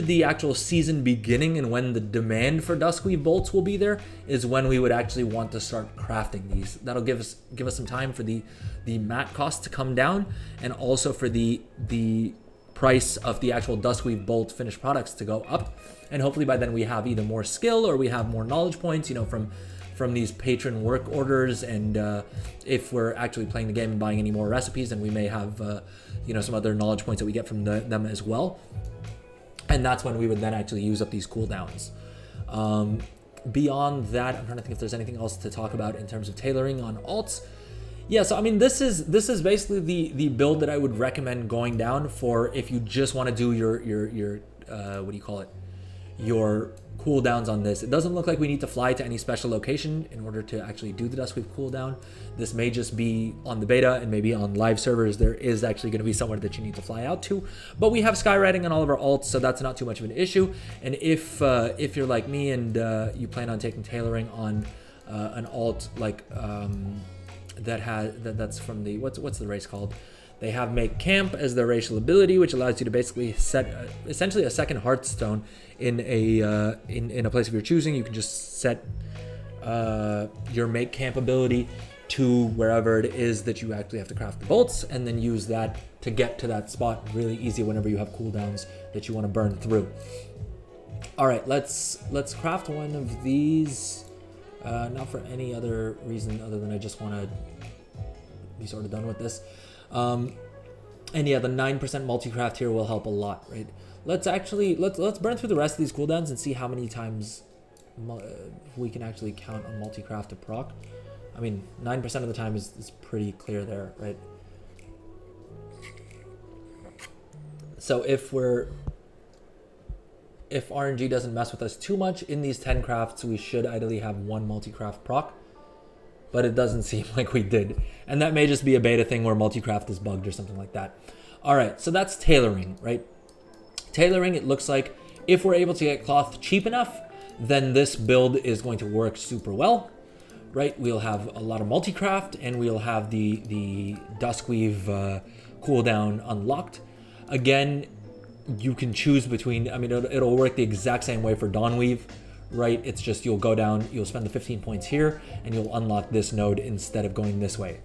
the actual season beginning and when the demand for duskweave bolts will be there is when we would actually want to start crafting these. That'll give us some time for the mat cost to come down, and also for the price of the actual duskweave bolt finished products to go up. And hopefully by then we have either more skill or we have more knowledge points, you know, from these patron work orders. And if we're actually playing the game and buying any more recipes, then we may have you know, some other knowledge points that we get from them as well. And that's when we would then actually use up these cooldowns. Beyond that, I'm trying to think if there's anything else to talk about in terms of tailoring on alts. Yeah, so I mean, this is basically the build that I would recommend going down for if you just want to do your what do you call it, your cooldowns on this. It doesn't look like we need to fly to any special location in order to actually do the duskweave cooldown. This may just be on the beta, and maybe on live servers there is actually going to be somewhere that you need to fly out to. But we have skywriting on all of our alts, so that's not too much of an issue. And if you're like me and you plan on taking tailoring on an alt like that's from the what's the race called? They have make camp as their racial ability, which allows you to basically set essentially a second Hearthstone in a place of your choosing. You can just set your make camp ability to wherever it is that you actually have to craft the bolts, and then use that to get to that spot really easy whenever you have cooldowns that you want to burn through. All right, let's craft one of these. Not for any other reason other than I just want to be sort of done with this. And yeah, the 9% multi-craft here will help a lot, right? Let's burn through the rest of these cooldowns and see how many times we can actually count on multi-craft to proc. I mean, 9% of the time is pretty clear there, right? So if RNG doesn't mess with us too much in these 10 crafts, we should ideally have 1 multi-craft proc, but it doesn't seem like we did. And that may just be a beta thing where multi-craft is bugged or something like that. All right, so that's tailoring, right? Tailoring, it looks like if we're able to get cloth cheap enough, then this build is going to work super well, right? We'll have a lot of multi-craft, and we'll have the duskweave cooldown unlocked. Again, you can choose between, I mean, it'll work the exact same way for Dawnweave, right? It's just you'll go down, you'll spend the 15 points here, and you'll unlock this node instead of going this way.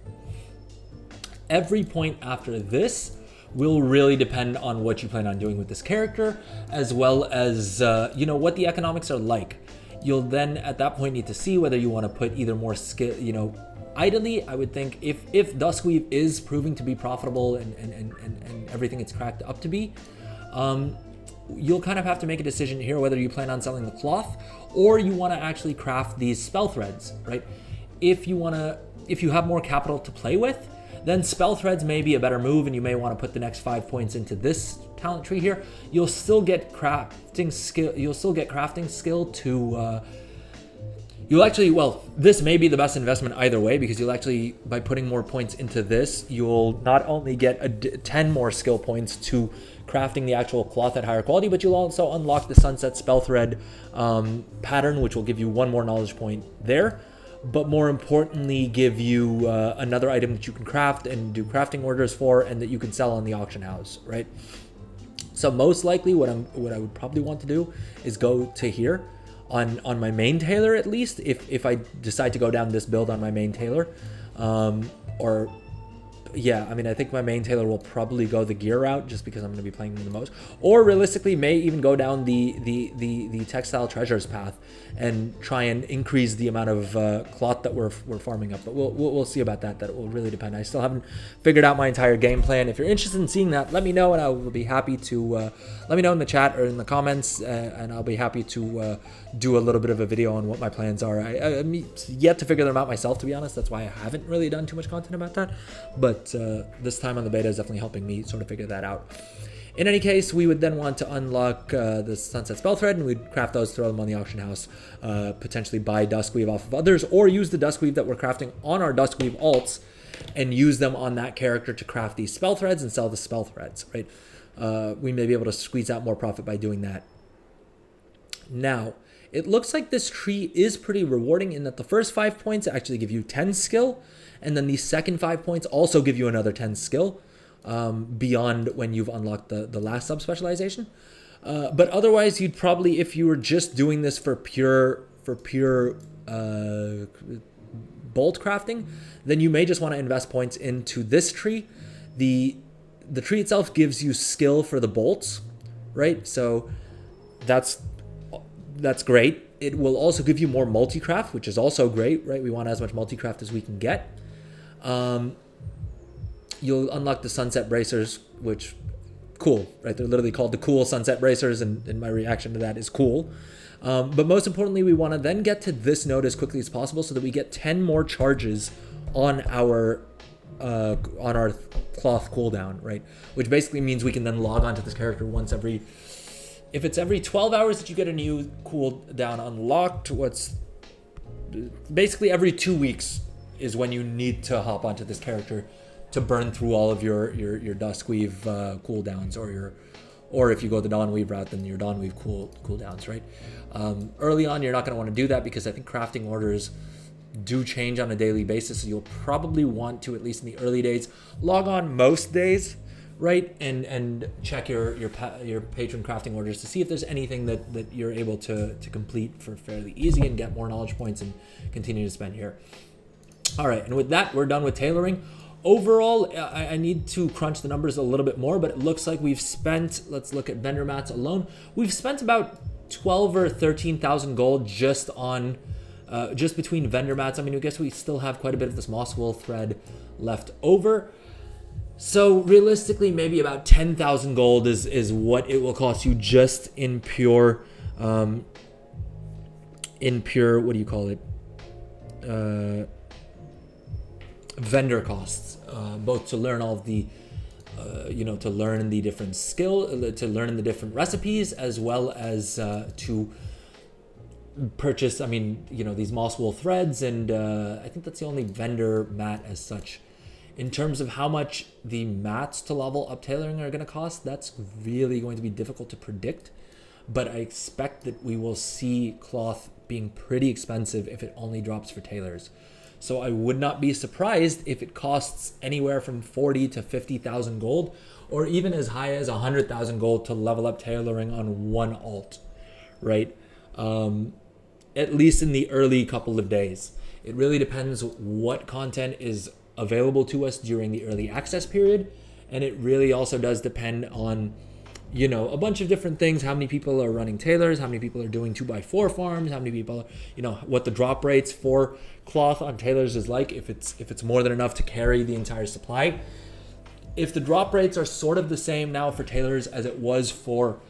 Every point after this will really depend on what you plan on doing with this character, as well as, you know, what the economics are like. You'll then, at that point, need to see whether you want to put either more skill, you know, ideally, I would think if Duskweave is proving to be profitable and everything it's cracked up to be, you'll kind of have to make a decision here whether you plan on selling the cloth or you want to actually craft these spell threads, right? If you have more capital to play with, then spell threads may be a better move, and you may want to put the next 5 points into this talent tree here. You'll still get crafting skill to you'll actually, well, this may be the best investment either way, because you'll actually, by putting more points into this, you'll not only get 10 more skill points to crafting the actual cloth at higher quality, but you'll also unlock the Sunset Spell Thread pattern, which will give you 1 more knowledge point there, but more importantly, give you another item that you can craft and do crafting orders for, and that you can sell on the auction house, right? So most likely what I would probably want to do is go to here on my main tailor, at least if I decide to go down this build on my main tailor. Or yeah, I mean, I think my main tailor will probably go the gear route just because I'm going to be playing them the most, or realistically may even go down the textile treasures path and try and increase the amount of cloth that we're farming up. But we'll see about that. That will really depend. I still haven't figured out my entire game plan. If you're interested in seeing that, let me know, and I will be happy to let me know in the chat or in the comments, and I'll be happy to do a little bit of a video on what my plans are. I'm yet to figure them out myself, to be honest. That's why I haven't really done too much content about that. But this time on the beta is definitely helping me sort of figure that out. In any case, we would then want to unlock the Sunset Spell Thread, and we'd craft those, throw them on the auction house, potentially buy Duskweave off of others, or use the Duskweave that we're crafting on our Duskweave alts and use them on that character to craft these spell threads and sell the spell threads, right? We may be able to squeeze out more profit by doing that. Now, it looks like this tree is pretty rewarding in that the first 5 points actually give you 10 skill, and then the second 5 points also give you another 10 skill beyond when you've unlocked the last sub-specialization. But otherwise, you'd probably, if you were just doing this for pure bolt crafting, then you may just want to invest points into this tree. The tree itself gives you skill for the bolts, right? So that's great. It will also give you more multi-craft, which is also great, right? We want as much multi-craft as we can get. You'll unlock the sunset bracers, which cool, right? They're literally called the cool sunset bracers, and my reaction to that is cool. But most importantly, we want to then get to this node as quickly as possible so that we get 10 more charges on our cloth cooldown, right? Which basically means we can then log onto this character once every, if it's every 12 hours that you get a new cooldown unlocked, what's basically every 2 weeks is when you need to hop onto this character to burn through all of your Duskweave cooldowns, or if you go the Dawnweave route, then your Dawnweave cooldowns, right? Early on, you're not going to want to do that because I think crafting orders do change on a daily basis. So you'll probably want to, at least in the early days, log on most days, right? And check your patron crafting orders to see if there's anything that you're able to complete for fairly easy and get more knowledge points and continue to spend here. All right, and with that, we're done with tailoring. Overall, I need to crunch the numbers a little bit more, but it looks like we've spent, let's look at vendor mats alone. We've spent about 12 or 13,000 gold just on, just between vendor mats. I mean, I guess we still have quite a bit of this moss wool thread left over. So realistically, maybe about 10,000 gold is what it will cost you just in pure, what do you call it? Vendor costs, both to learn all of the, to learn the different skill, to learn the different recipes, as well as to purchase, I mean, these moss wool threads, and I think that's the only vendor mat as such. In terms of how much the mats to level up tailoring are going to cost, that's really going to be difficult to predict, but I expect that we will see cloth being pretty expensive if it only drops for tailors. So I would not be surprised if it costs anywhere from 40 to 50,000 gold, or even as high as 100,000 gold to level up tailoring on one alt, right? At least in the early couple of days. It really depends what content is available to us during the early access period, and it really also does depend on a bunch of different things. How many people are running tailors, how many people are doing 2x4 farms, how many people are, what the drop rates for cloth on tailors is like, if it's more than enough to carry the entire supply. If the drop rates are sort of the same now for tailors as it was for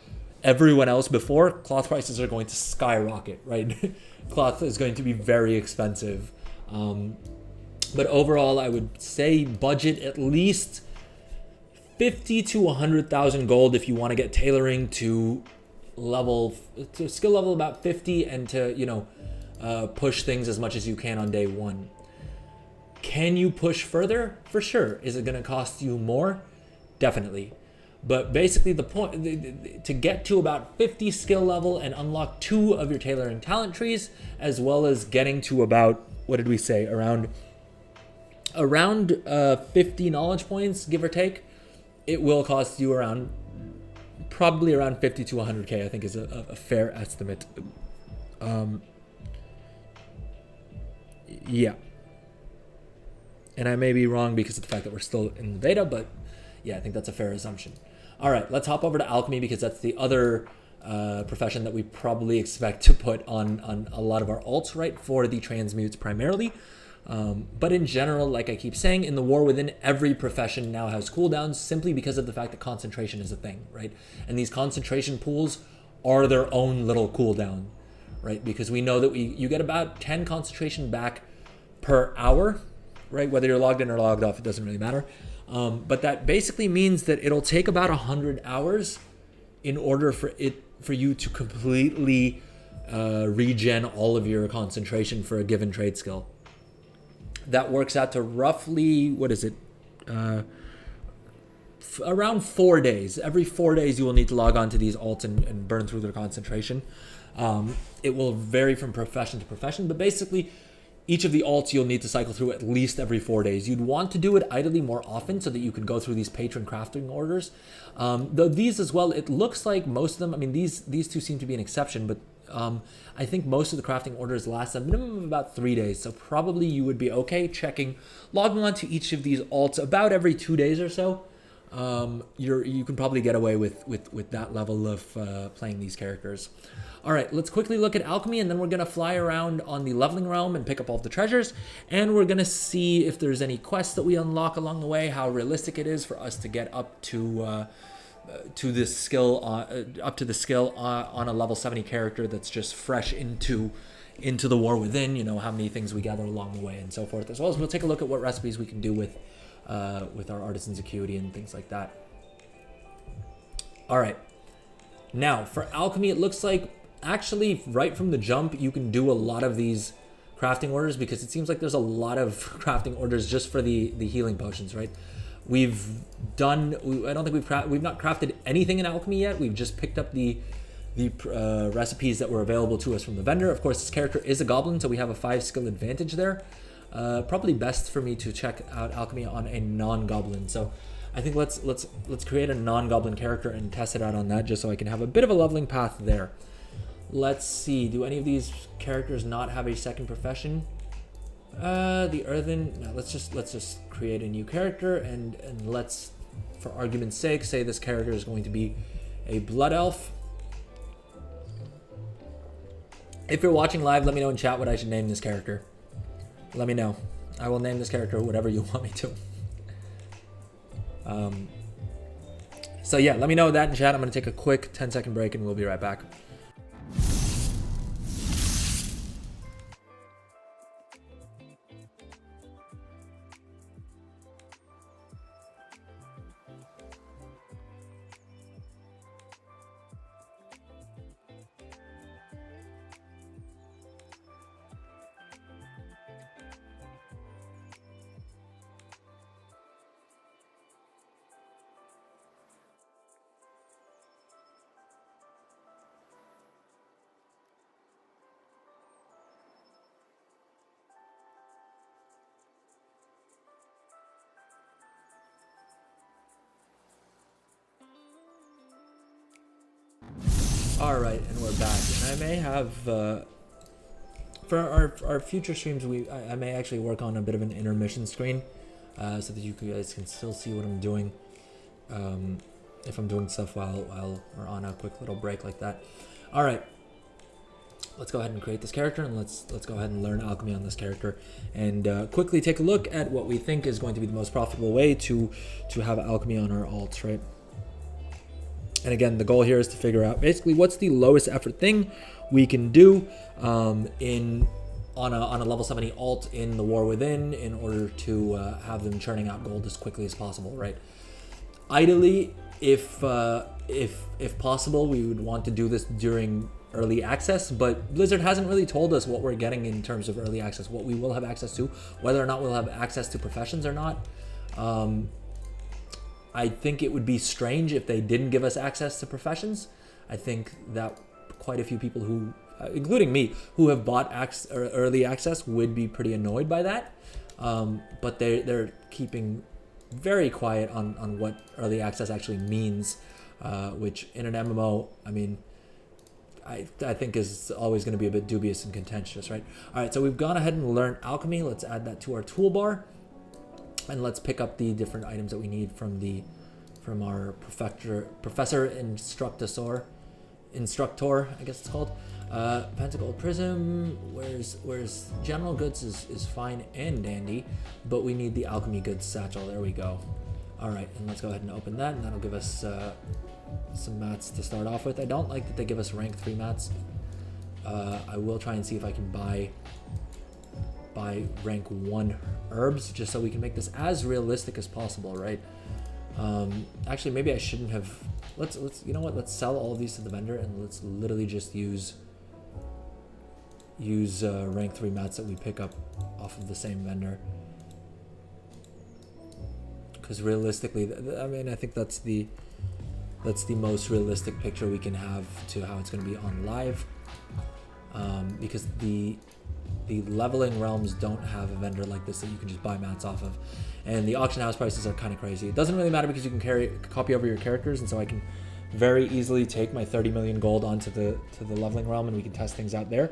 everyone else before, cloth prices are going to skyrocket, right? Cloth is going to be very expensive. But overall, I would say budget at least 50 to 100,000 gold if you want to get tailoring to skill level about 50, and to push things as much as you can on day one. Can you push further? For sure. Is it going to cost you more? Definitely. But basically the point, to get to about 50 skill level and unlock 2 of your tailoring talent trees, as well as getting to about, what did we say, around 50 knowledge points, give or take, it will cost you around probably around 50 to 100k, I think is a fair estimate. Yeah. And I may be wrong because of the fact that we're still in the beta, but yeah, I think that's a fair assumption. All right, let's hop over to alchemy because that's the other profession that we probably expect to put on a lot of our alts, right, for the transmutes primarily. But in general, like I keep saying, in the war within, every profession now has cooldowns simply because of the fact that concentration is a thing, right? And these concentration pools are their own little cooldown, right? Because we know that you get about 10 concentration back per hour, right? Whether you're logged in or logged off, it doesn't really matter. But that basically means that it'll take about 100 hours in order for you to completely regen all of your concentration for a given trade skill. That works out to roughly, what is it? Around 4 days. Every 4 days you will need to log on to these alts and burn through their concentration. It will vary from profession to profession, but basically each of the alts you'll need to cycle through at least every 4 days. You'd want to do it ideally more often so that you can go through these patron crafting orders. Though these as well, it looks like most of them, I mean, these two seem to be an exception, but I think most of the crafting orders last a minimum of about 3 days. So probably you would be okay logging on to each of these alts about every 2 days or so. You can probably get away with that level of playing these characters. All right, let's quickly look at alchemy, and then we're going to fly around on the leveling realm and pick up all the treasures, and we're going to see if there's any quests that we unlock along the way, how realistic it is for us to get up to this skill, up to the skill on a level 70 character that's just fresh into the war within, you know, how many things we gather along the way and so forth, as well as we'll take a look at what recipes we can do with our artisan's acuity and things like that. All right, now for alchemy, it looks like actually right from the jump you can do a lot of these crafting orders because it seems like there's a lot of crafting orders just for the healing potions, right? I don't think we've not crafted anything in alchemy yet. We've just picked up the recipes that were available to us from the vendor. Of course, this character is a goblin, so we have a 5 skill advantage there. Probably best for me to check out alchemy on a non-goblin. So I think let's create a non-goblin character and test it out on that, just so I can have a bit of a leveling path there. Let's see. Do any of these characters not have a second profession? The earthen. No, let's just create a new character and let's, for argument's sake, say this character is going to be a blood elf. If you're watching live, let me know in chat what I should name this character. Let me know. I will name this character whatever you want me to. So yeah, let me know that in chat. I'm going to take a quick 10-second break and we'll be right back. All right, and we're back. And I may have, for our future streams, I may actually work on a bit of an intermission screen, so that you guys can still see what I'm doing, if I'm doing stuff while we're on a quick little break like that. All right, let's go ahead and create this character, and let's go ahead and learn alchemy on this character, and quickly take a look at what we think is going to be the most profitable way to have alchemy on our alts, right? And again, the goal here is to figure out basically what's the lowest effort thing we can do on a level 70 alt in the war within in order to have them churning out gold as quickly as possible, right? Ideally, if possible, we would want to do this during early access, but Blizzard hasn't really told us what we're getting in terms of early access, what we will have access to, whether or not we'll have access to professions or not. I think it would be strange if they didn't give us access to professions. I think that quite a few people who, including me, who have bought early access would be pretty annoyed by that. But they're keeping very quiet on what early access actually means which in an MMO, I mean, I think is always going to be a bit dubious and contentious, right? All right, so we've gone ahead and learned alchemy. Let's add that to our toolbar, and let's pick up the different items that we need from our professor instructor, I guess it's called. Pentagold prism. Where's general goods is fine and dandy, but we need the alchemy goods satchel. There we go. All right, and let's go ahead and open that, and that'll give us some mats to start off with. I don't like that they give us rank 3 mats. I will try and see if I can buy rank 1 herbs just so we can make this as realistic as possible, right? Actually, maybe I shouldn't have. Let's you know what? Let's sell all of these to the vendor, and let's literally just use rank 3 mats that we pick up off of the same vendor. Because realistically, I mean, I think that's the most realistic picture we can have to how it's going to be on live, because the leveling realms don't have a vendor like this that you can just buy mats off of, and the auction house prices are kind of crazy. It doesn't really matter because you can copy over your characters, and so I can very easily take my 30 million gold onto the leveling realm, and we can test things out there,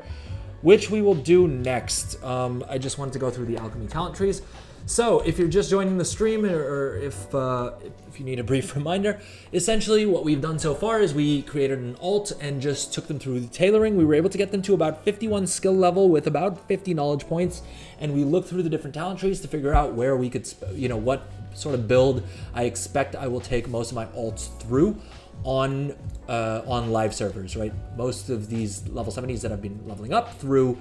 which we will do next. I just wanted to go through the alchemy talent trees. So if you're just joining the stream, or if you need a brief reminder, essentially what we've done so far is we created an alt and just took them through the tailoring. We were able to get them to about 51 skill level with about 50 knowledge points, and we looked through the different talent trees to figure out where we could, what sort of build I expect I will take most of my alts through on live servers, right? Most of these level 70s that I've been leveling up through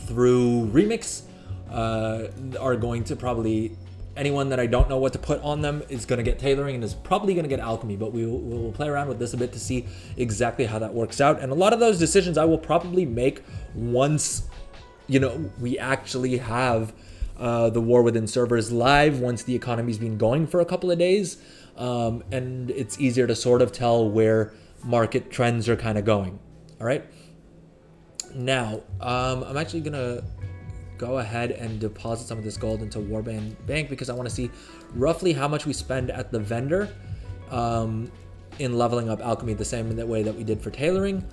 Remix are going to probably, anyone that I don't know what to put on them is going to get tailoring and is probably going to get alchemy, but we'll play around with this a bit to see exactly how that works out. And a lot of those decisions I will probably make once, we actually have the War Within servers live, once the economy's been going for a couple of days, and it's easier to sort of tell where market trends are kind of going. All right. Now, I'm actually going to go ahead and deposit some of this gold into Warband Bank because I want to see roughly how much we spend at the vendor in leveling up alchemy the same way that we did for tailoring.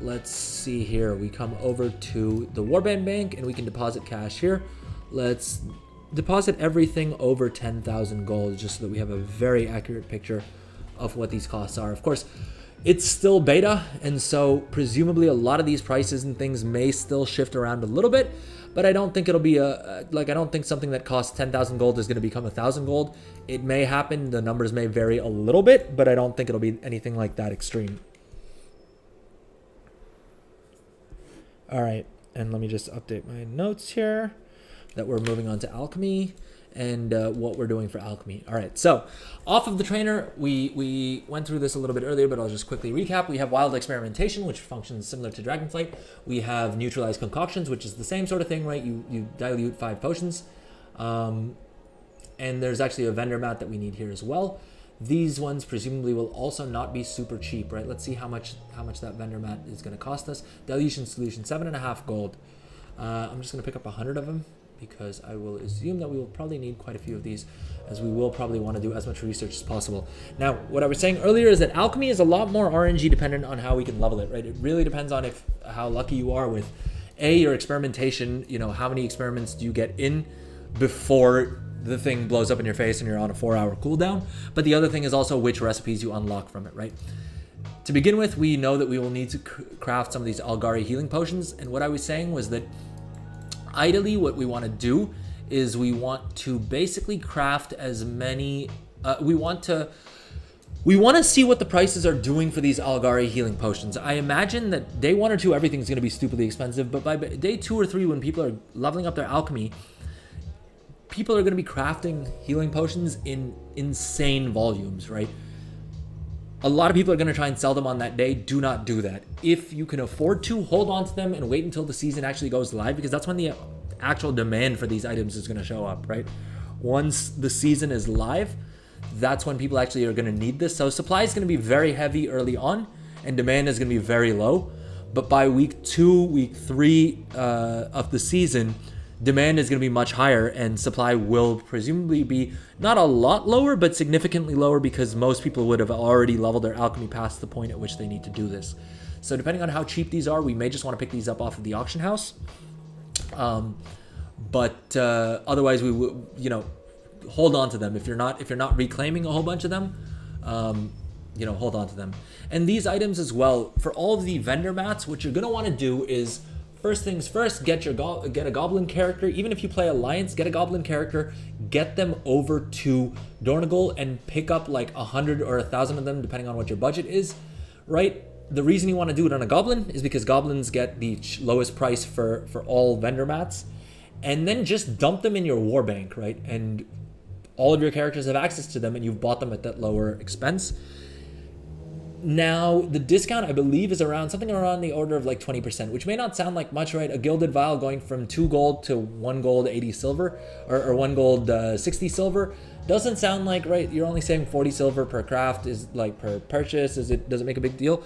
Let's see here. We come over to the Warband Bank and we can deposit cash here. Let's deposit everything over 10,000 gold just so that we have a very accurate picture of what these costs are. Of course, it's still beta, and so presumably a lot of these prices and things may still shift around a little bit, but I don't think it'll be I don't think something that costs 10,000 gold is going to become 1,000 gold. It may happen, the numbers may vary a little bit, but I don't think it'll be anything like that extreme. All right, and let me just update my notes here that we're moving on to alchemy and what we're doing for alchemy. All right, so off of the trainer, we went through this a little bit earlier, but I'll just quickly recap. We have wild experimentation, which functions similar to Dragonflight. We have neutralized concoctions, which is the same sort of thing, right? You dilute 5 potions. And there's actually a vendor mat that we need here as well. These ones presumably will also not be super cheap, right? Let's see how much that vendor mat is going to cost us. Dilution solution, 7.5 gold. I'm just going to pick up 100 of them, because I will assume that we will probably need quite a few of these, as we will probably want to do as much research as possible. Now, what I was saying earlier is that alchemy is a lot more RNG dependent on how we can level it, right? It really depends on how lucky you are with your experimentation. How many experiments do you get in before the thing blows up in your face and you're on a 4-hour cooldown? But the other thing is also which recipes you unlock from it, right? To begin with, we know that we will need to craft some of these Algari healing potions, and what I was saying was that ideally, what we want to do is we want to basically craft as many. We want to see what the prices are doing for these Algari healing potions. I imagine that day 1 or 2, everything's going to be stupidly expensive, but by day 2 or 3, when people are leveling up their alchemy, people are going to be crafting healing potions in insane volumes, right? A lot of people are going to try and sell them on that day. Do not do that. If you can afford to, hold on to them and wait until the season actually goes live, because that's when the actual demand for these items is going to show up, right? Once the season is live, that's when people actually are going to need this. So supply is going to be very heavy early on and demand is going to be very low. But by week 2, week 3 of the season, demand is going to be much higher and supply will presumably be not a lot lower, but significantly lower, because most people would have already leveled their alchemy past the point at which they need to do this. So depending on how cheap these are, we may just want to pick these up off of the auction house. But otherwise we will, hold on to them. If you're not reclaiming a whole bunch of them, hold on to them. And these items as well, for all of the vendor mats, what you're going to want to do is, first things first, get a goblin character. Even if you play Alliance, get a goblin character, get them over to Dornagal and pick up like 100 or 1,000 of them, depending on what your budget is, right? The reason you want to do it on a goblin is because goblins get the lowest price for all vendor mats. And then just dump them in your war bank, right? And all of your characters have access to them and you've bought them at that lower expense. Now, the discount, I believe, is something around the order of like 20%, which may not sound like much, right? A gilded vial going from 2 gold to 1 gold 80 silver, or 1 gold 60 silver, doesn't sound like, right? You're only saving 40 silver per craft, is like per purchase. Does it make a big deal?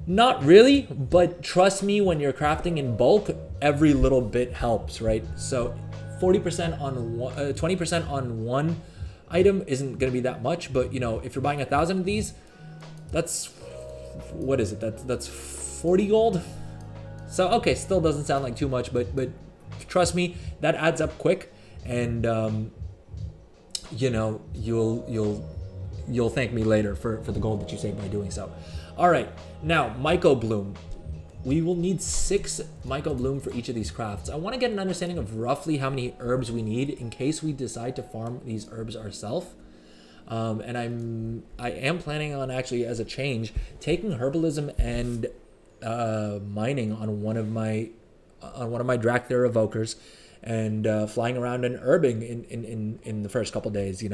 Not really, but trust me, when you're crafting in bulk, every little bit helps, right? So 40% on 20% on one item isn't going to be that much, but if you're buying 1,000 of these, that's, what is it? That's 40 gold. So okay, still doesn't sound like too much, but trust me, that adds up quick, and you'll thank me later for the gold that you save by doing so. All right, now Myco Bloom. We will need 6 Myco Bloom for each of these crafts. I want to get an understanding of roughly how many herbs we need in case we decide to farm these herbs ourselves. And I am planning on, actually, as a change, taking herbalism and mining on one of my Drakthir evokers, and flying around and herbing in the first couple days.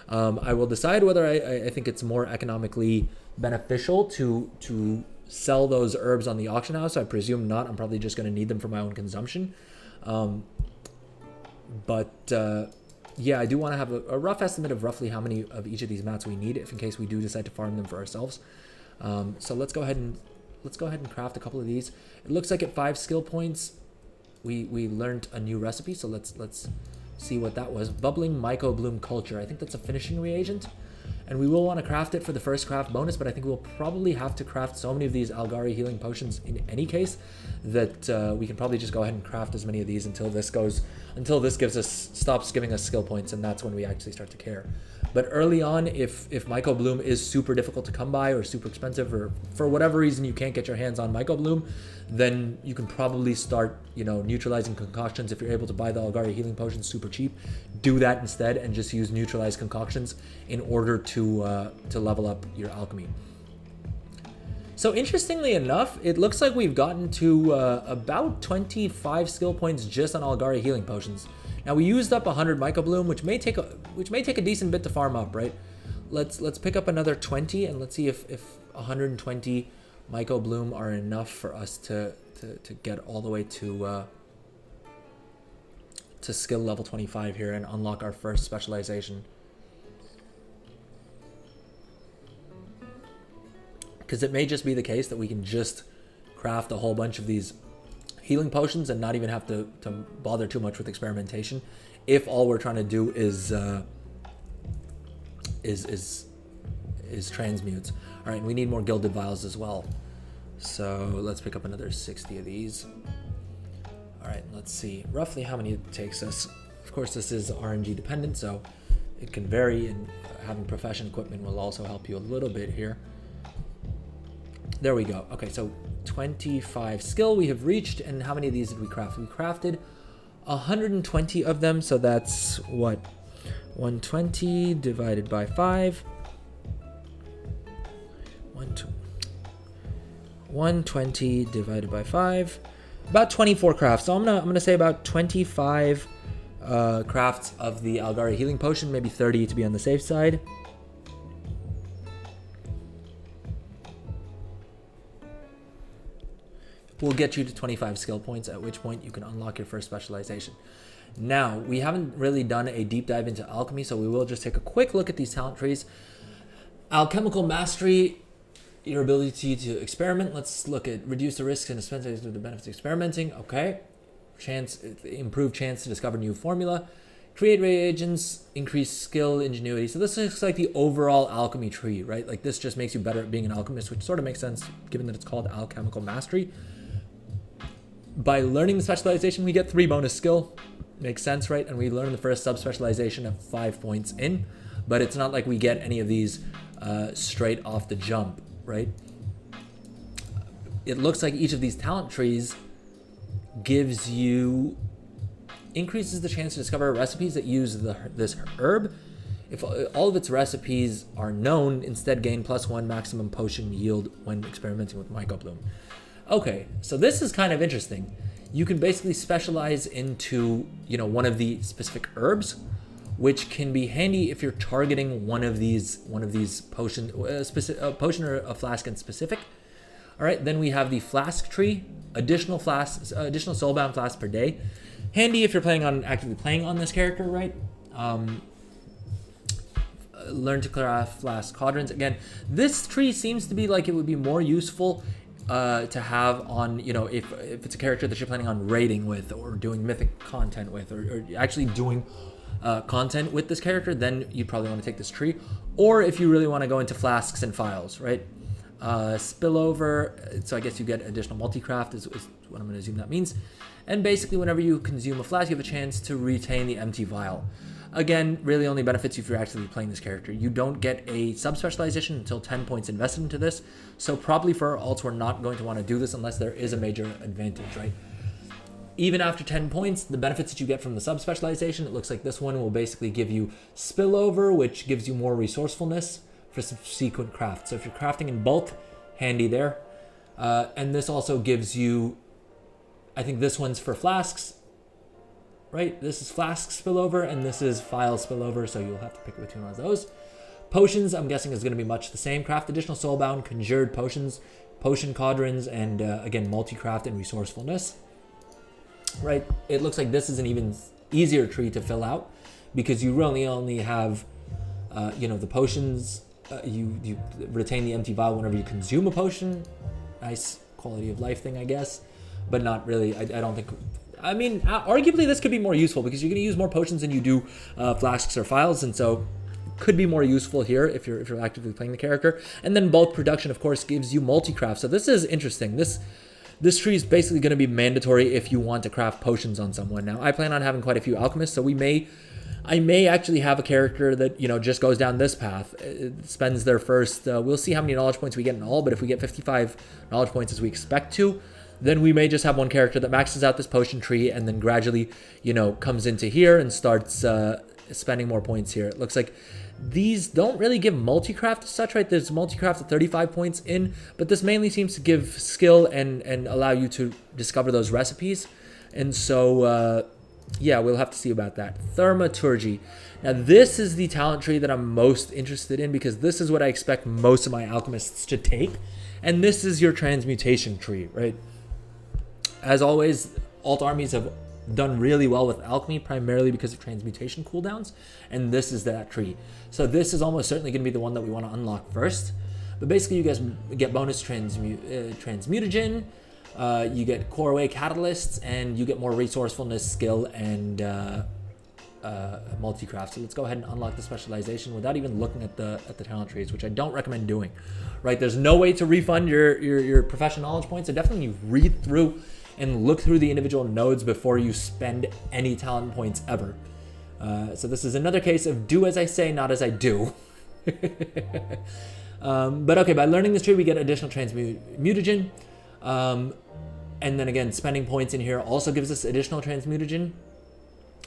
I will decide whether I think it's more economically beneficial to sell those herbs on the auction house. I presume not. I'm probably just going to need them for my own consumption. Yeah, I do want to have a rough estimate of roughly how many of each of these mats we need, if in case we do decide to farm them for ourselves. So let's go ahead and craft a couple of these. It looks like at 5 skill points, we learned a new recipe. So let's see what that was. Bubbling Myco Bloom Culture. I think that's a finishing reagent, and we will want to craft it for the first craft bonus. But I think we'll probably have to craft so many of these Algari healing potions in any case that we can probably just go ahead and craft as many of these until this stops giving us skill points, and that's when we actually start to care. But early on, if Myco Bloom is super difficult to come by or super expensive, or for whatever reason you can't get your hands on Myco Bloom, then you can probably start neutralizing concoctions. If you're able to buy the Algari healing potions super cheap, do that instead and just use neutralized concoctions in order to level up your alchemy. So interestingly enough, it looks like we've gotten to about 25 skill points just on Algari healing potions. Now we used up 100 Myco Bloom, which may take a decent bit to farm up, right? Let's pick up another 20, and let's see if 120 Myco Bloom are enough for us to get all the way to skill level 25 here and unlock our first specialization. Because it may just be the case that we can just craft a whole bunch of these healing potions and not even have to bother too much with experimentation, if all we're trying to do is transmutes. All right, and we need more gilded vials as well. So let's pick up another 60 of these. All right, let's see roughly how many it takes us. Of course, this is RNG dependent, so it can vary, and having profession equipment will also help you a little bit here. There we go. Okay, so 25 skill we have reached, and how many of these did we craft? We crafted 120 of them, so that's what? 120 divided by 5. 120 divided by 5. About 24 crafts. So I'm gonna say about 25 crafts of the Algari healing potion, maybe 30 to be on the safe side. Will get you to 25 skill points, at which point you can unlock your first specialization. Now, we haven't really done a deep dive into alchemy, so we will just take a quick look at these talent trees. Alchemical mastery, your ability to experiment. Let's look at reduce the risks and expenses with the benefits of experimenting. Okay, improved chance to discover new formula, create reagents, increase skill, ingenuity. So this looks like the overall alchemy tree, right? Like this just makes you better at being an alchemist, which sort of makes sense given that it's called alchemical mastery. By learning the specialization, we get 3 bonus skill. Makes sense, right? And we learn the first sub-specialization at 5 points in, but it's not like we get any of these straight off the jump, right? It looks like each of these talent trees increases the chance to discover recipes that use this herb. If all of its recipes are known, instead gain +1 maximum potion yield when experimenting with Mycobloom. Okay, so this is kind of interesting. You can basically specialize into, one of the specific herbs, which can be handy if you're targeting one of these potion, a potion or a flask in specific. All right, then we have the flask tree, additional soulbound flasks per day. Handy if you're actively playing on this character, right? Learn to craft flask cauldrons. Again, this tree seems to be like it would be more useful to have on, if it's a character that you're planning on raiding with or doing mythic content with or actually doing content with this character, then you probably want to take this tree. Or if you really want to go into flasks and files, right? Spillover, so I guess you get additional multi-craft is what I'm going to assume that means. And basically whenever you consume a flask, you have a chance to retain the empty vial. Again, really only benefits you if you're actually playing this character. You don't get a sub-specialization until 10 points invested into this. So probably for our alts, we're not going to want to do this unless there is a major advantage, right? Even after 10 points, the benefits that you get from the sub-specialization, it looks like this one will basically give you spillover, which gives you more resourcefulness for subsequent crafts. So if you're crafting in bulk, handy there. And this also gives you, I think this one's for flasks, right? This is flask spillover and this is file spillover, so you'll have to pick between one of those. Potions, I'm guessing, is going to be much the same. Craft additional soulbound, conjured potions, potion cauldrons, and again, multi-craft and resourcefulness. Right? It looks like this is an even easier tree to fill out because you really only have, the potions. You retain the empty vial whenever you consume a potion. Nice quality of life thing, I guess, but not really. I don't think. I mean, arguably this could be more useful because you're going to use more potions than you do flasks or files, and so could be more useful here if you're actively playing the character. And then bulk production, of course, gives you multi-craft. So this is interesting. This tree is basically going to be mandatory if you want to craft potions on someone. Now, I plan on having quite a few alchemists, so I may actually have a character that, just goes down this path. It spends their first, we'll see how many knowledge points we get in all, but if we get 55 knowledge points as we expect to, then we may just have one character that maxes out this potion tree and then gradually, comes into here and starts spending more points here. It looks like these don't really give multi-craft as such, right? There's multi-craft at 35 points in, but this mainly seems to give skill and allow you to discover those recipes. And so, yeah, we'll have to see about that. Thaumaturgy. Now, this is the talent tree that I'm most interested in because this is what I expect most of my alchemists to take. And this is your transmutation tree, right? As always, alt armies have done really well with alchemy, primarily because of transmutation cooldowns, and this is that tree. So this is almost certainly going to be the one that we want to unlock first. But basically, you guys get bonus transmutagen, you get core way catalysts, and you get more resourcefulness, skill, and multi-craft. So let's go ahead and unlock the specialization without even looking at the talent trees, which I don't recommend doing. Right? There's no way to refund your professional knowledge points. So definitely read through and look through the individual nodes before you spend any talent points ever. So this is another case of do as I say, not as I do. But okay, by learning this tree, we get additional transmutagen. And then again, spending points in here also gives us additional transmutagen.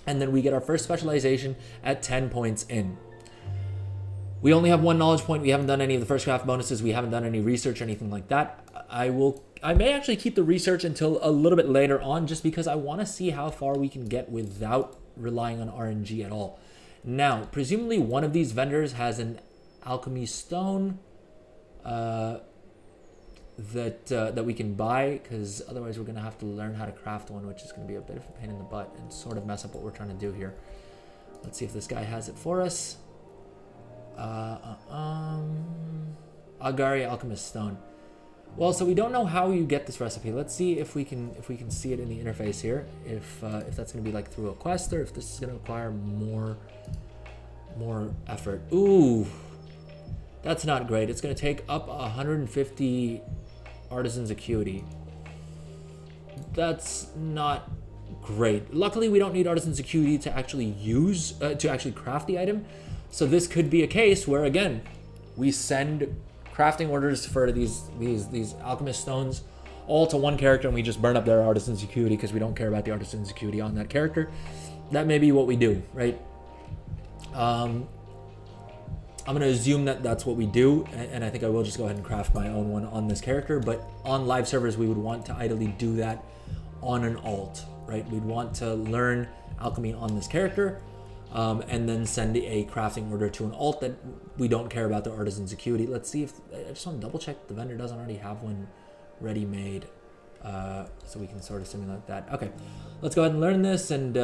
And then we get our first specialization at 10 points in. We only have one knowledge point. We haven't done any of the first craft bonuses. We haven't done any research or anything like that. I may actually keep the research until a little bit later on just because I want to see how far we can get without relying on RNG at all. Now, presumably one of these vendors has an alchemy stone that we can buy, because otherwise we're going to have to learn how to craft one, which is going to be a bit of a pain in the butt and sort of mess up what we're trying to do here. Let's see if this guy has it for us. Agari Alchemist Stone. Well, so we don't know how you get this recipe. Let's see if we can see it in the interface here. If that's going to be like through a quest, or if this is going to require more effort. Ooh, that's not great. It's going to take up 150 artisan's acuity. That's not great. Luckily, we don't need artisan's acuity to actually use to actually craft the item. So this could be a case where, again, we send crafting orders for these alchemist stones all to one character, and we just burn up their artisan's acuity because we don't care about the artisan's acuity on that character. That may be what we do, right? I'm going to assume that that's what we do, and I think I will just go ahead and craft my own one on this character. But on live servers, we would want to ideally do that on an alt, right? We'd want to learn alchemy on this character, and then send a crafting order to an alt that we don't care about the artisan's acuity. Let's see if, I just want to double check the vendor doesn't already have one ready made, so we can sort of simulate that. Okay, let's go ahead and learn this, and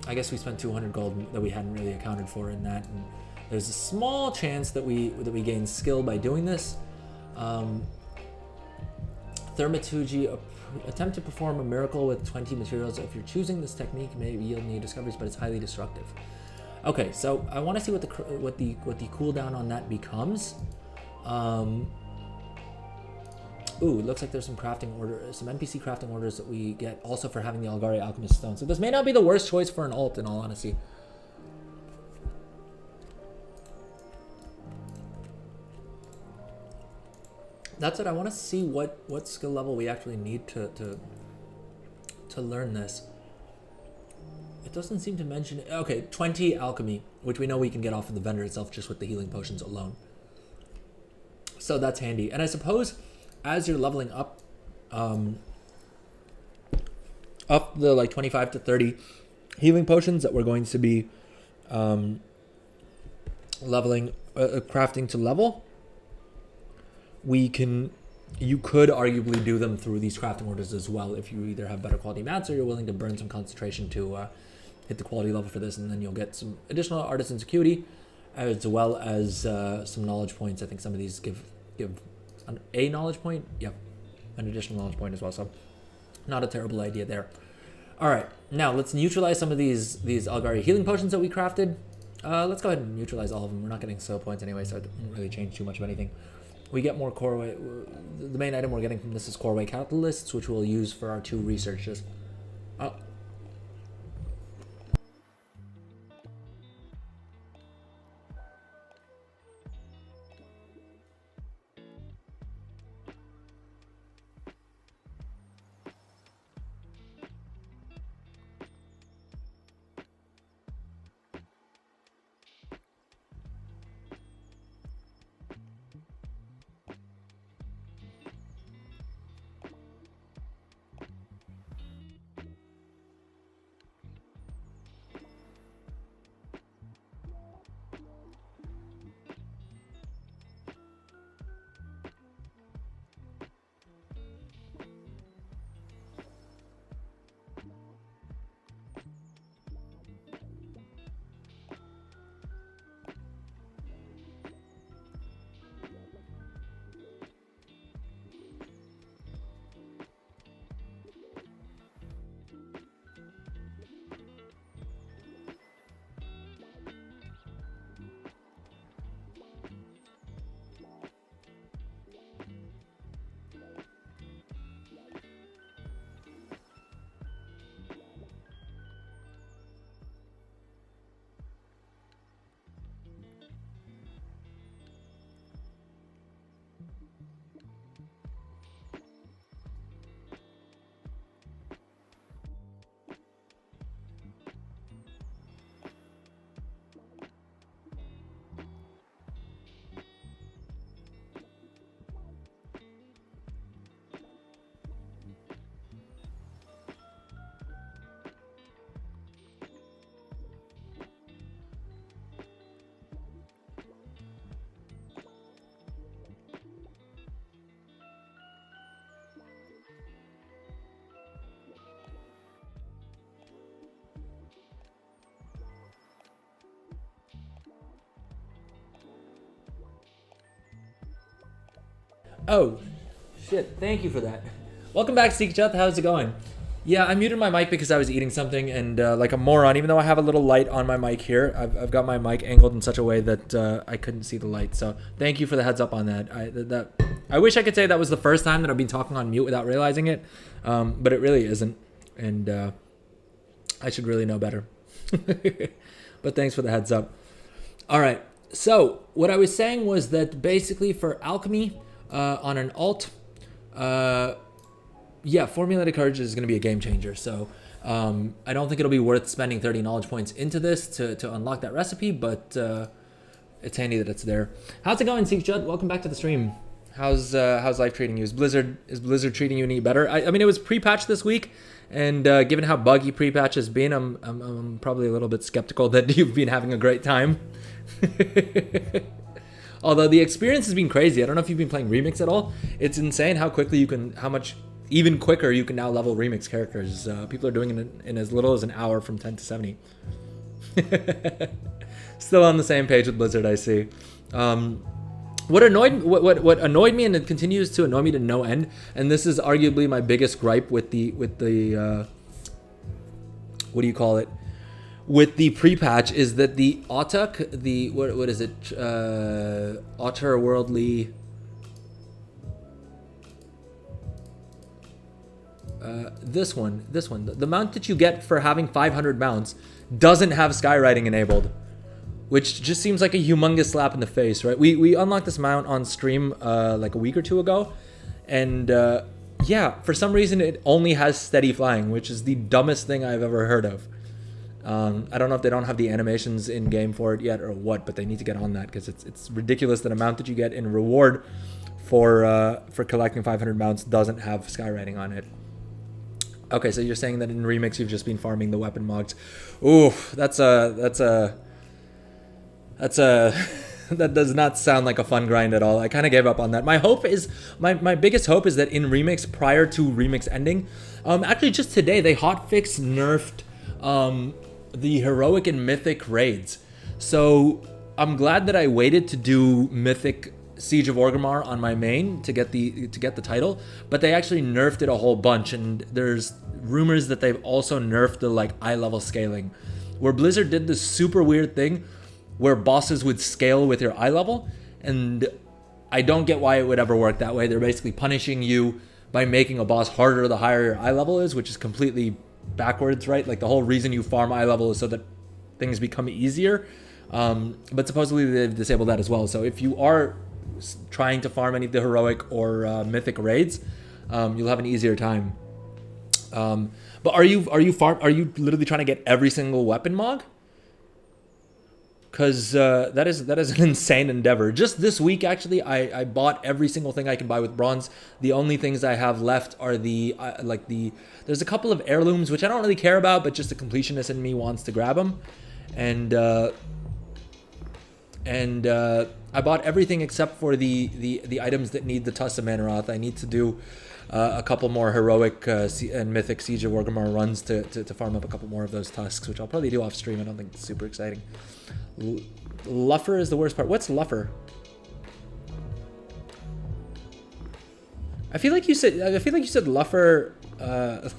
I guess we spent 200 gold that we hadn't really accounted for in that, and there's a small chance that we gain skill by doing this. Thaumaturgy, attempt to perform a miracle with 20 materials. If you're choosing this technique, may yield new discoveries, but it's highly destructive. Okay, so I want to see what the cooldown on that becomes. Ooh, it looks like there's some NPC crafting orders that we get also for having the Algari Alchemist Stone. So this may not be the worst choice for an alt, in all honesty. That's it. I want to see what skill level we actually need to learn this. It doesn't seem to mention. Okay, 20 alchemy, which we know we can get off of the vendor itself just with the healing potions alone. So that's handy. And I suppose as you're leveling up the like 25 to 30 healing potions that we're going to be leveling, crafting to level, you could arguably do them through these crafting orders as well if you either have better quality mats or you're willing to burn some concentration to hit the quality level for this, and then you'll get some additional artisan's acuity as well as some knowledge points. I think some of these give a knowledge point. Yep, an additional knowledge point as well. So not a terrible idea there. All right, now let's neutralize some of these Algari healing potions that we crafted. Let's go ahead and neutralize all of them. We're not getting skill points anyway, so it doesn't really change too much of anything. We get more core. The main item we're getting from this is core way catalysts, which we'll use for our 2 researches. Oh. Oh, shit. Thank you for that. Welcome back, Seekjet. How's it going? Yeah, I muted my mic because I was eating something, and like a moron, even though I have a little light on my mic here, I've got my mic angled in such a way that I couldn't see the light. So thank you for the heads up on that. I wish I could say that was the first time that I've been talking on mute without realizing it, but it really isn't, and I should really know better. But thanks for the heads up. All right, so what I was saying was that basically for alchemy on an alt, yeah, formulated courage is going to be a game changer. So I don't think it'll be worth spending 30 knowledge points into this to unlock that recipe, but it's handy that it's there. How's it going, Seekjud? Welcome back to the stream. How's life treating you? Is Blizzard treating you any better? I mean, it was pre-patch this week, and given how buggy pre-patch has been, I'm probably a little bit skeptical that you've been having a great time. Although the experience has been crazy. I don't know if you've been playing Remix at all. It's insane how quickly how much even quicker you can now level Remix characters. People are doing it in as little as an hour from 10 to 70. Still on the same page with Blizzard, I see. What annoyed me, and it continues to annoy me to no end, and this is arguably my biggest gripe with the what do you call it? With the pre-patch, is that the Autuk, the what is it? Otterworldly. This one, the mount that you get for having 500 mounts doesn't have skywriting enabled, which just seems like a humongous slap in the face, right? We unlocked this mount on stream like a week or two ago, and yeah, for some reason it only has steady flying, which is the dumbest thing I've ever heard of. I don't know if they don't have the animations in game for it yet or what, but they need to get on that, because it's ridiculous that amount that you get in reward for collecting 500 mounts doesn't have skywriting on it. Okay, so you're saying that in Remix you've just been farming the weapon mods. Ooh, that does not sound like a fun grind at all. I kind of gave up on that. My hope is, my biggest hope is that in Remix, prior to Remix ending, actually just today they hotfix nerfed the heroic and mythic raids. So I'm glad that I waited to do mythic Siege of Orgrimmar on my main to get the title, but they actually nerfed it a whole bunch, and there's rumors that they've also nerfed the like eye level scaling, where Blizzard did this super weird thing where bosses would scale with your eye level, and I don't get why it would ever work that way. They're basically punishing you by making a boss harder the higher your eye level is, which is completely backwards, right? Like the whole reason you farm eye level is so that things become easier, but supposedly they've disabled that as well. So if you are trying to farm any of the heroic or mythic raids, you'll have an easier time. But are you literally trying to get every single weapon mog? Because that is an insane endeavor. Just this week, actually, I bought every single thing I can buy with bronze. The only things I have left are there's a couple of heirlooms which I don't really care about, but just the completionist in me wants to grab them, and I bought everything except for the items that need the Tusk of Manaroth. I need to do a couple more heroic and mythic Siege of Orgrimmar runs to farm up a couple more of those tusks, which I'll probably do off stream. I don't think it's super exciting. Luffer is the worst part. What's Luffer? I feel like you said Luffer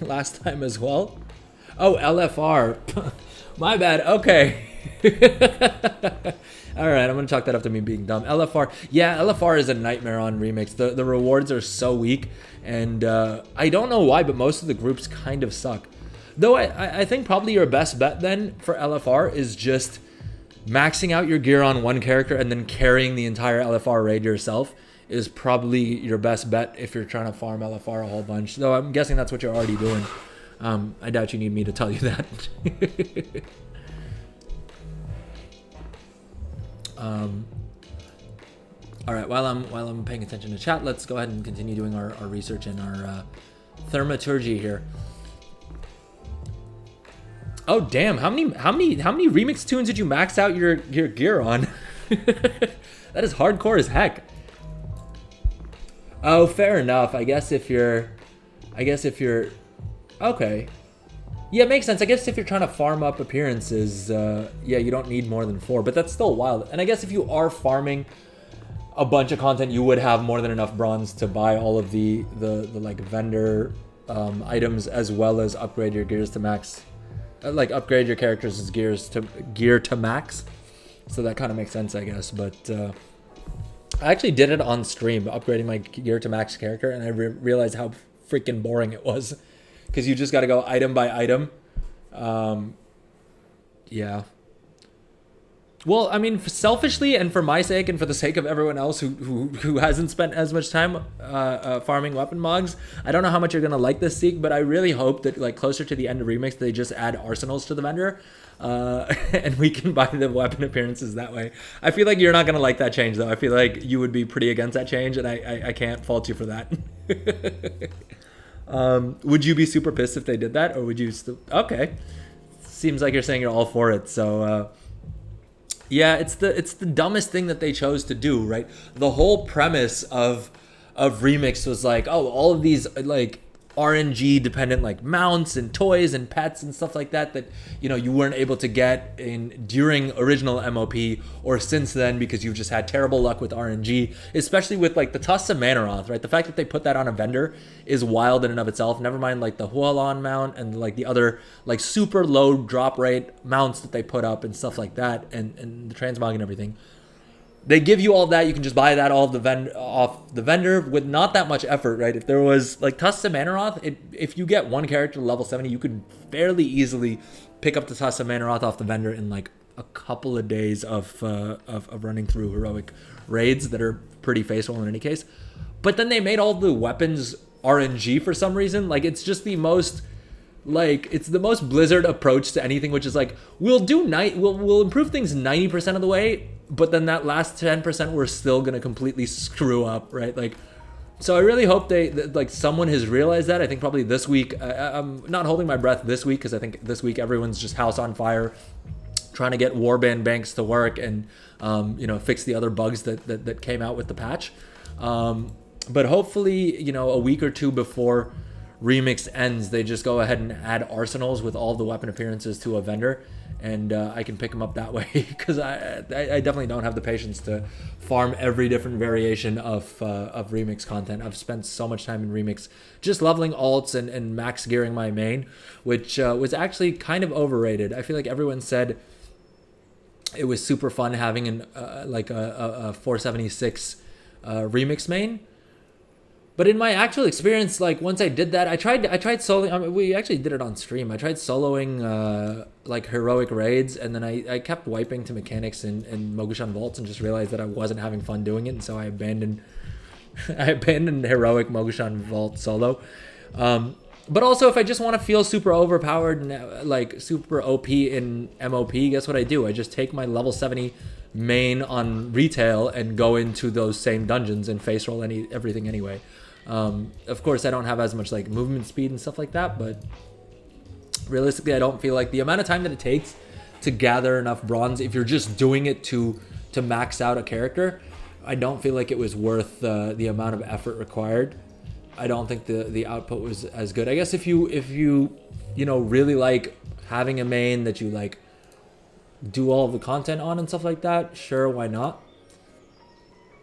last time as well. Oh, LFR. My bad. Okay. All right, I'm going to chalk that up to me being dumb. LFR. Yeah, LFR is a nightmare on Remix. The rewards are so weak, and I don't know why, but most of the groups kind of suck. Though I think probably your best bet then for LFR is just maxing out your gear on one character and then carrying the entire LFR raid yourself is probably your best bet if you're trying to farm LFR a whole bunch. Though I'm guessing that's what you're already doing. I doubt you need me to tell you that. All right, while I'm paying attention to chat, let's go ahead and continue doing our research and our thaumaturgy here. Oh damn! How many remix tunes did you max out your gear on? That is hardcore as heck. Oh, fair enough. I guess if you're okay. Yeah, it makes sense. I guess if you're trying to farm up appearances, yeah, you don't need more than 4, but that's still wild. And I guess if you are farming a bunch of content, you would have more than enough bronze to buy all of the like vendor items, as well as upgrade your gears to max, like upgrade your characters' gear to max. So that kind of makes sense, I guess. But I actually did it on stream, upgrading my gear to max character, and I realized how freaking boring it was, because you just got to go item by item. Yeah. Well, I mean, selfishly and for my sake and for the sake of everyone else who hasn't spent as much time farming weapon mogs, I don't know how much you're gonna like this seek, but I really hope that like closer to the end of Remix they just add arsenals to the vendor, and we can buy the weapon appearances that way. I feel like you're not gonna like that change though. I feel like you would be pretty against that change, and I can't fault you for that. Would you be super pissed if they did that, or would you still? Okay, seems like you're saying you're all for it. So. Yeah, it's the dumbest thing that they chose to do, right? The whole premise of Remix was like, oh, all of these like RNG dependent like mounts and toys and pets and stuff like that you know you weren't able to get during original MOP or since then, because you've just had terrible luck with RNG, especially with like the Tusk of Manaroth, right? The fact that they put that on a vendor is wild in and of itself. Never mind like the Hualon mount and like the other like super low drop rate mounts that they put up and stuff like that, and the transmog and everything. They give you all of that. You can just buy that off the vendor with not that much effort, right? If there was like Tusk of Manaroth, if you get one character to level 70, you could fairly easily pick up the Tusk of Manaroth off the vendor in like a couple of days of running through heroic raids that are pretty faithful in any case. But then they made all the weapons RNG for some reason. Like it's just the most Blizzard approach to anything, which is like we'll improve things 90% of the way, but then that last 10% we're still gonna completely screw up, right? Like, so I really hope like someone has realized that. I think probably this week. I'm not holding my breath this week, because I think this week everyone's just house on fire, trying to get warband banks to work and fix the other bugs that came out with the patch. But hopefully, a week or two before Remix ends, they just go ahead and add arsenals with all the weapon appearances to a vendor, and I can pick them up that way, because I definitely don't have the patience to farm every different variation of Remix content. I've spent so much time in Remix just leveling alts and max gearing my main, which was actually kind of overrated. I feel like everyone said it was super fun having a 476 Remix main. But in my actual experience, like once I did that, I tried soloing. I mean, we actually did it on stream. I tried soloing like heroic raids, and then I kept wiping to mechanics and Mogushan vaults, and just realized that I wasn't having fun doing it, and so I abandoned heroic Mogushan vault solo. But also, if I just want to feel super overpowered and like super OP in MOP, guess what I do? I just take my level 70 main on retail and go into those same dungeons and face roll everything anyway. Of course, I don't have as much like movement speed and stuff like that, but realistically, I don't feel like the amount of time that it takes to gather enough bronze, if you're just doing it to max out a character, I don't feel like it was worth the amount of effort required. I don't think the output was as good. I guess if you really like having a main that you like do all of the content on and stuff like that, sure, why not?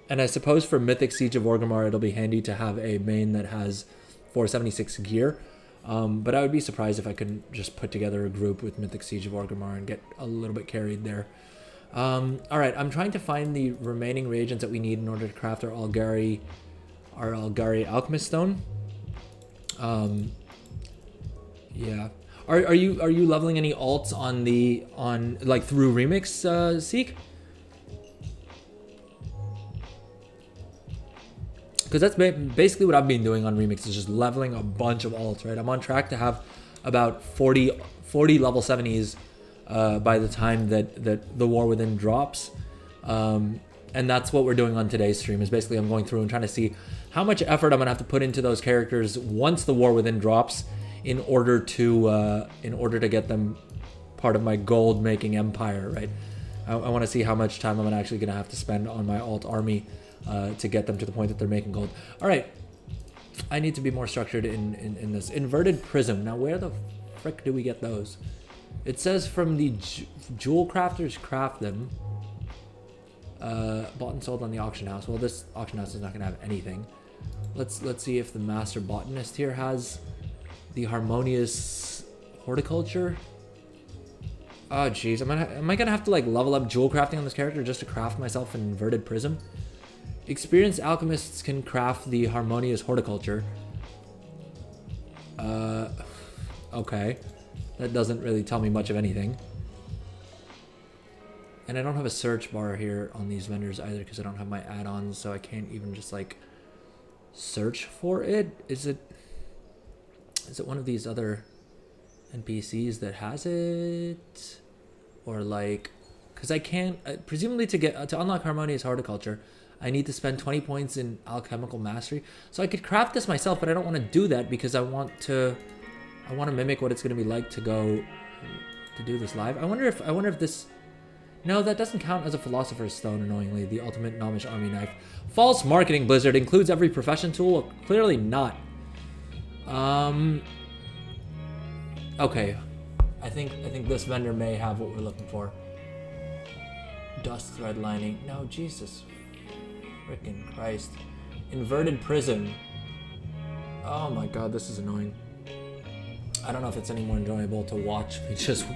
And I suppose for Mythic Siege of Orgrimmar, it'll be handy to have a main that has 476 gear. But I would be surprised if I couldn't just put together a group with Mythic Siege of Orgrimmar and get a little bit carried there. All right, I'm trying to find the remaining reagents that we need in order to craft our Algari Alchemist Stone. Yeah. Are you leveling any alts on through Remix, Seek? Because that's basically what I've been doing on Remix, is just leveling a bunch of alts, right? I'm on track to have about 40 level 70s by the time that the War Within drops. And that's what we're doing on today's stream, is basically I'm going through and trying to see how much effort I'm going to have to put into those characters once the War Within drops in order to get them part of my gold making empire, right? I want to see how much time I'm actually going to have to spend on my alt army to get them to the point that they're making gold. All right, I need to be more structured in this. Inverted prism. Now, where the frick do we get those? It says from the jewel crafters craft them. Bought and sold on the auction house. Well, this auction house is not gonna have anything. Let's see if the master botanist here has the harmonious horticulture. Oh jeez, am I gonna have to like level up jewel crafting on this character just to craft myself an inverted prism? Experienced alchemists can craft the harmonious horticulture. Okay. That doesn't really tell me much of anything. And I don't have a search bar here on these vendors either because I don't have my add-ons, so I can't even just like search for it. Is it one of these other NPCs that has it? Or like, because I can't, presumably to unlock harmonious horticulture, I need to spend 20 points in alchemical mastery. So I could craft this myself, but I don't want to do that because I want to mimic what it's going to be like to go to do this live. I wonder if this, no, that doesn't count as a philosopher's stone, annoyingly. The ultimate gnomish army knife. False marketing, Blizzard. Includes every profession tool? Well, clearly not. Okay. I think this vendor may have what we're looking for. Dust thread lining. No, Jesus. Frickin' Christ. Inverted prism. Oh my god, this is annoying. I don't know if it's any more enjoyable to watch me just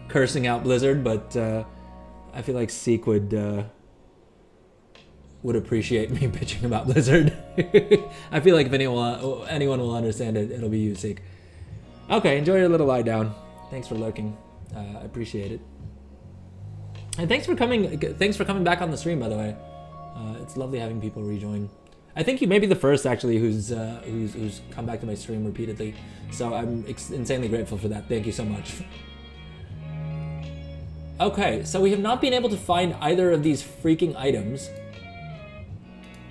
cursing out Blizzard, but I feel like Seek would appreciate me bitching about Blizzard. I feel like if anyone will understand it, it'll be you, Seek. Okay, enjoy your little lie down. Thanks for lurking. I appreciate it. And thanks for coming back on the stream, by the way. It's lovely having people rejoin. I think you may be the first actually who's come back to my stream repeatedly. So I'm insanely grateful for that. Thank you so much. Okay, so we have not been able to find either of these freaking items.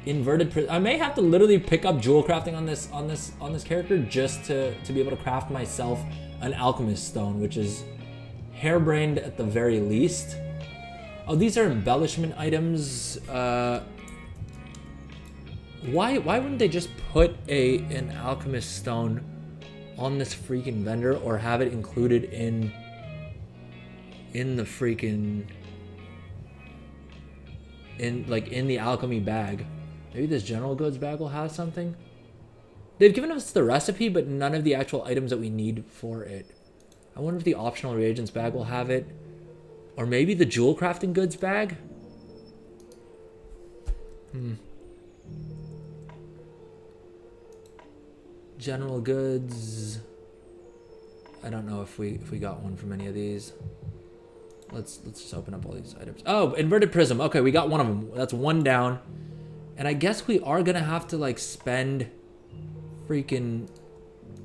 I may have to literally pick up jewel crafting on this character just to be able to craft myself an alchemist stone, which is harebrained at the very least. Oh, these are embellishment items. Why wouldn't they just put an alchemist stone on this freaking vendor or have it included in the freaking in the alchemy bag? Maybe this general goods bag will have something. They've given us the recipe, but none of the actual items that we need for it. I wonder if the optional reagents bag will have it. Or maybe the jewel crafting goods bag? General goods. I don't know if we got one from any of these. Let's just open up all these items. Oh, inverted prism. Okay, we got one of them. That's one down. And I guess we are gonna have to like spend freaking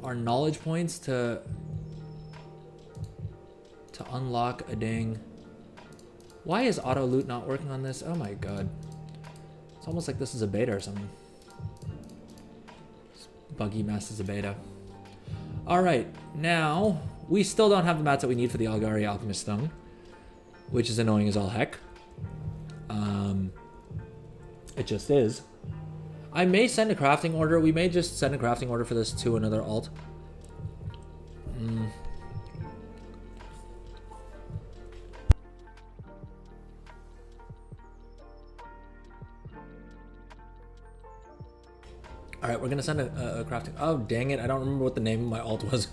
our knowledge points to unlock a dang. Why is auto loot not working on this? Oh my god. It's almost like this is a beta or something. This buggy mess is a beta. Alright, now we still don't have the mats that we need for the Algari Alchemist Stone, which is annoying as all heck. It just is. I may send a crafting order. We may just send a crafting order for this to another alt. Alright, we're gonna send a crafting... Oh, dang it. I don't remember what the name of my alt was.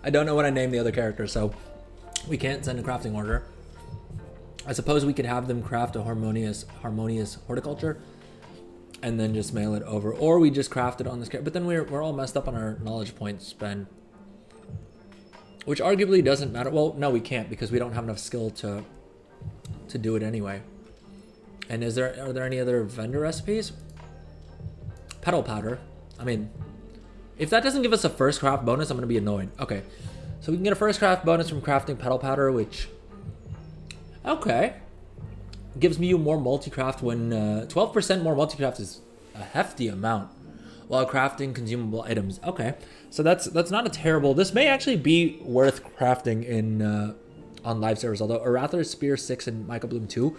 I don't know what I named the other character, so we can't send a crafting order. I suppose we could have them craft a harmonious horticulture and then just mail it over. Or we just craft it on this character. But then we're all messed up on our knowledge points spend. Which arguably doesn't matter. Well, no, we can't because we don't have enough skill to do it anyway. And are there any other vendor recipes? Petal powder. I mean, if that doesn't give us a first craft bonus, I'm going to be annoyed. Okay, so we can get a first craft bonus from crafting petal powder, which... Okay. Gives me more multi-craft when... 12% more multi-craft is a hefty amount while crafting consumable items. Okay, so that's not a terrible... This may actually be worth crafting in on live servers, although Arathar's Spear 6 and Michael Bloom 2...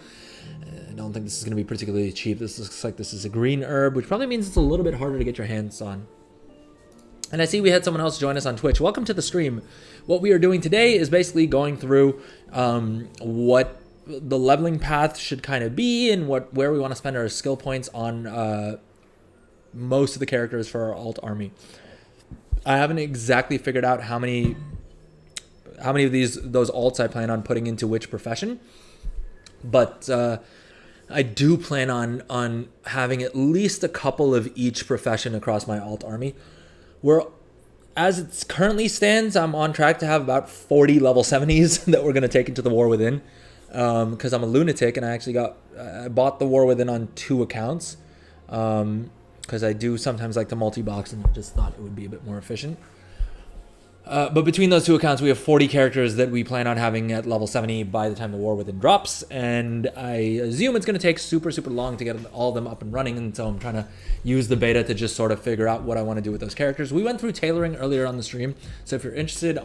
I don't think this is going to be particularly cheap. This looks like this is a green herb, which probably means it's a little bit harder to get your hands on. And I see we had someone else join us on Twitch. Welcome to the stream. What we are doing today is basically going through what the leveling path should kind of be, and where we want to spend our skill points on most of the characters for our alt army. I haven't exactly figured out how many of those alts I plan on putting into which profession, but I do plan on having at least a couple of each profession across my alt army. As it currently stands, I'm on track to have about 40 level 70s that we're going to take into the War Within, because I'm a lunatic and I bought the War Within on 2 accounts, because I do sometimes like to multi-box and just thought it would be a bit more efficient. But between those 2 accounts, we have 40 characters that we plan on having at level 70 by the time the War Within drops, and I assume it's going to take super, super long to get all of them up and running, and so I'm trying to use the beta to just sort of figure out what I want to do with those characters. We went through tailoring earlier on the stream, so if you're interested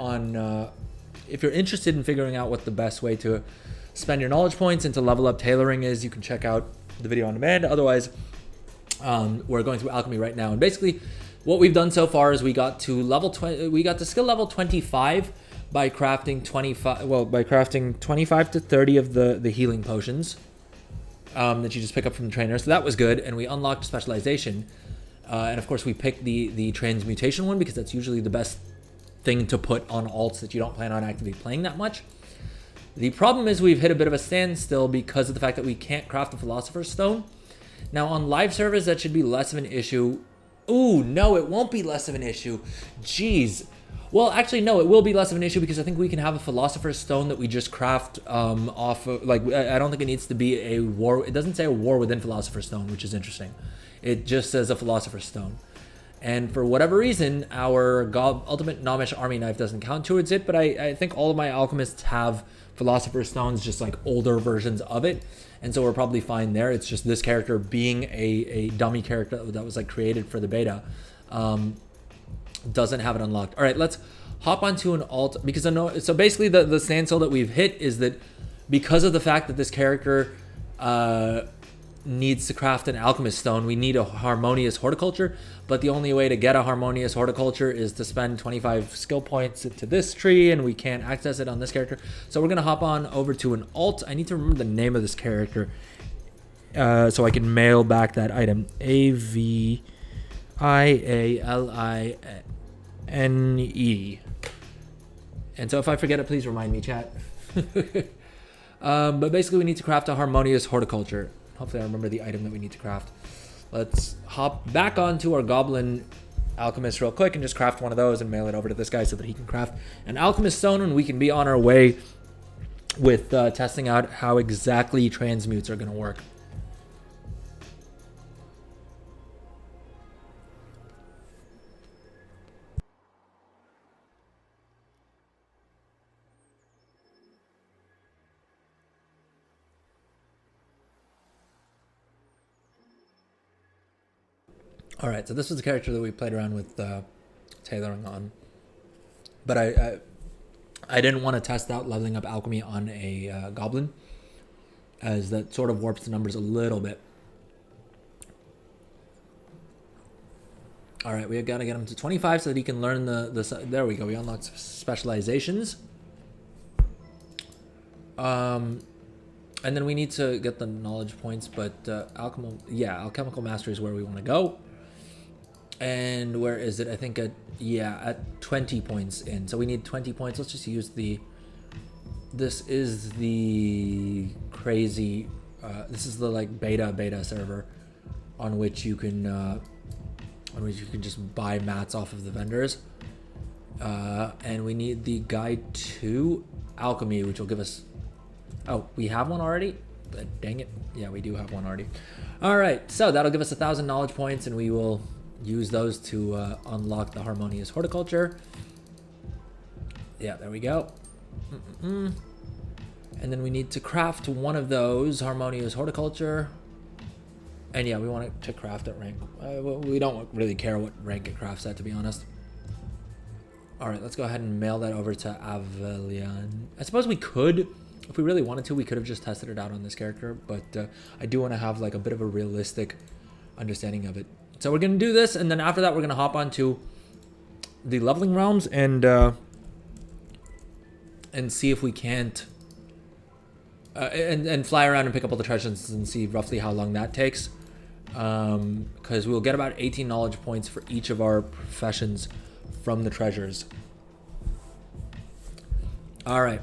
in figuring out what the best way to spend your knowledge points and to level up tailoring is, you can check out the video on demand. Otherwise, we're going through alchemy right now, and basically what we've done so far is we got to skill level 25 by crafting 25 to 30 of the healing potions that you just pick up from the trainer. So that was good, and we unlocked specialization. And of course we picked the transmutation one because that's usually the best thing to put on alts that you don't plan on actively playing that much. The problem is we've hit a bit of a standstill because of the fact that we can't craft the Philosopher's Stone. Now on live servers that should be less of an issue. Ooh, no, it won't be less of an issue. Jeez. Well, actually, no, it will be less of an issue because I think we can have a Philosopher's Stone that we just craft off of, like, I don't think it needs to be a war. It doesn't say a War Within Philosopher's Stone, which is interesting. It just says a Philosopher's Stone. And for whatever reason, our Ultimate Gnomish Army Knife doesn't count towards it, but I think all of my alchemists have Philosopher's Stones, just like older versions of it. And so we're probably fine there. It's just this character being a dummy character that was like created for the beta doesn't have it unlocked. All right, let's hop onto an alt, because I know, so basically the standstill that we've hit is that because of the fact that this character needs to craft an alchemist stone, we need a harmonious horticulture, but the only way to get a harmonious horticulture is to spend 25 skill points into this tree, and we can't access it on this character. So we're gonna hop on over to an alt. I need to remember the name of this character so I can mail back that item. AVIALINE. And so if I forget it, please remind me, chat. But basically we need to craft a harmonious horticulture. Hopefully I remember the item that we need to craft. Let's hop back onto our goblin alchemist real quick and just craft one of those and mail it over to this guy so that he can craft an alchemist stone, and we can be on our way with testing out how exactly transmutes are going to work. All right, so this was the character that we played around with tailoring on, but I didn't want to test out leveling up alchemy on a goblin, as that sort of warps the numbers a little bit. All right, we got to get him to 25 so that he can learn there we go. We unlocked specializations. And then we need to get the knowledge points, but alchemical mastery is where we want to go. And where is it? I think at 20 points in. So we need 20 points. Let's just use this is the crazy, this is the like beta server on which you can just buy mats off of the vendors. And we need the guide to alchemy, which will give us, oh, we have one already? Dang it. Yeah, we do have one already. All right, so that'll give us 1,000 knowledge points, and we will use those to unlock the harmonious horticulture. Yeah, there we go. And then we need to craft one of those harmonious horticulture. And yeah, we want it to craft at rank. We don't really care what rank it crafts at, to be honest. All right, let's go ahead and mail that over to Avelian. I suppose we could, if we really wanted to, we could have just tested it out on this character, but I do want to have like a bit of a realistic understanding of it. So we're going to do this, and then after that we're going to hop onto the leveling realms and see if we can't and fly around and pick up all the treasures and see roughly how long that takes. Because we'll get about 18 knowledge points for each of our professions from the treasures. All right.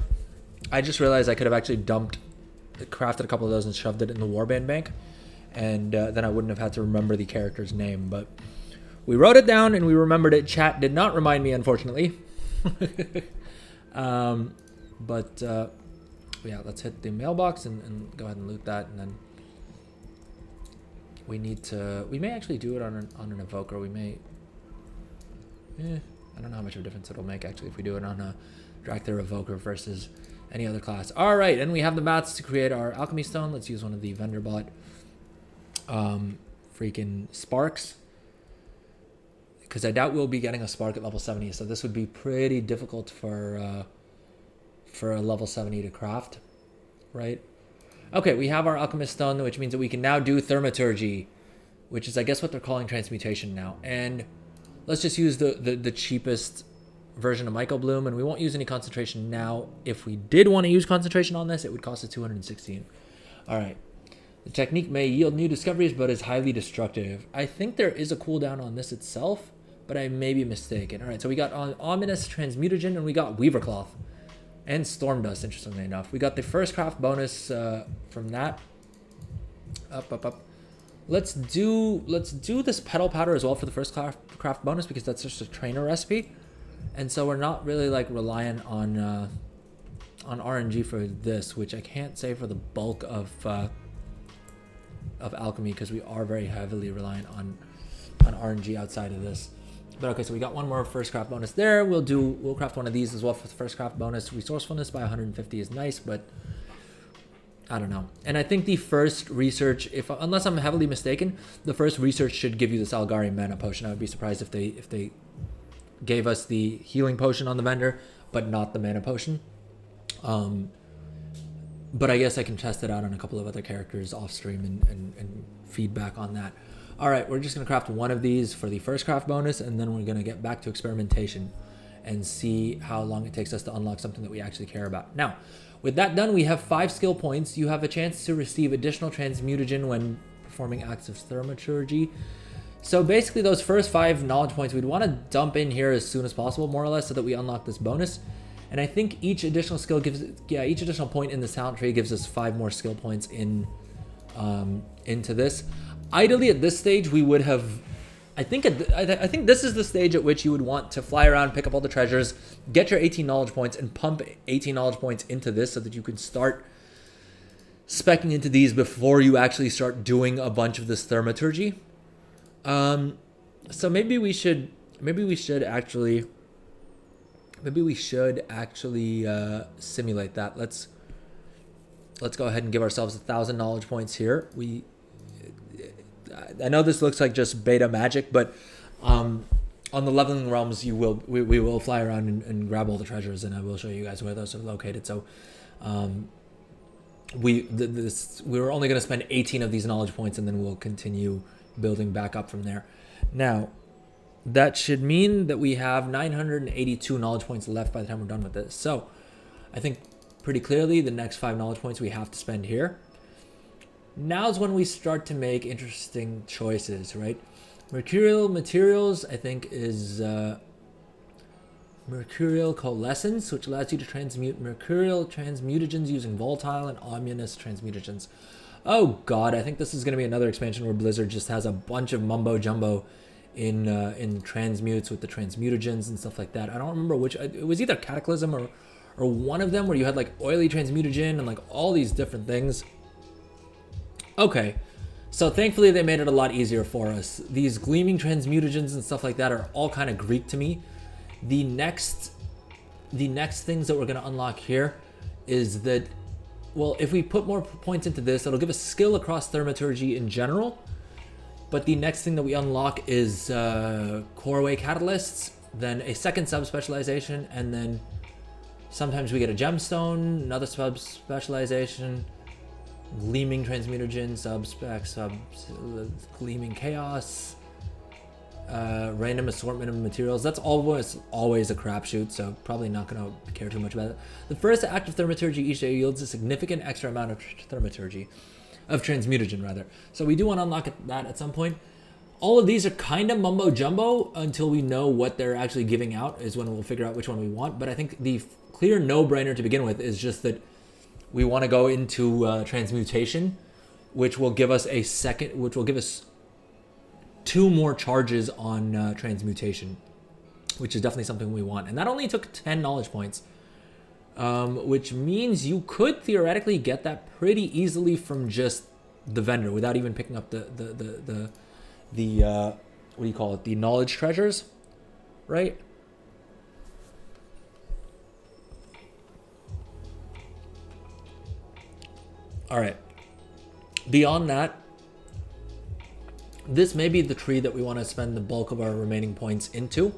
I just realized I could have actually crafted a couple of those and shoved it in the warband bank. And then I wouldn't have had to remember the character's name. But we wrote it down and we remembered it. Chat did not remind me, unfortunately. Yeah, let's hit the mailbox and go ahead and loot that. And then we may actually do it on an evoker. We may, I don't know how much of a difference it'll make actually if we do it on a Dracthyr evoker versus any other class. All right, and we have the mats to create our alchemy stone. Let's use one of the vendor bot freaking sparks, because I doubt we'll be getting a spark at level 70, so this would be pretty difficult for a level 70 to craft, right? Okay, we have our alchemist stone, which means that we can now do thaumaturgy, which is I guess what they're calling transmutation now. And let's just use the cheapest version of Michael Bloom, and we won't use any concentration now. If we did want to use concentration on this, it would cost us 216. All right. The technique may yield new discoveries, but is highly destructive. I think there is a cooldown on this itself, but I may be mistaken. All right, so we got ominous transmutagen, and we got weaver cloth and storm dust, interestingly enough. We got the first craft bonus from that. Up. Let's do this petal powder as well for the first craft bonus, because that's just a trainer recipe. And so we're not really like reliant on RNG for this, which I can't say for the bulk of alchemy, because we are very heavily reliant on RNG outside of this. But okay, so we got one more first craft bonus there. We'll craft one of these as well for the first craft bonus. Resourcefulness by 150 is nice, but I don't know. And I think the first research, unless I'm heavily mistaken, the first research should give you this Algari mana potion. I would be surprised if they gave us the healing potion on the vendor, but not the mana potion. But I guess I can test it out on a couple of other characters off stream and feedback on that. All right, we're just going to craft one of these for the first craft bonus, and then we're going to get back to experimentation and see how long it takes us to unlock something that we actually care about. Now, with that done, we have 5 skill points. You have a chance to receive additional transmutagen when performing acts of thaumaturgy. So basically those first 5 knowledge points we'd want to dump in here as soon as possible, more or less, so that we unlock this bonus. And I think each additional skill each additional point in this talent tree gives us 5 more skill points into this. Ideally at this stage we would have, I think this is the stage at which you would want to fly around, pick up all the treasures, get your 18 knowledge points, and pump 18 knowledge points into this so that you can start speccing into these before you actually start doing a bunch of this thaumaturgy. So maybe we should actually simulate that. Let's go ahead and give ourselves 1,000 knowledge points here. I know this looks like just beta magic, but on the leveling realms, we will fly around and grab all the treasures, and I will show you guys where those are located. So we were only going to spend 18 of these knowledge points, and then we'll continue building back up from there. Now, that should mean that we have 982 knowledge points left by the time we're done with this. So I think pretty clearly the next 5 knowledge points we have to spend here. Now's when we start to make interesting choices, right? Mercurial materials, I think, is mercurial coalescence, which allows you to transmute mercurial transmutagens using volatile and ominous transmutagens. Oh god, I think this is going to be another expansion where Blizzard just has a bunch of mumbo jumbo in transmutes with the transmutagens and stuff like that. I don't remember which. It was either Cataclysm or one of them where you had like oily transmutagen and like all these different things. Okay, so thankfully they made it a lot easier for us. These gleaming transmutagens and stuff like that are all kind of Greek to me. The next things that we're going to unlock here is that, well, if we put more points into this, it'll give us skill across thaumaturgy in general. But the next thing that we unlock is core-way catalysts, then a second sub-specialization, and then sometimes we get a gemstone, another sub-specialization, gleaming transmutagen, sub-spec, gleaming chaos, Random assortment of materials. That's always a crapshoot, so probably not going to care too much about it. The first act of thaumaturgy each day yields a significant extra amount of thaumaturgy, of transmutagen rather. So we do want to unlock that at some point. All of these are kind of mumbo jumbo until we know what they're actually giving out is when we'll figure out which one we want. But I think the clear no-brainer to begin with is just that we want to go into transmutation, which will give us two more charges on transmutation, which is definitely something we want. And that only took 10 knowledge points, which means you could theoretically get that pretty easily from just the vendor without even picking up the what do you call it? The knowledge treasures, right? All right. Beyond that, this may be the tree that we want to spend the bulk of our remaining points into,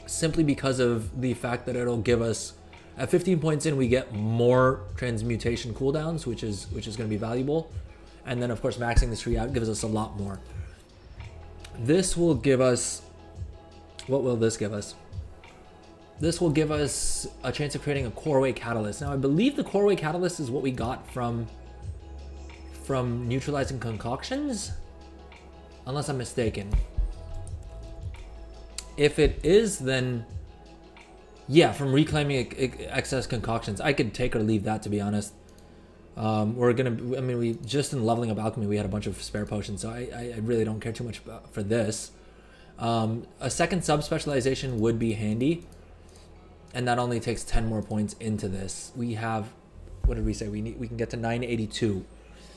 simply because of the fact that it'll give us, at 15 points in, we get more transmutation cooldowns, which is going to be valuable. And then, of course, maxing this tree out gives us a lot more. This will give us, what will this give us? This will give us a chance of creating a core-way catalyst. Now, I believe the core-way catalyst is what we got from neutralizing concoctions, unless I'm mistaken. If it is, then yeah, from reclaiming excess concoctions. I could take or leave that, to be honest. We just in leveling up alchemy, we had a bunch of spare potions, so I really don't care too much for this. A second sub-specialization would be handy, and that only takes 10 more points into this. We have, what did we say? We can get to 982.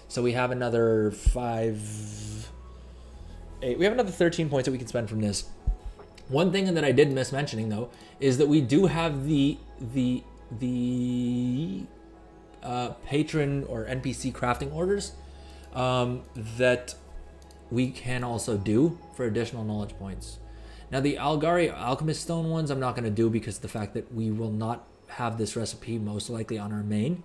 So we have another 13 points that we can spend from this. One thing that I did miss mentioning, though, is that we do have the patron or NPC crafting orders that we can also do for additional knowledge points. Now, the Algari Alchemist Stone ones I'm not going to do because of the fact that we will not have this recipe most likely on our main,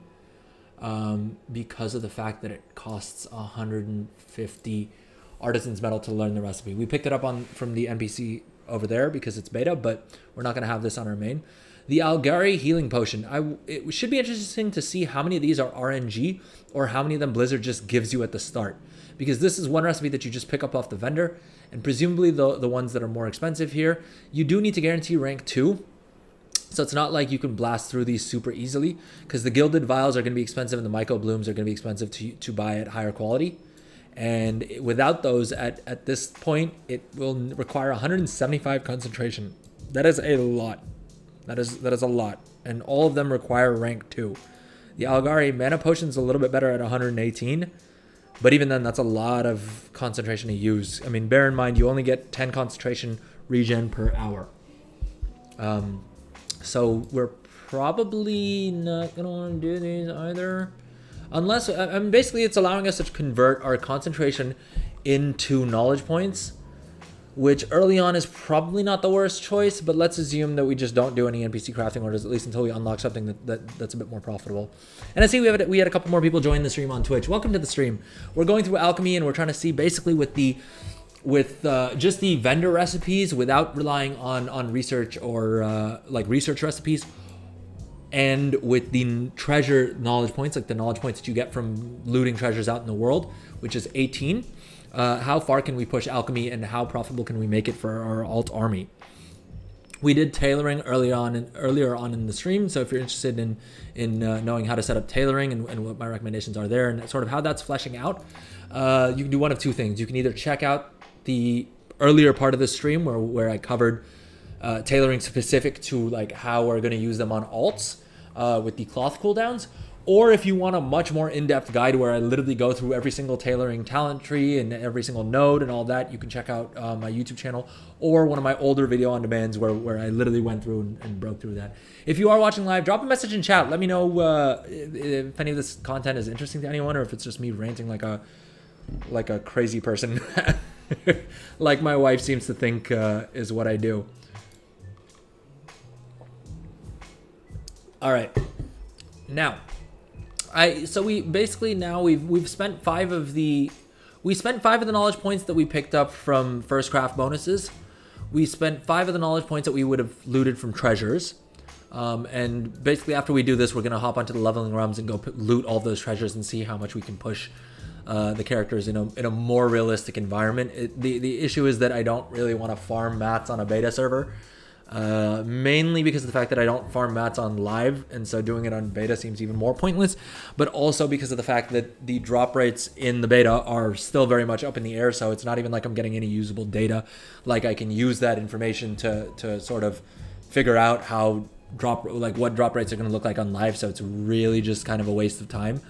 because of the fact that it costs 150 Artisan's Metal to learn the recipe. We picked it up from the NPC over there because it's beta, but we're not going to have this on our main. The Algari Healing Potion. It should be interesting to see how many of these are RNG or how many of them Blizzard just gives you at the start. Because this is one recipe that you just pick up off the vendor, and presumably the ones that are more expensive here, you do need to guarantee rank 2. So it's not like you can blast through these super easily, because the Gilded Vials are going to be expensive and the Myco Blooms are going to be expensive to buy at higher quality. And without those, at this point, it will require 175 concentration. That is a lot. That is a lot. And all of them require rank 2. The Algari Mana Potion's a little bit better at 118. But even then, that's a lot of concentration to use. I mean, bear in mind, you only get 10 concentration regen per hour. So we're probably not going to want to do these either. Unless, basically it's allowing us to convert our concentration into knowledge points, which early on is probably not the worst choice, but let's assume that we just don't do any NPC crafting orders, at least until we unlock something that's a bit more profitable. And I see we had a couple more people join the stream on Twitch. Welcome to the stream. We're going through alchemy, and we're trying to see basically with just the vendor recipes without relying on research or like research recipes, and with the treasure knowledge points, like the knowledge points that you get from looting treasures out in the world, which is 18. How far can we push alchemy, and how profitable can we make it for our alt army? We did tailoring earlier on in the stream, so if you're interested in knowing how to set up tailoring and what my recommendations are there and sort of how that's fleshing out, you can do one of two things. You can either check out the earlier part of the stream where I covered tailoring specific to like how we're going to use them on alts with the cloth cooldowns. Or if you want a much more in-depth guide where I literally go through every single tailoring talent tree and every single node and all that, you can check out my YouTube channel or one of my older video on demands where I literally went through and broke through that. If you are watching live, drop a message in chat. Let me know if any of this content is interesting to anyone, or if it's just me ranting like a crazy person, like my wife seems to think is what I do. All right, now. So we basically now we've spent 5 of the We spent 5 of the knowledge points that we picked up from first craft bonuses. We spent 5 of the knowledge points that we would have looted from treasures. And basically after we do this, we're going to hop onto the leveling realms and go loot all those treasures and see how much we can push the characters in a more realistic environment. The issue is that I don't really want to farm mats on a beta server. Mainly because of the fact that I don't farm mats on live, and so doing it on beta seems even more pointless, but also because of the fact that the drop rates in the beta are still very much up in the air, so it's not even like I'm getting any usable data. Like I can use that information to sort of figure out how what drop rates are going to look like on live, so it's really just kind of a waste of time.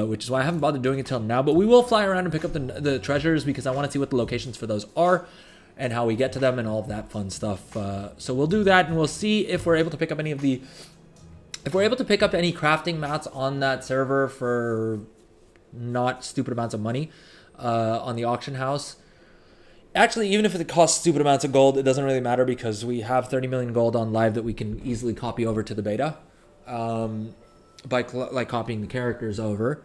Which is why I haven't bothered doing it till now, but we will fly around and pick up the treasures because I want to see what the locations for those are and how we get to them and all of that fun stuff. So we'll do that, and we'll see if we're able to pick up any crafting mats on that server for not stupid amounts of money on the auction house. Actually, even if it costs stupid amounts of gold, it doesn't really matter because we have 30 million gold on live that we can easily copy over to the beta by copying the characters over.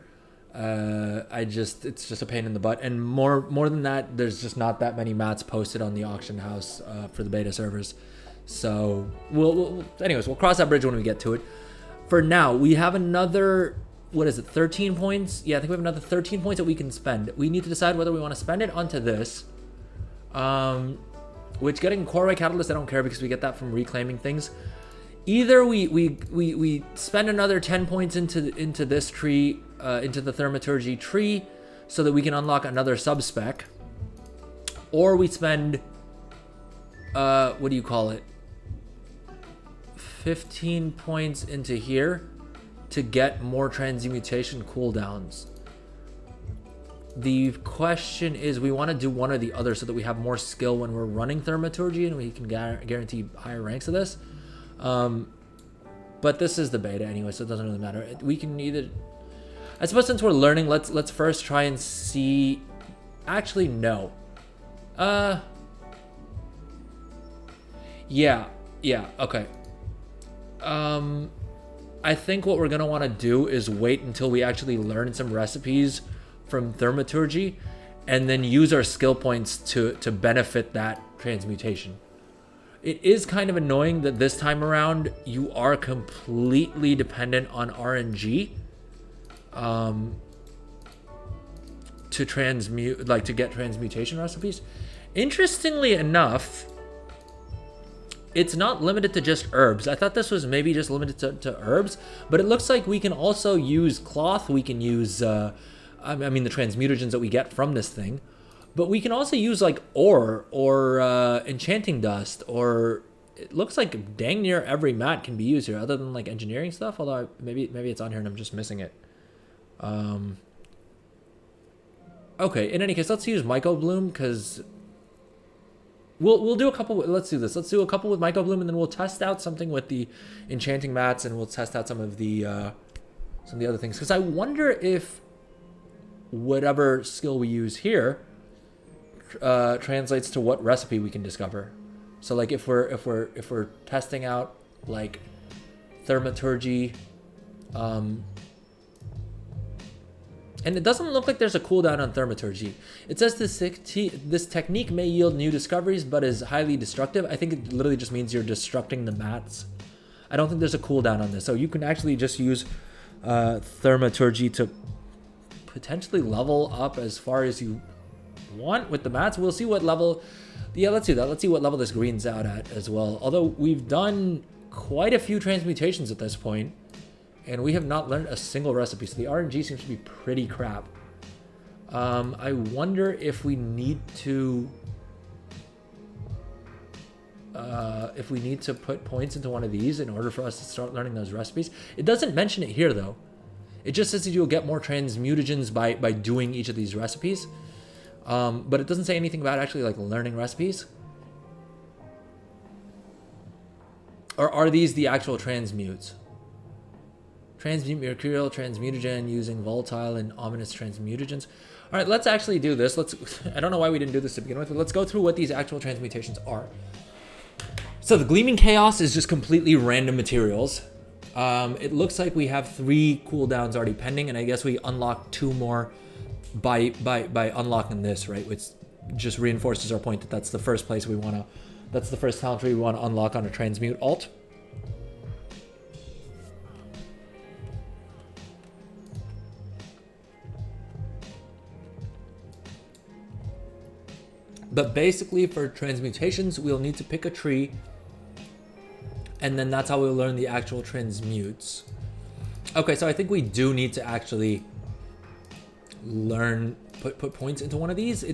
It's just a pain in the butt, and more than that, there's just not that many mats posted on the auction house for the beta servers. So we'll cross that bridge when we get to it. For now, we have another 13 points? Yeah, I think we have another 13 points that we can spend. We need to decide whether we want to spend it onto this. Which getting Coreway Catalyst, I don't care because we get that from reclaiming things. Either we spend another 10 points into this tree, into the Thaumaturgy tree, so that we can unlock another sub-spec, or we spend 15 points into here to get more transmutation cooldowns. The question is, we want to do one or the other so that we have more skill when we're running Thaumaturgy and we can guarantee higher ranks of this. But this is the beta anyway, so it doesn't really matter. We can either, I suppose, since we're learning, let's first try and see. Actually, no. Yeah, okay. I think what we're gonna want to do is wait until we actually learn some recipes from Thaumaturgy, and then use our skill points to benefit that transmutation. It is kind of annoying that this time around you are completely dependent on RNG to transmute, to get transmutation recipes. Interestingly enough, it's not limited to just herbs. I thought this was maybe just limited to herbs, but it looks like we can also use cloth. We can use, the transmutagens that we get from this thing. But we can also use ore or enchanting dust, or it looks like dang near every mat can be used here, other than engineering stuff. Although maybe it's on here and I'm just missing it. Okay. In any case, let's use Mycobloom because we'll do a couple. Let's do this. Let's do a couple with Mycobloom, and then we'll test out something with the enchanting mats, and we'll test out some of the other things. Because I wonder if whatever skill we use here translates to what recipe we can discover. So if we're testing out Thaumaturgy, and it doesn't look like there's a cooldown on Thaumaturgy. It says this technique may yield new discoveries, but is highly destructive. I think it literally just means you're destructing the mats. I don't think there's a cooldown on this, so you can actually just use Thaumaturgy to potentially level up as far as you want with the mats. We'll see what level. Yeah, let's do that. Let's see what level this green's out at as well. Although we've done quite a few transmutations at this point, and we have not learned a single recipe, so the RNG seems to be pretty crap. I wonder if we need to put points into one of these in order for us to start learning those recipes. It doesn't mention it here though. It just says that you'll get more transmutagens by doing each of these recipes. But it doesn't say anything about actually learning recipes. Or are these the actual transmutes? Transmute mercurial transmutagen using volatile and ominous transmutagens. All right, let's actually do this. I don't know why we didn't do this to begin with, but let's go through what these actual transmutations are. So the Gleaming Chaos is just completely random materials. It looks like we have 3 cooldowns already pending, and I guess we unlock 2 more by unlocking this, right? Which just reinforces our point that that's the first place we want to, that's the first talent tree we want to unlock on a transmute alt. But basically for transmutations, we'll need to pick a tree, and then that's how we'll learn the actual transmutes. Okay, so I think we do need to actually learn, put points into one of these.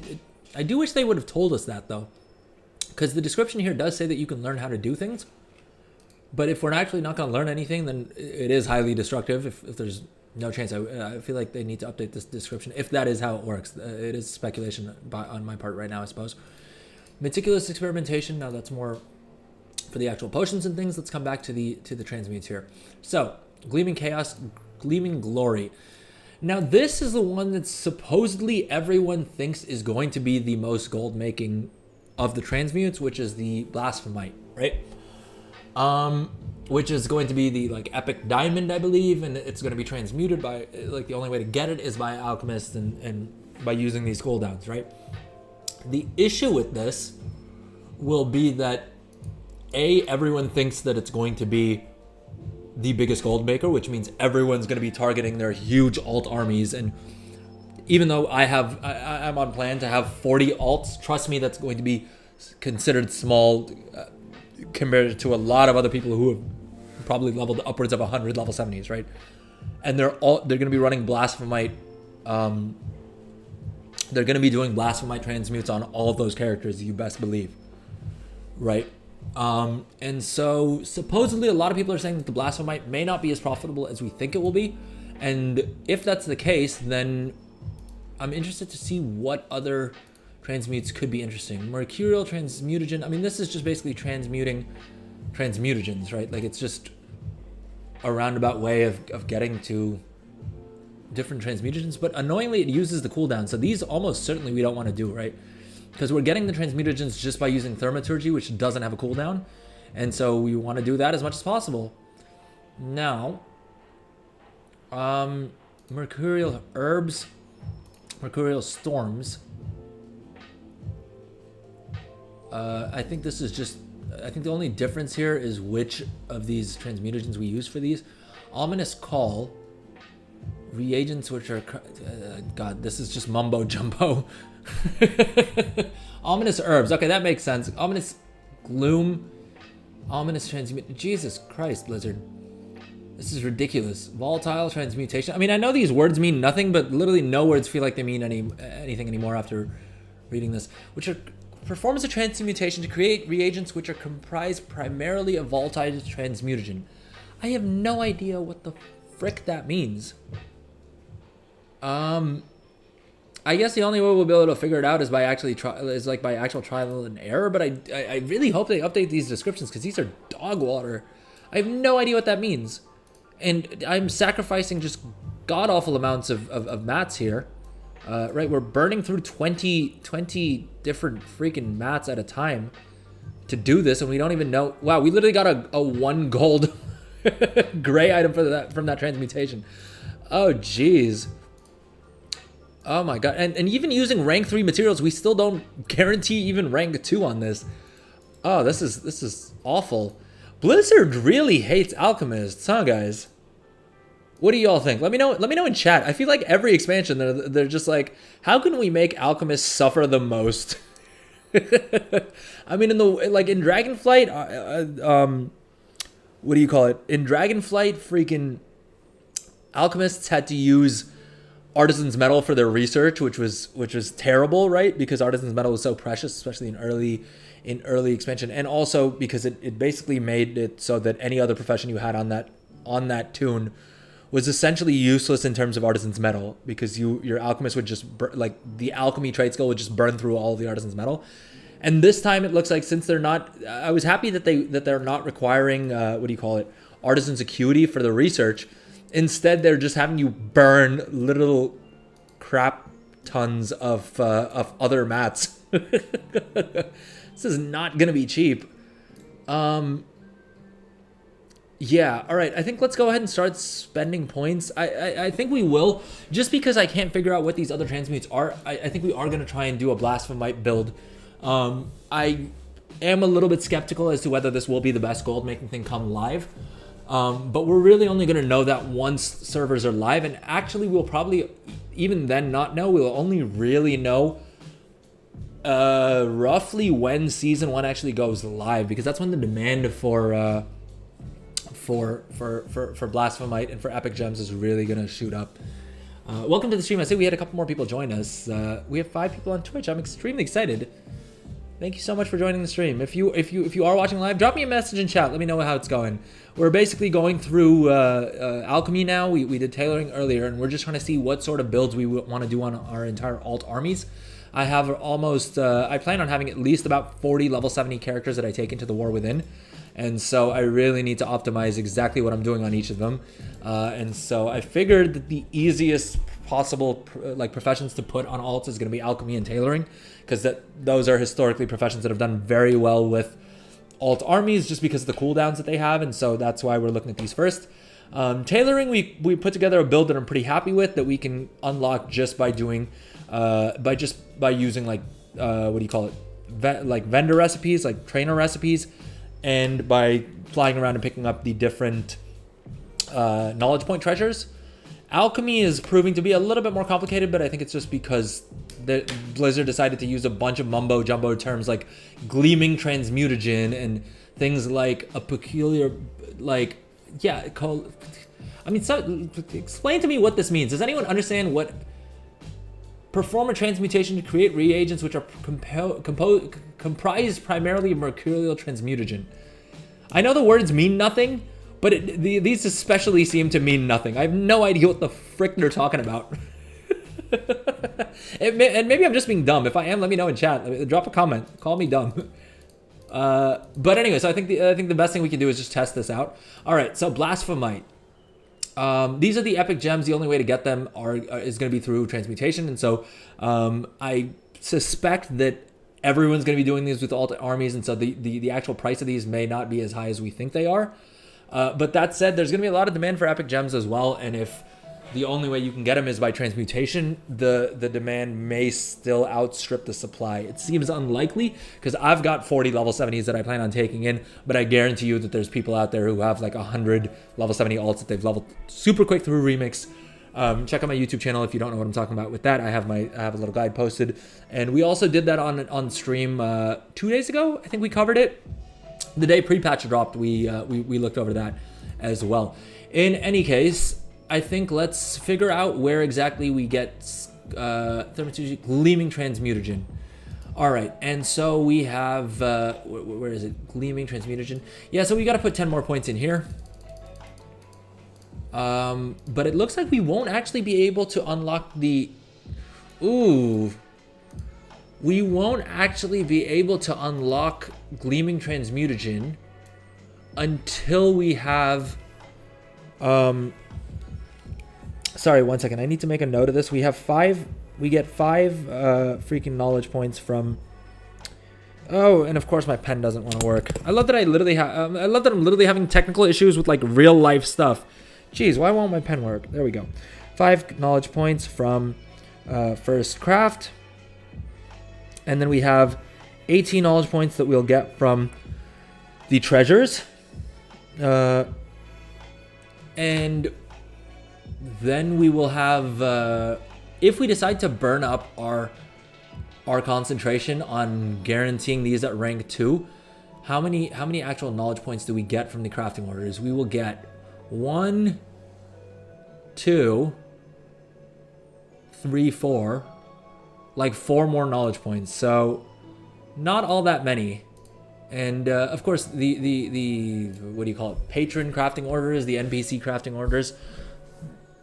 I do wish they would have told us that though, because the description here does say that you can learn how to do things. But if we're actually not going to learn anything, then it is highly destructive if there's no chance. I feel like they need to update this description if that is how it works. It is speculation on my part right now, I suppose. Meticulous experimentation. Now that's more for the actual potions and things. Let's come back to the transmutes here. So Gleaming Chaos, Gleaming Glory. Now this is the one that supposedly everyone thinks is going to be the most gold making of the transmutes, which is the Blasphemite, right? Which is going to be the like epic diamond, I believe, and it's going to be transmuted by, like, the only way to get it is by alchemists and by using these cooldowns, right? The issue with this will be that everyone thinks that it's going to be the biggest gold maker, which means everyone's going to be targeting their huge alt armies. And even though I'm on plan to have 40 alts, trust me, that's going to be considered small compared to a lot of other people who have probably leveled upwards of 100 level 70s, right? And they're going to be running Blasphemite. They're going to be doing Blasphemite transmutes on all of those characters, you best believe, right? And so supposedly a lot of people are saying that the Blasphemite may not be as profitable as we think it will be. And if that's the case, then I'm interested to see what other transmutes could be interesting. Mercurial transmutagen. I mean, this is just basically transmuting transmutagens, right? Like, it's just a roundabout way of getting to different transmutagens. But annoyingly, it uses the cooldown. So these almost certainly we don't want to do, right? Because we're getting the transmutagens just by using thaumaturgy, which doesn't have a cooldown. And so we want to do that as much as possible. Now, mercurial herbs, mercurial storms. I think this is just, I think the only difference here is which of these transmutagens we use for these. Ominous Call, reagents which are, God, this is just mumbo jumbo. Ominous herbs, okay, that makes sense. Ominous gloom, ominous transmute, Jesus Christ, Blizzard. This is ridiculous. Volatile transmutation. I mean, I know these words mean nothing, but literally no words feel like they mean anything anymore after reading this. Which are performs a transmutation to create reagents which are comprised primarily of volatile transmutagen. I have no idea what the frick that means. I guess the only way we'll be able to figure it out is by actually by actual trial and error. But I really hope they update these descriptions, because these are dog water. I have no idea what that means. And I'm sacrificing just god-awful amounts of mats here. Right, we're burning through 20 different freaking mats at a time to do this, and we don't even know. Wow, we literally got a 1 gold gray item from that transmutation. Oh, jeez. Oh my god. And even using rank 3 materials, we still don't guarantee even rank 2 on this. Oh, this is awful. Blizzard really hates alchemists, huh, guys? What do y'all think? Let me know in chat. I feel like every expansion they're just like, how can we make alchemists suffer the most? I mean, in Dragonflight, what do you call it? In Dragonflight, freaking alchemists had to use artisan's metal for their research, which was terrible, right? Because artisan's metal was so precious, especially in early expansion, and also because it basically made it so that any other profession you had on that toon was essentially useless in terms of artisan's metal, because your alchemist would just the alchemy trade skill would just burn through all of the artisan's metal. And this time it looks like, since they're not, I was happy that they're not requiring artisan's acuity for the research. Instead, they're just having you burn little crap tons of other mats. This is not gonna be cheap. Yeah, all right. I think let's go ahead and start spending points. I think we will, just because I can't figure out what these other transmutes are. I think we are going to try and do a Blasphemite build. I am a little bit skeptical as to whether this will be the best gold making thing come live. But we're really only going to know that once servers are live. And actually, we'll probably even then not know. We'll only really know roughly when Season 1 actually goes live, because that's when the demand for Blasphemite and for Epic Gems is really going to shoot up. Welcome to the stream. I say we had a couple more people join us. We have 5 people on Twitch. I'm extremely excited. Thank you so much for joining the stream. If you are watching live, drop me a message in chat. Let me know how it's going. We're basically going through alchemy now. We did tailoring earlier, and we're just trying to see what sort of builds we want to do on our entire alt armies. I have almost, I plan on having at least about 40 level 70 characters that I take into the war within. And so I really need to optimize exactly what I'm doing on each of them. And so I figured that the easiest possible professions to put on alts is going to be alchemy and tailoring, because those are historically professions that have done very well with alt armies just because of the cooldowns that they have. And so that's why we're looking at these first. Tailoring, we put together a build that I'm pretty happy with, that we can unlock just by doing, by using what do you call it? Vendor recipes, like trainer recipes, and by flying around and picking up the different knowledge point treasures. Alchemy is proving to be a little bit more complicated, but I think it's just because Blizzard decided to use a bunch of mumbo jumbo terms like gleaming transmutagen and things like a peculiar, explain to me what this means. Does anyone understand what? Perform a transmutation to create reagents which are comprised primarily of mercurial transmutagen. I know the words mean nothing, but these especially seem to mean nothing. I have no idea what the frick they're talking about. And maybe I'm just being dumb. If I am, let me know in chat. Drop a comment. Call me dumb. But anyway, so I think the best thing we can do is just test this out. All right, so Blasphemite. These are the epic gems. The only way to get them is going to be through transmutation. And so I suspect that everyone's going to be doing these with alt armies. And so the actual price of these may not be as high as we think they are. But that said, there's going to be a lot of demand for epic gems as well. And if the only way you can get them is by transmutation, the demand may still outstrip the supply. It seems unlikely because I've got 40 level 70s that I plan on taking in, but I guarantee you that there's people out there who have like 100 level 70 alts that they've leveled super quick through remix. Check out my YouTube channel if you don't know what I'm talking about with that. I have a little guide posted, and we also did that on stream 2 days ago. I think we covered it. The day pre-patch dropped, we looked over that as well. In any case, I think let's figure out where exactly we get gleaming transmutagen. All right, and so we have, where is it? Gleaming transmutagen. Yeah, so we got to put 10 more points in here. But it looks like we won't actually be able to unlock the... Ooh. We won't actually be able to unlock gleaming transmutagen until we have... Sorry, 1 second. I need to make a note of this. We get 5 freaking knowledge points from... Oh, and of course my pen doesn't want to work. I love that I'm literally having technical issues with like real life stuff. Jeez, why won't my pen work? There we go. 5 knowledge points from first craft. And then we have 18 knowledge points that we'll get from the treasures. And then we will have, if we decide to burn up our concentration on guaranteeing these at rank 2, how many actual knowledge points do we get from the crafting orders? We will get 1, 2, 3, 4, like 4 more knowledge points. So not all that many. And of course the what do you call it? Patron crafting orders, the NPC crafting orders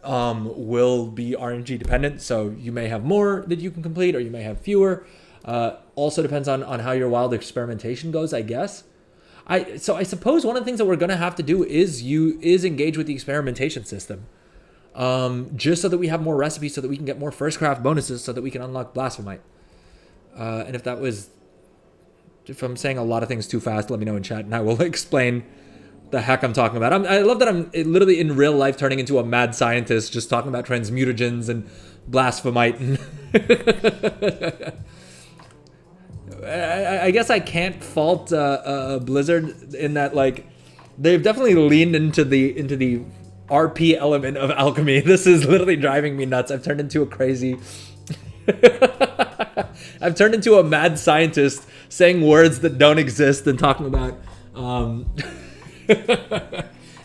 will be RNG dependent. So you may have more that you can complete, or you may have fewer. Also depends on how your wild experimentation goes, I guess. So I suppose one of the things that we're gonna have to do is engage with the experimentation system, just so that we have more recipes, so that we can get more first craft bonuses, so that we can unlock Blasphemite. And if I'm saying a lot of things too fast, let me know in chat, and I will explain the heck I'm talking about. I love that I'm literally in real life turning into a mad scientist, just talking about transmutagens and blasphemite. I guess I can't fault Blizzard in that, like, they've definitely leaned into the RP element of alchemy. This is literally driving me nuts. I've turned into a crazy... I've turned into a mad scientist saying words that don't exist and talking about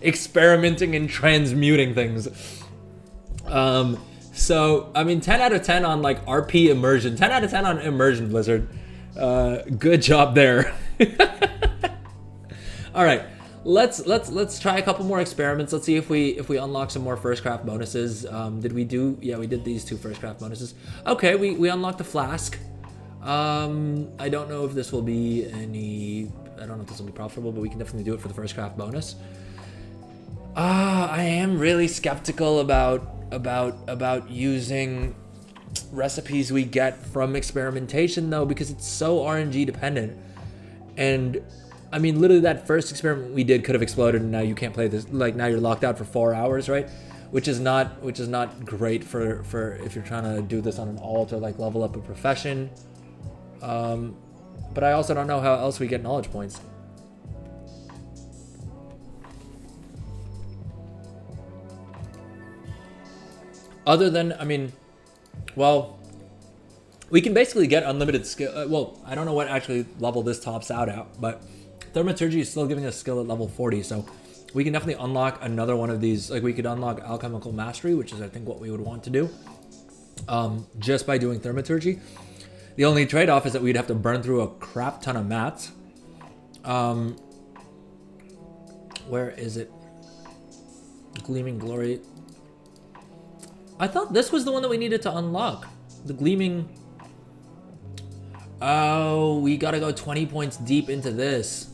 experimenting and transmuting things. So, I mean, 10 out of 10 on, like, RP immersion. 10 out of 10 on immersion, Blizzard. Good job there. All right. Let's try a couple more experiments. Let's see if we unlock some more first craft bonuses. Did we do? Yeah, we did these 2 first craft bonuses. Okay, we unlocked the flask. I don't know if this will be I don't know if this will be profitable, but we can definitely do it for the first craft bonus. I am really skeptical about using recipes we get from experimentation, though, because it's so RNG dependent. And I mean, literally that first experiment we did could have exploded, and now you can't play this. Like, now you're locked out for 4 hours, right? Which is not great for if you're trying to do this on an alt or like level up a profession. But I also don't know how else we get knowledge points. Other than, I mean, well, we can basically get unlimited skill. Well, I don't know what actually level this tops out at, but Thaumaturgy is still giving us skill at level 40, so we can definitely unlock another one of these. Like, we could unlock Alchemical Mastery, which is, I think, what we would want to do, just by doing Thaumaturgy. The only trade-off is that we'd have to burn through a crap ton of mats. Where is it? Gleaming Glory. I thought this was the one that we needed to unlock. The Gleaming... Oh, we gotta go 20 points deep into this.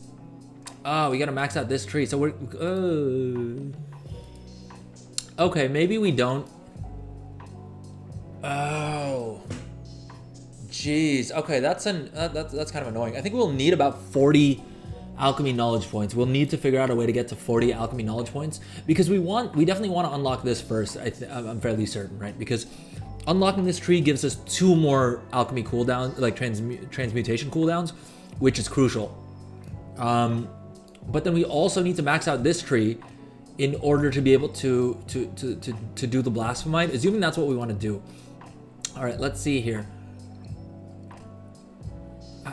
Oh, we gotta max out this tree. So we're... Okay, maybe we don't. Oh. Jeez. Okay, that's kind of annoying. I think we'll need about 40 alchemy knowledge points. We'll need to figure out a way to get to 40 alchemy knowledge points, because we definitely want to unlock this first. I'm fairly certain, right? Because unlocking this tree gives us 2 more alchemy cooldowns, like transmutation cooldowns, which is crucial. But then we also need to max out this tree in order to be able to do the blasphemite, assuming that's what we want to do. All right, let's see here.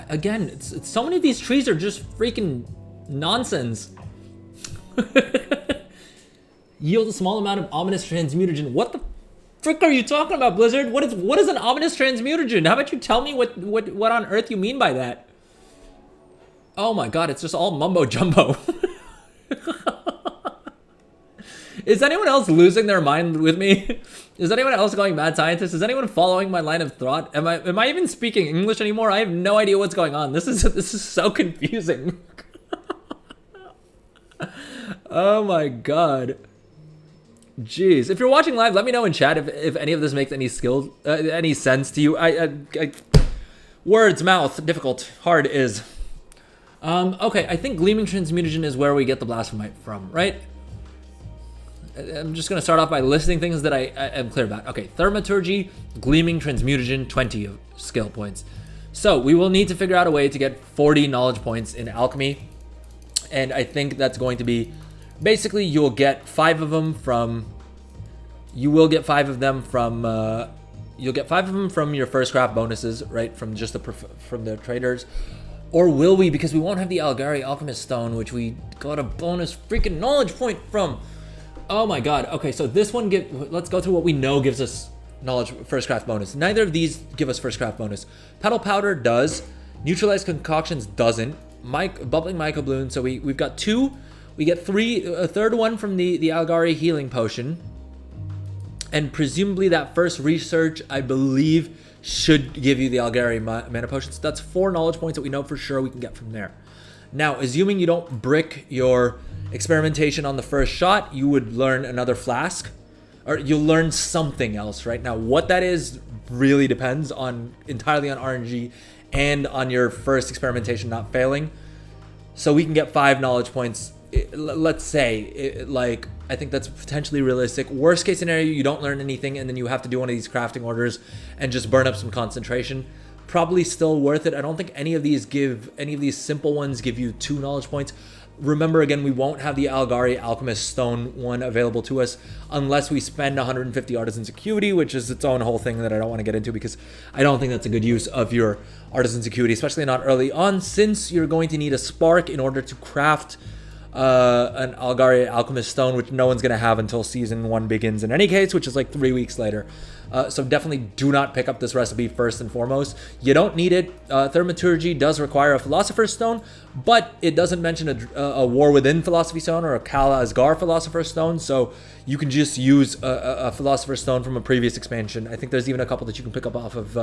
Again, it's so many of these trees are just freaking nonsense. Yield a small amount of ominous transmutagen. What the frick are you talking about, Blizzard? What is an ominous transmutagen? How about you tell me what on earth you mean by that? Oh my god, it's just all mumbo jumbo. Is anyone else losing their mind with me? Is anyone else going mad scientist? Is anyone following my line of thought? Am I even speaking English anymore? I have no idea what's going on. This is so confusing. Oh my god. Jeez. If you're watching live, let me know in chat if any of this makes any sense to you. Words, mouth, difficult, hard is. Okay, I think Gleaming Transmutagen is where we get the Blasphemite from, right? I'm just going to start off by listing things that I am clear about. Okay, Thaumaturgy, Gleaming Transmutagen, 20 of skill points. So we will need to figure out a way to get 40 knowledge points in alchemy. And I think that's going to be, basically you'll get 5 of them from, you'll get 5 of them from your first craft bonuses, right? From just from the traders. Or will we, because we won't have the Algari Alchemist Stone, which we got a bonus freaking knowledge point from. Oh my god. Okay, so this one, let's go through what we know gives us knowledge first craft bonus. Neither of these give us first craft bonus. Petal Powder does. Neutralized Concoctions doesn't. Bubbling Mycobloon, so we've got 2. We get 3, a third one from the Algari Healing Potion. And presumably that first research, I believe, should give you the Algari Mana Potion. So that's 4 knowledge points that we know for sure we can get from there. Now, assuming you don't brick your experimentation on the first shot, you would learn another flask, or you'll learn something else, right? Now, what that is really depends entirely on RNG and on your first experimentation not failing. So we can get 5 knowledge points let's say, like, I think that's potentially realistic. Worst case scenario, you don't learn anything, and then you have to do one of these crafting orders and just burn up some concentration. Probably still worth it. I don't think any of these simple ones give you 2 knowledge points. Remember, again, we won't have the Algari Alchemist Stone one available to us unless we spend 150 Artisan's Acuity, which is its own whole thing that I don't want to get into, because I don't think that's a good use of your Artisan's Acuity, especially not early on, since you're going to need a spark in order to craft an Algari Alchemist Stone, which no one's going to have until Season 1 begins in any case, which is like 3 weeks later. So definitely do not pick up this recipe first and foremost. You don't need it. Thaumaturgy does require a Philosopher's Stone, but it doesn't mention a War Within Philosophy Stone or a Kal Asgar Philosopher's Stone, so you can just use a Philosopher's Stone from a previous expansion. I think there's even a couple that you can pick up off of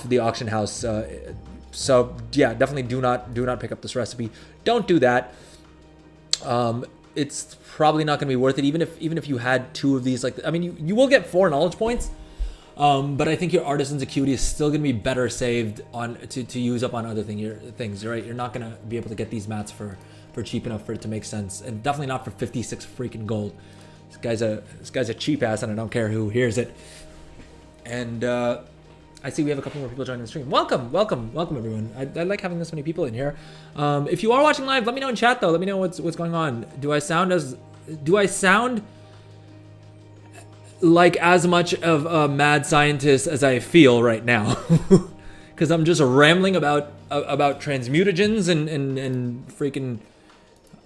the auction house. So yeah, definitely do not pick up this recipe. Don't do that. It's probably not going to be worth it, even if you had 2 of these. Like, I mean, you will get 4 knowledge points, but I think your Artisan's Acuity is still going to be better saved on to use up on other things. Right? You're not going to be able to get these mats for cheap enough for it to make sense, and definitely not for 56 freaking gold. This guy's a cheap ass, and I don't care who hears it. And I see we have a couple more people joining the stream. Welcome everyone. I like having this many people in here. If you are watching live, let me know in chat though. Let me know what's going on. Do I sound like as much of a mad scientist as I feel right now? Because I'm just rambling about transmutagens and freaking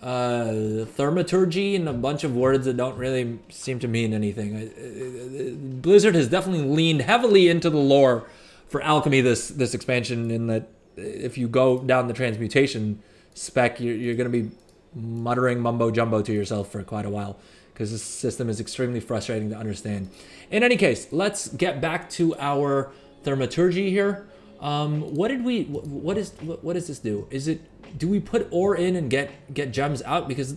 thaumaturgy and a bunch of words that don't really seem to mean anything. Blizzard has definitely leaned heavily into the lore for alchemy this expansion, in that if you go down the transmutation spec, you're going to be muttering mumbo jumbo to yourself for quite a while, because this system is extremely frustrating to understand. In any case, let's get back to our thaumaturgy here. What does this do? Do we put ore in and get gems out? Because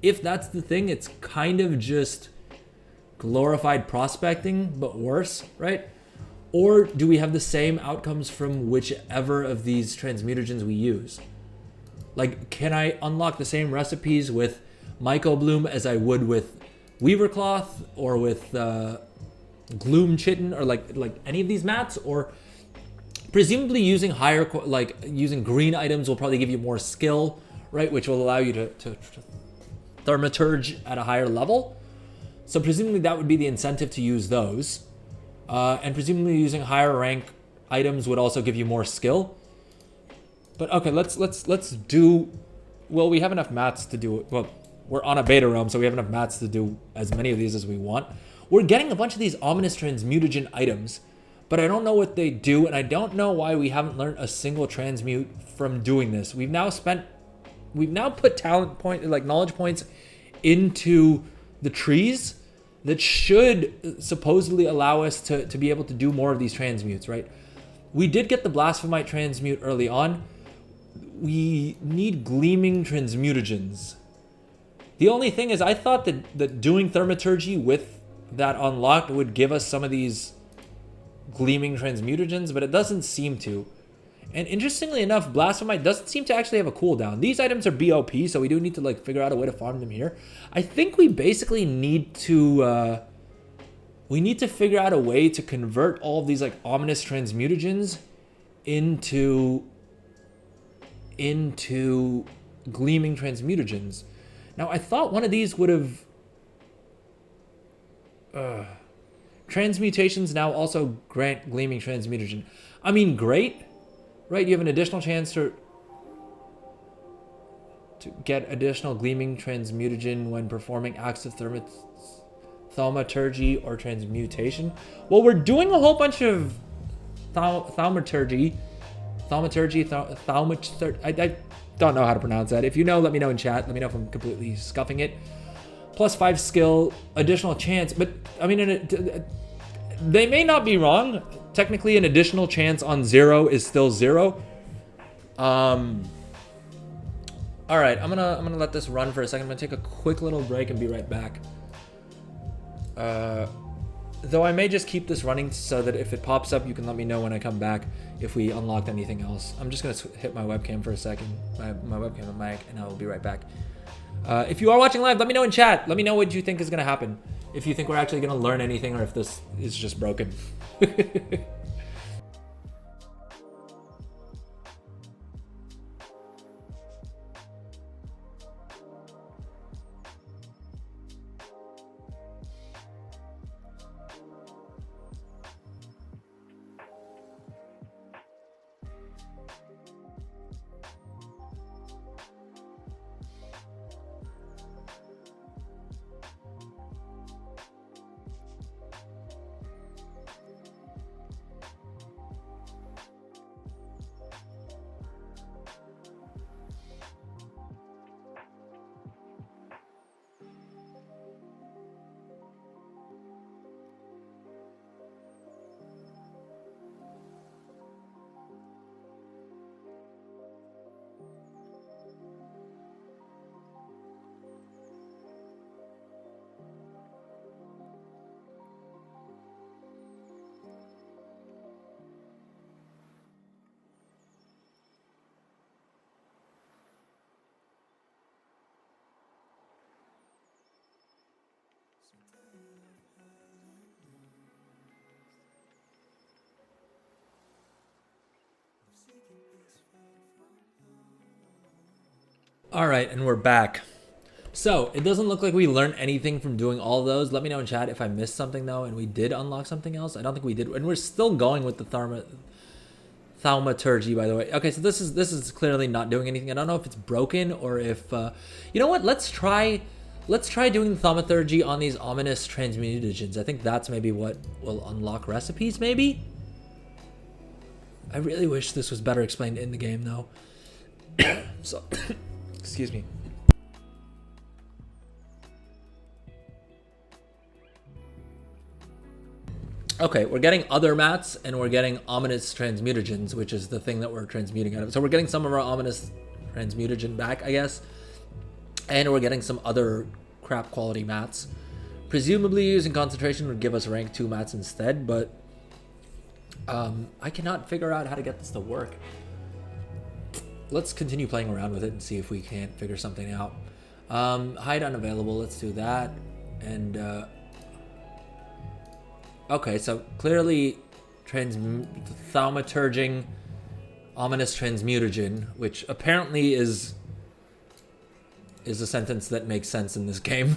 if that's the thing, it's kind of just glorified prospecting, but worse, right? Or do we have the same outcomes from whichever of these transmutagens we use? Like, can I unlock the same recipes with Mycobloom as I would with Weavercloth or with Gloom Chitin, or like any of these mats? Or presumably using using green items will probably give you more skill, right? Which will allow you to thaumaturge at a higher level. So presumably that would be the incentive to use those. And presumably using higher rank items would also give you more skill. But okay, let's do, well, we have enough mats to do it. Well, we're on a beta realm, so we have enough mats to do as many of these as we want. We're getting a bunch of these ominous transmutagen items, but I don't know what they do, and I don't know why we haven't learned a single transmute from doing this. We've now put talent point, like knowledge points, into the trees that should supposedly allow us to be able to do more of these transmutes, right? We did get the Blasphemite transmute early on. We need gleaming transmutagens. The only thing is, I thought that doing thaumaturgy with that unlocked would give us some of these gleaming transmutagens, but it doesn't seem to. And interestingly enough, Blasphemite doesn't seem to actually have a cooldown. These items are BOP, so we do need to figure out a way to farm them here. I think we basically need to figure out a way to convert all of these ominous transmutagens into gleaming transmutagens. Now, I thought one of these would have transmutations now also grant gleaming transmutagen. I mean, great, right? You have an additional chance to get additional gleaming transmutagen when performing acts of thaumaturgy or transmutation. Well, we're doing a whole bunch of thaumaturgy. I don't know how to pronounce that. If you know, let me know in chat. Let me know if I'm completely scuffing it. +5 skill, additional chance. But, I mean, they may not be wrong. Technically, an additional chance on 0 is still 0. All right, I'm gonna let this run for a second. I'm gonna take a quick little break and be right back. Though I may just keep this running so that if it pops up, you can let me know when I come back if we unlocked anything else. I'm just gonna hit my webcam for a second, my webcam and mic, and I will be right back. If you are watching live, let me know in chat. Let me know what you think is going to happen. If you think we're actually going to learn anything or if this is just broken. All right, and we're back. So it doesn't look like we learned anything from doing all of those. Let me know in chat if I missed something though, and we did unlock something else. I don't think we did, and we're still going with the thaumaturgy, by the way. Okay, so this is clearly not doing anything. I don't know if it's broken or if you know what. Let's try doing the thaumaturgy on these ominous transmutagens. I think that's maybe what will unlock recipes. Maybe. I really wish this was better explained in the game though. So. Excuse me. Okay, we're getting other mats and we're getting ominous transmutagens, which is the thing that we're transmuting out of. So we're getting some of our ominous transmutagen back, I guess. And we're getting some other crap quality mats. Presumably using concentration would give us rank 2 mats instead, but I cannot figure out how to get this to work. Let's continue playing around with it and see if we can't figure something out. Hide unavailable. Let's do that. And okay, so clearly thaumaturging ominous transmutagen, which apparently is a sentence that makes sense in this game.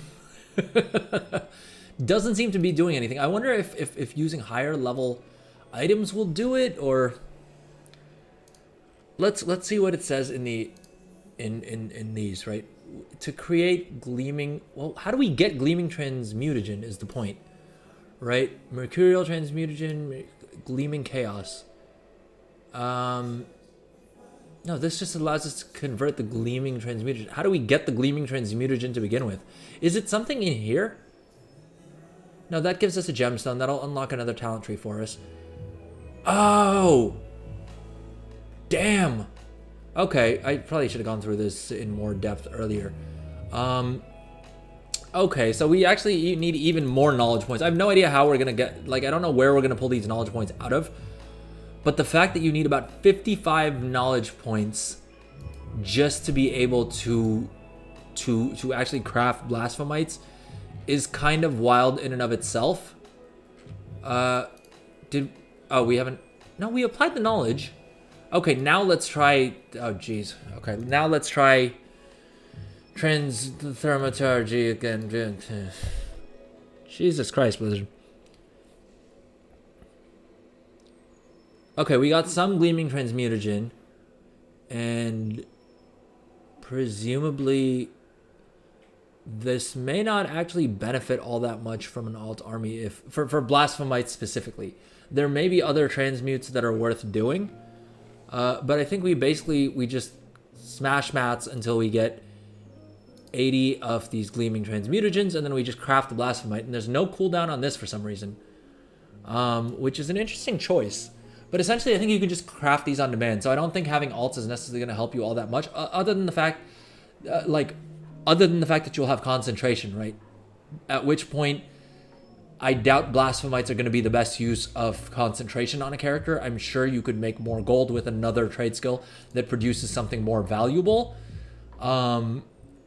Doesn't seem to be doing anything. I wonder if using higher level items will do it, or let's see what it says in the in these, right? To create gleaming, well, how do we get gleaming transmutagen is the point, right? Mercurial transmutagen, gleaming chaos. No, this just allows us to convert the gleaming transmutagen. How do we get the gleaming transmutagen to begin with? Is it something in here? No, that gives us a gemstone. That'll unlock another talent tree for us. Oh! Damn! Okay, I probably should have gone through this in more depth earlier. Okay, so we actually need even more knowledge points. I have no idea how we're gonna get, like, I don't know where we're gonna pull these knowledge points out of. But the fact that you need about 55 knowledge points just to be able to actually craft blasphemites is kind of wild in and of itself. We haven't, no, we applied the knowledge. Okay, now let's try, oh geez. Okay, now let's try thaumaturgy again. Jesus Christ, Blizzard. Okay, we got some gleaming transmutagen, and presumably this may not actually benefit all that much from an alt army if for blasphemites specifically. There may be other transmutes that are worth doing, but I think we just smash mats until we get 80 of these gleaming transmutagens, and then we just craft the blasphemite. And there's no cooldown on this for some reason, which is an interesting choice. But essentially, I think you can just craft these on demand. So I don't think having alts is necessarily going to help you all that much, other than the fact that you'll have concentration, right? At which point, I doubt blasphemites are going to be the best use of concentration on a character. I'm sure you could make more gold with another trade skill that produces something more valuable.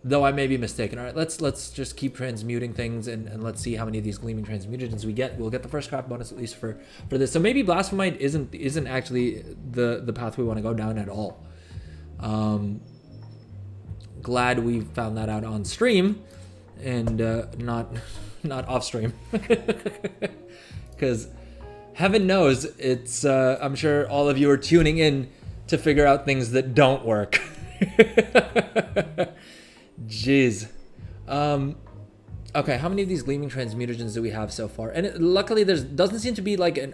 though I may be mistaken. All right, let's just keep transmuting things, and let's see how many of these gleaming transmutagens we get. We'll get the first craft bonus at least for this. So maybe blasphemite isn't actually the path we want to go down at all. Glad we found that out on stream, and not off stream, because heaven knows it's. I'm sure all of you are tuning in to figure out things that don't work. Jeez. Okay, how many of these gleaming transmutagens do we have so far? And luckily, there doesn't seem to be like an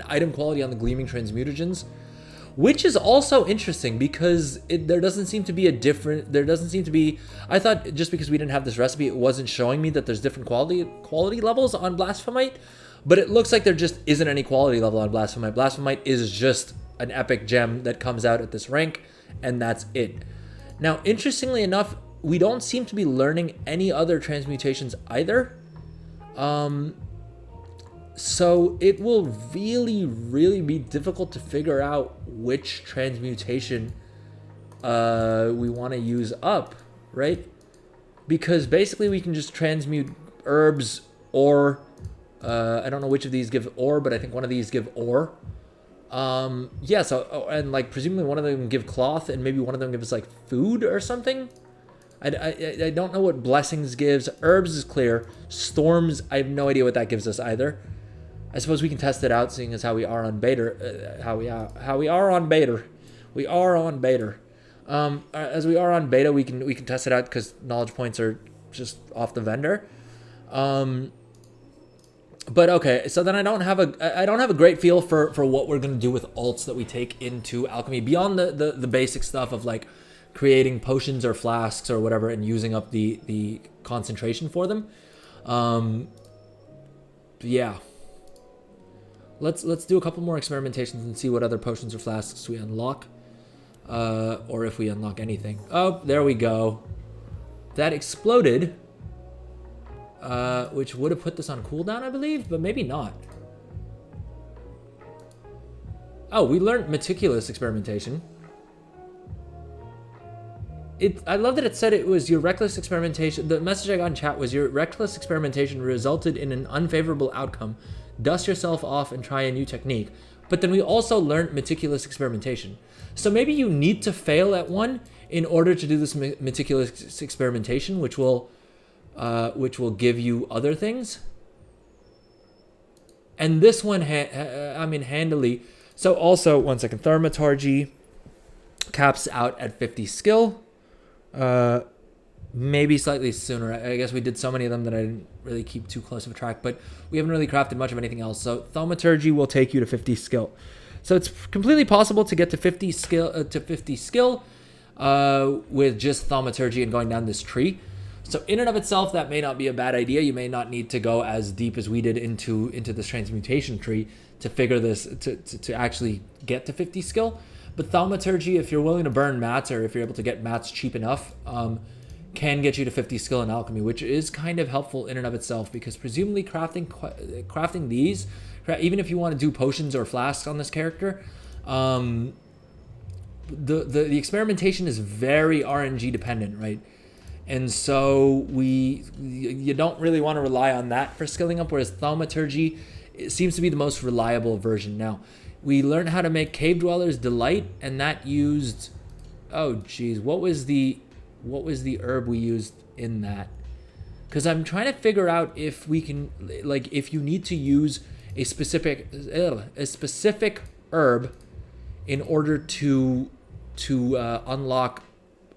item quality on the gleaming transmutagens, which is also interesting because there doesn't seem to be. I thought just because we didn't have this recipe, it wasn't showing me that there's different quality levels on blasphemite, but it looks like there just isn't any quality level on blasphemite. Blasphemite is just an epic gem that comes out at this rank, and that's it. Now, interestingly enough, we don't seem to be learning any other transmutations either. So it will really, really be difficult to figure out which transmutation we want to use up, right? Because basically we can just transmute herbs or I don't know which of these give ore, but I think one of these give ore. Yeah, so and like presumably one of them give cloth, and maybe one of them gives like food or something. I don't know what blessings gives. Herbs is clear. Storms, I have no idea what that gives us either. I suppose we can test it out, seeing as how we are on beta. How we are on beta. We are on beta. As we are on beta, we can test it out because knowledge points are just off the vendor. But okay, so then I don't have a great feel for what we're gonna do with alts that we take into alchemy beyond the basic stuff of like creating potions or flasks or whatever and using up the concentration for them. Yeah. Let's do a couple more experimentations and see what other potions or flasks we unlock, or if we unlock anything. Oh, there we go. That exploded. Which would have put this on cooldown, I believe, but maybe not. Oh, we learned meticulous experimentation. I love that it said it was your reckless experimentation. The message I got in chat was your reckless experimentation resulted in an unfavorable outcome. Dust yourself off and try a new technique. But then we also learned meticulous experimentation. So maybe you need to fail at one in order to do this meticulous experimentation, which will give you other things. And this one, handily. So also, one second, thaumaturgy caps out at 50 skill. Maybe slightly sooner. I guess we did so many of them that I didn't really keep too close of a track, but we haven't really crafted much of anything else. So thaumaturgy will take you to 50 skill. So it's completely possible to get to 50 skill with just thaumaturgy and going down this tree. So in and of itself, that may not be a bad idea. You may not need to go as deep as we did into this transmutation tree to figure this, to actually get to 50 skill. But thaumaturgy, if you're willing to burn mats, or if you're able to get mats cheap enough, can get you to 50 skill in alchemy, which is kind of helpful in and of itself, because presumably crafting these, even if you want to do potions or flasks on this character, the experimentation is very RNG dependent, right? And so you don't really want to rely on that for skilling up, whereas thaumaturgy seems to be the most reliable version. Now, we learned how to make Cave Dweller's Delight, and that used, oh geez, what was the herb we used in that? Because I'm trying to figure out if we can, like, if you need to use a specific herb in order to unlock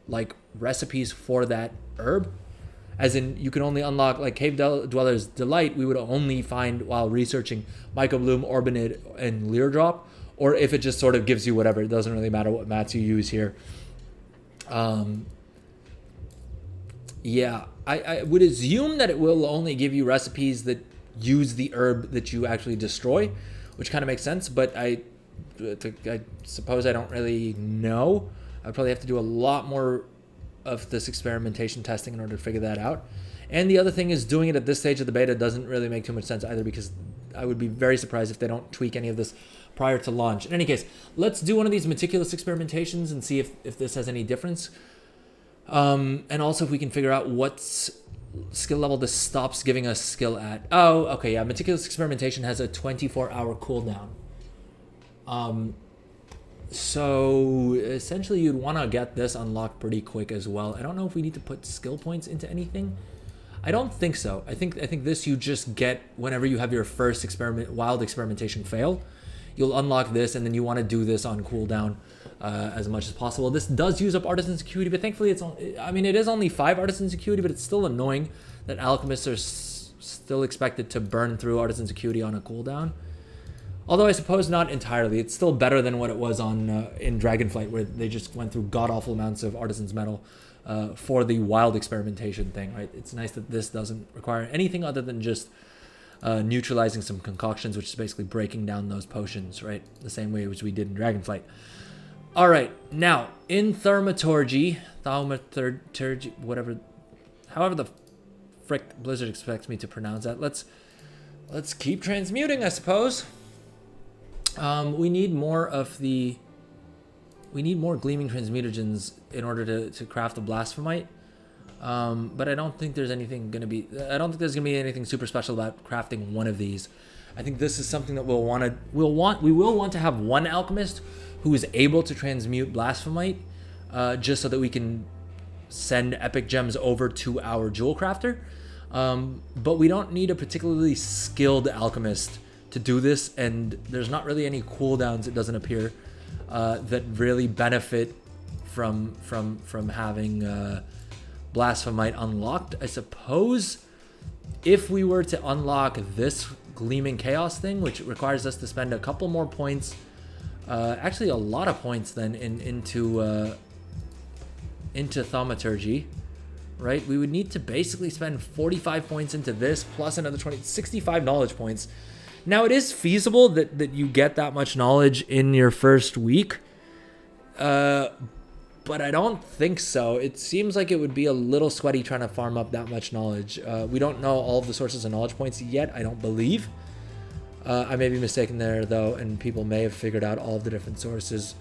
like recipes for that herb. As in, you can only unlock like Cave Dweller's Delight, we would only find while researching Mycobloom, Orbinid, and Leerdrop, or if it just sort of gives you whatever. It doesn't really matter what mats you use here. Yeah, I would assume that it will only give you recipes that use the herb that you actually destroy, which kind of makes sense, but I suppose I don't really know. I'd probably have to do a lot more of this experimentation testing in order to figure that out. And the other thing is, doing it at this stage of the beta doesn't really make too much sense either, because I would be very surprised if they don't tweak any of this prior to launch. In any case, let's do one of these meticulous experimentations and see if this has any difference. And also if we can figure out what's skill level this stops giving us skill at. Oh, okay, yeah. Meticulous experimentation has a 24-hour cooldown. So essentially you'd want to get this unlocked pretty quick as well. I don't know if we need to put skill points into anything. I don't think so. I think this you just get whenever you have your first wild experimentation fail. You'll unlock this, and then you want to do this on cooldown as much as possible. This does use up artisan security, but thankfully it is only 5 artisan security, but it's still annoying that alchemists are still expected to burn through artisan security on a cooldown. Although I suppose not entirely. It's still better than what it was on in Dragonflight, where they just went through god-awful amounts of artisan's metal for the wild experimentation thing, right? It's nice that this doesn't require anything other than just neutralizing some concoctions, which is basically breaking down those potions, right? The same way as we did in Dragonflight. All right, now in thaumaturgy, whatever, however the frick Blizzard expects me to pronounce that. Let's keep transmuting, I suppose. We need more gleaming transmutagens in order to craft the blasphemite. But I don't think there's anything gonna be. I don't think there's gonna be anything super special about crafting one of these. I think this is something that we will want to have one alchemist who is able to transmute blasphemite, just so that we can send epic gems over to our jewel crafter. But we don't need a particularly skilled alchemist to do this, and there's not really any cooldowns, it doesn't appear, that really benefit from having blasphemite unlocked. I suppose if we were to unlock this gleaming chaos thing, which requires us to spend a couple more points, actually a lot of points then into thaumaturgy, right? We would need to basically spend 45 points into this plus another 65 knowledge points. Now it is feasible that you get that much knowledge in your first week, but I don't think so. It seems like it would be a little sweaty trying to farm up that much knowledge. We don't know all of the sources of knowledge points yet, I don't believe. I may be mistaken there though, and people may have figured out all of the different sources.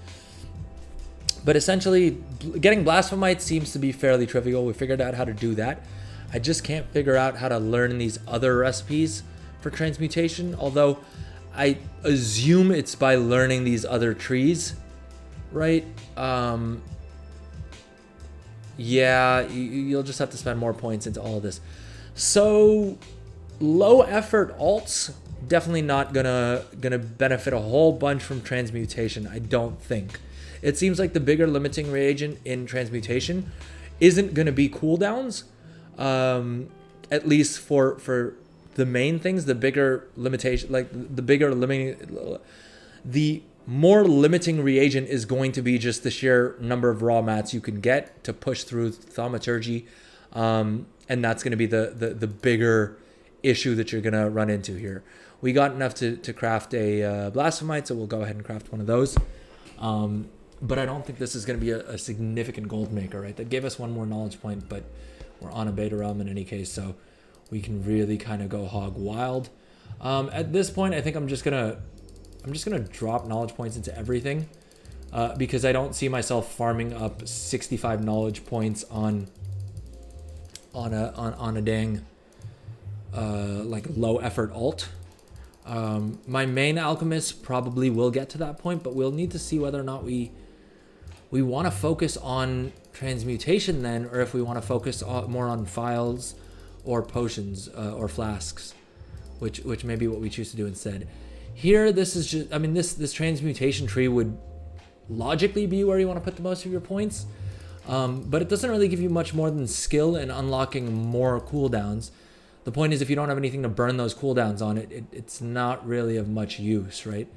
But essentially, getting blasphemite seems to be fairly trivial. We figured out how to do that. I just can't figure out how to learn these other recipes for transmutation, although I assume it's by learning these other trees, right? Yeah, you'll just have to spend more points into all of this. So low effort alts definitely not gonna benefit a whole bunch from transmutation, I don't think. It seems like the bigger limiting reagent in transmutation isn't gonna be cooldowns, at least for the main things. The bigger limitation, like the more limiting reagent is going to be just the sheer number of raw mats you can get to push through thaumaturgy, and that's going to be the bigger issue that you're going to run into here. We got enough to craft a blasphemite, so we'll go ahead and craft one of those. But I don't think this is going to be a significant gold maker, right? That gave us one more knowledge point, but we're on a beta realm in any case, so we can really kind of go hog wild. At this point, I think I'm just gonna drop knowledge points into everything, because I don't see myself farming up 65 knowledge points on a dang like low effort alt. My main alchemist probably will get to that point, but we'll need to see whether or not we want to focus on transmutation then, or if we want to focus more on files or potions or flasks, which may be what we choose to do instead. Here, this is just, I mean, this transmutation tree would logically be where you want to put the most of your points, but it doesn't really give you much more than skill and unlocking more cooldowns. The point is, if you don't have anything to burn those cooldowns on, it's not really of much use, right?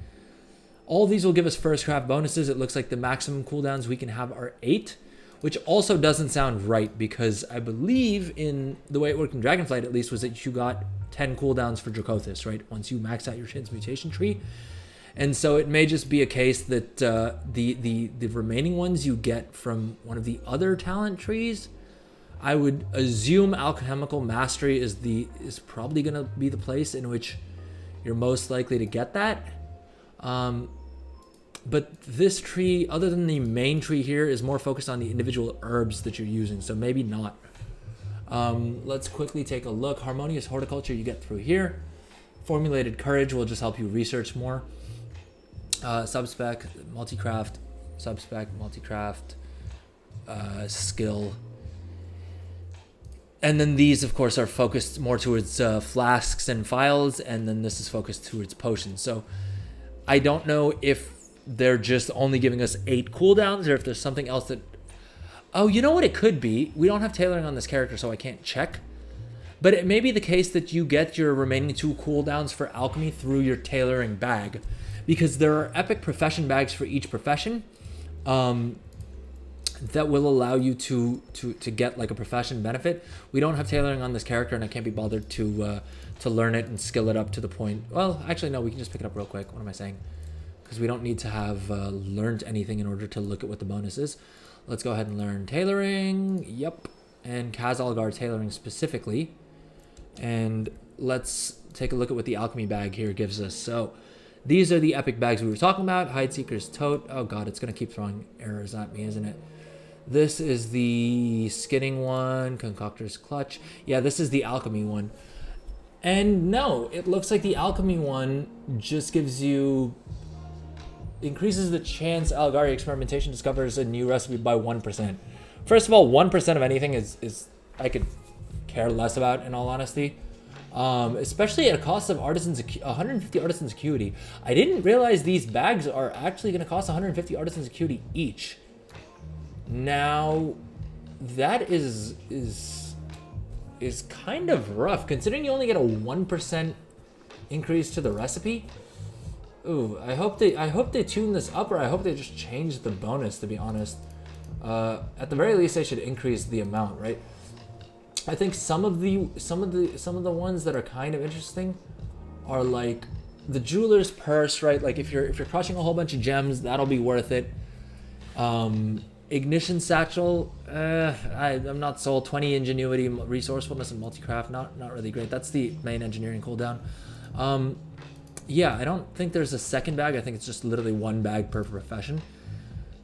All these will give us first craft bonuses. It looks like the maximum cooldowns we can have are 8, which also doesn't sound right, because I believe in the way it worked in Dragonflight, at least, was that you got 10 cooldowns for Dracothis, right? Once you max out your transmutation tree. And so it may just be a case that the remaining ones you get from one of the other talent trees. I would assume alchemical mastery is probably going to be the place in which you're most likely to get that. But this tree, other than the main tree here, is more focused on the individual herbs that you're using. So maybe not. Let's quickly take a look. Harmonious horticulture you get through here. Formulated courage will just help you research more. Subspec, multicraft, subspec, multicraft, skill. And then these, of course, are focused more towards flasks and vials, and then this is focused towards potions. So I don't know if they're just only giving us 8 cooldowns, or if there's something else that... Oh, you know what it could be? We don't have tailoring on this character, so I can't check. But it may be the case that you get your remaining 2 cooldowns for alchemy through your tailoring bag, because there are epic profession bags for each profession that will allow you to get like a profession benefit. We don't have tailoring on this character, and I can't be bothered to learn it and skill it up to the point. Well, actually, no, we can just pick it up real quick. What am I saying? Because we don't need to have learned anything in order to look at what the bonus is. Let's go ahead and learn tailoring. Yep. And Kazalgar tailoring specifically. And let's take a look at what the alchemy bag here gives us. So these are the epic bags we were talking about. Hideseeker's tote. Oh god, it's going to keep throwing errors at me, isn't it? This is the skinning one. Concoctor's clutch. Yeah, this is the alchemy one. And no, it looks like the alchemy one just gives you... increases the chance Algari experimentation discovers a new recipe by 1%. First of all, 1% of anything is I could care less about, in all honesty. Especially at a cost of 150 artisans acuity. I didn't realize these bags are actually going to cost 150 artisans acuity each. Now, that is kind of rough, considering you only get a 1% increase to the recipe. Ooh, I hope they tune this up, or I hope they just change the bonus, to be honest. At the very least, they should increase the amount, right? I think some of the ones that are kind of interesting are like the jeweler's purse, right? Like if you're crushing a whole bunch of gems, that'll be worth it. Ignition satchel, I'm not sold. 20 ingenuity, resourcefulness, and multicraft, not really great. That's the main engineering cooldown. Yeah, I don't think there's a second bag. I think it's just literally 1 bag per profession.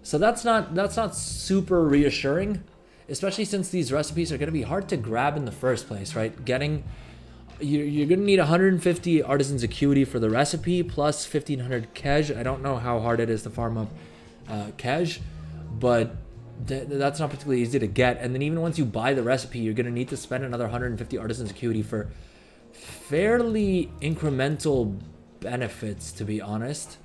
So that's not super reassuring, especially since these recipes are going to be hard to grab in the first place, right? You're going to need 150 artisans acuity for the recipe plus 1500 kej. I don't know how hard it is to farm up kej, but that's not particularly easy to get. And then even once you buy the recipe, you're going to need to spend another 150 artisans acuity for fairly incremental benefits, to be honest.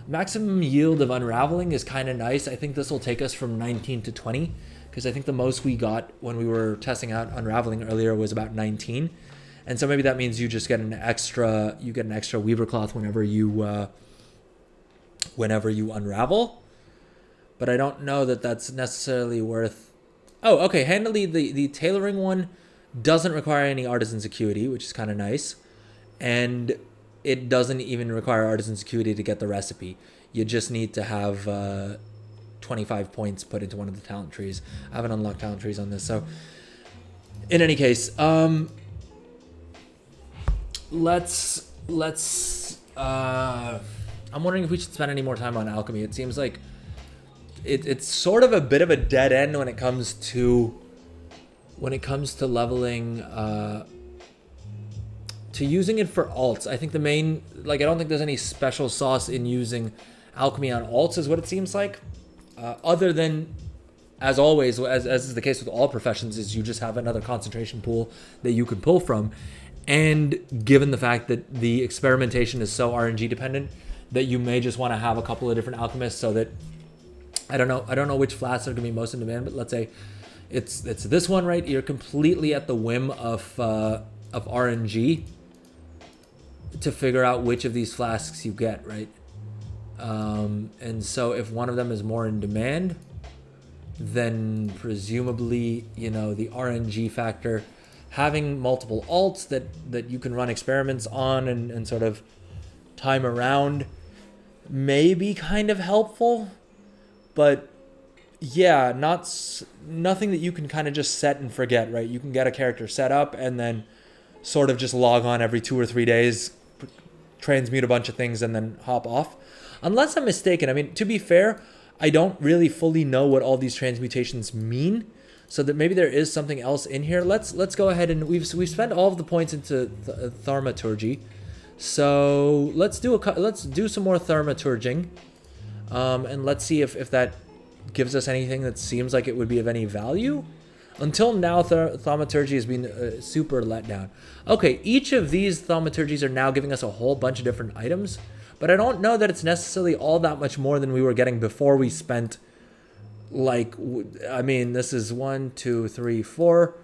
Maximum yield of unraveling is kind of nice. I think this will take us from 19 to 20, because I think the most we got when we were testing out unraveling earlier was about 19. And so maybe that means you just get an extra weaver cloth whenever you unravel. But I don't know that that's necessarily worth... Oh, okay, handily, the tailoring one doesn't require any artisan's acuity, which is kind of nice. And it doesn't even require artisan's acuity to get the recipe. You just need to have 25 points put into one of the talent trees. I haven't unlocked talent trees on this, so... In any case, let's I'm wondering if we should spend any more time on alchemy. It seems like it's sort of a bit of a dead end when it comes to leveling, to using it for alts. I think the main, I don't think there's any special sauce in using alchemy on alts, is what it seems like. Other than, as always, as is the case with all professions, is you just have another concentration pool that you can pull from. And given the fact that the experimentation is so RNG dependent, that you may just want to have a couple of different alchemists, so that I don't know which flasks are going to be most in demand, but let's say it's this one, right? You're completely at the whim of RNG to figure out which of these flasks you get, right? And so if one of them is more in demand, then presumably, the RNG factor, having multiple alts that you can run experiments on and sort of time around may be kind of helpful. But yeah, nothing that you can kind of just set and forget, right? You can get a character set up and then sort of just log on every 2 or 3 days, transmute a bunch of things, and then hop off. Unless I'm mistaken. I mean, to be fair, I don't really fully know what all these transmutations mean. So that maybe there is something else in here. Let's go ahead and we've spent all of the points into thaumaturgy. So let's do some more thaumaturging, and let's see if that gives us anything that seems like it would be of any value. Until now, thaumaturgy has been super let down. Okay, each of these thaumaturgies are now giving us a whole bunch of different items, but I don't know that it's necessarily all that much more than we were getting before we spent. Like, I mean, this is 1, 2, 3, 4,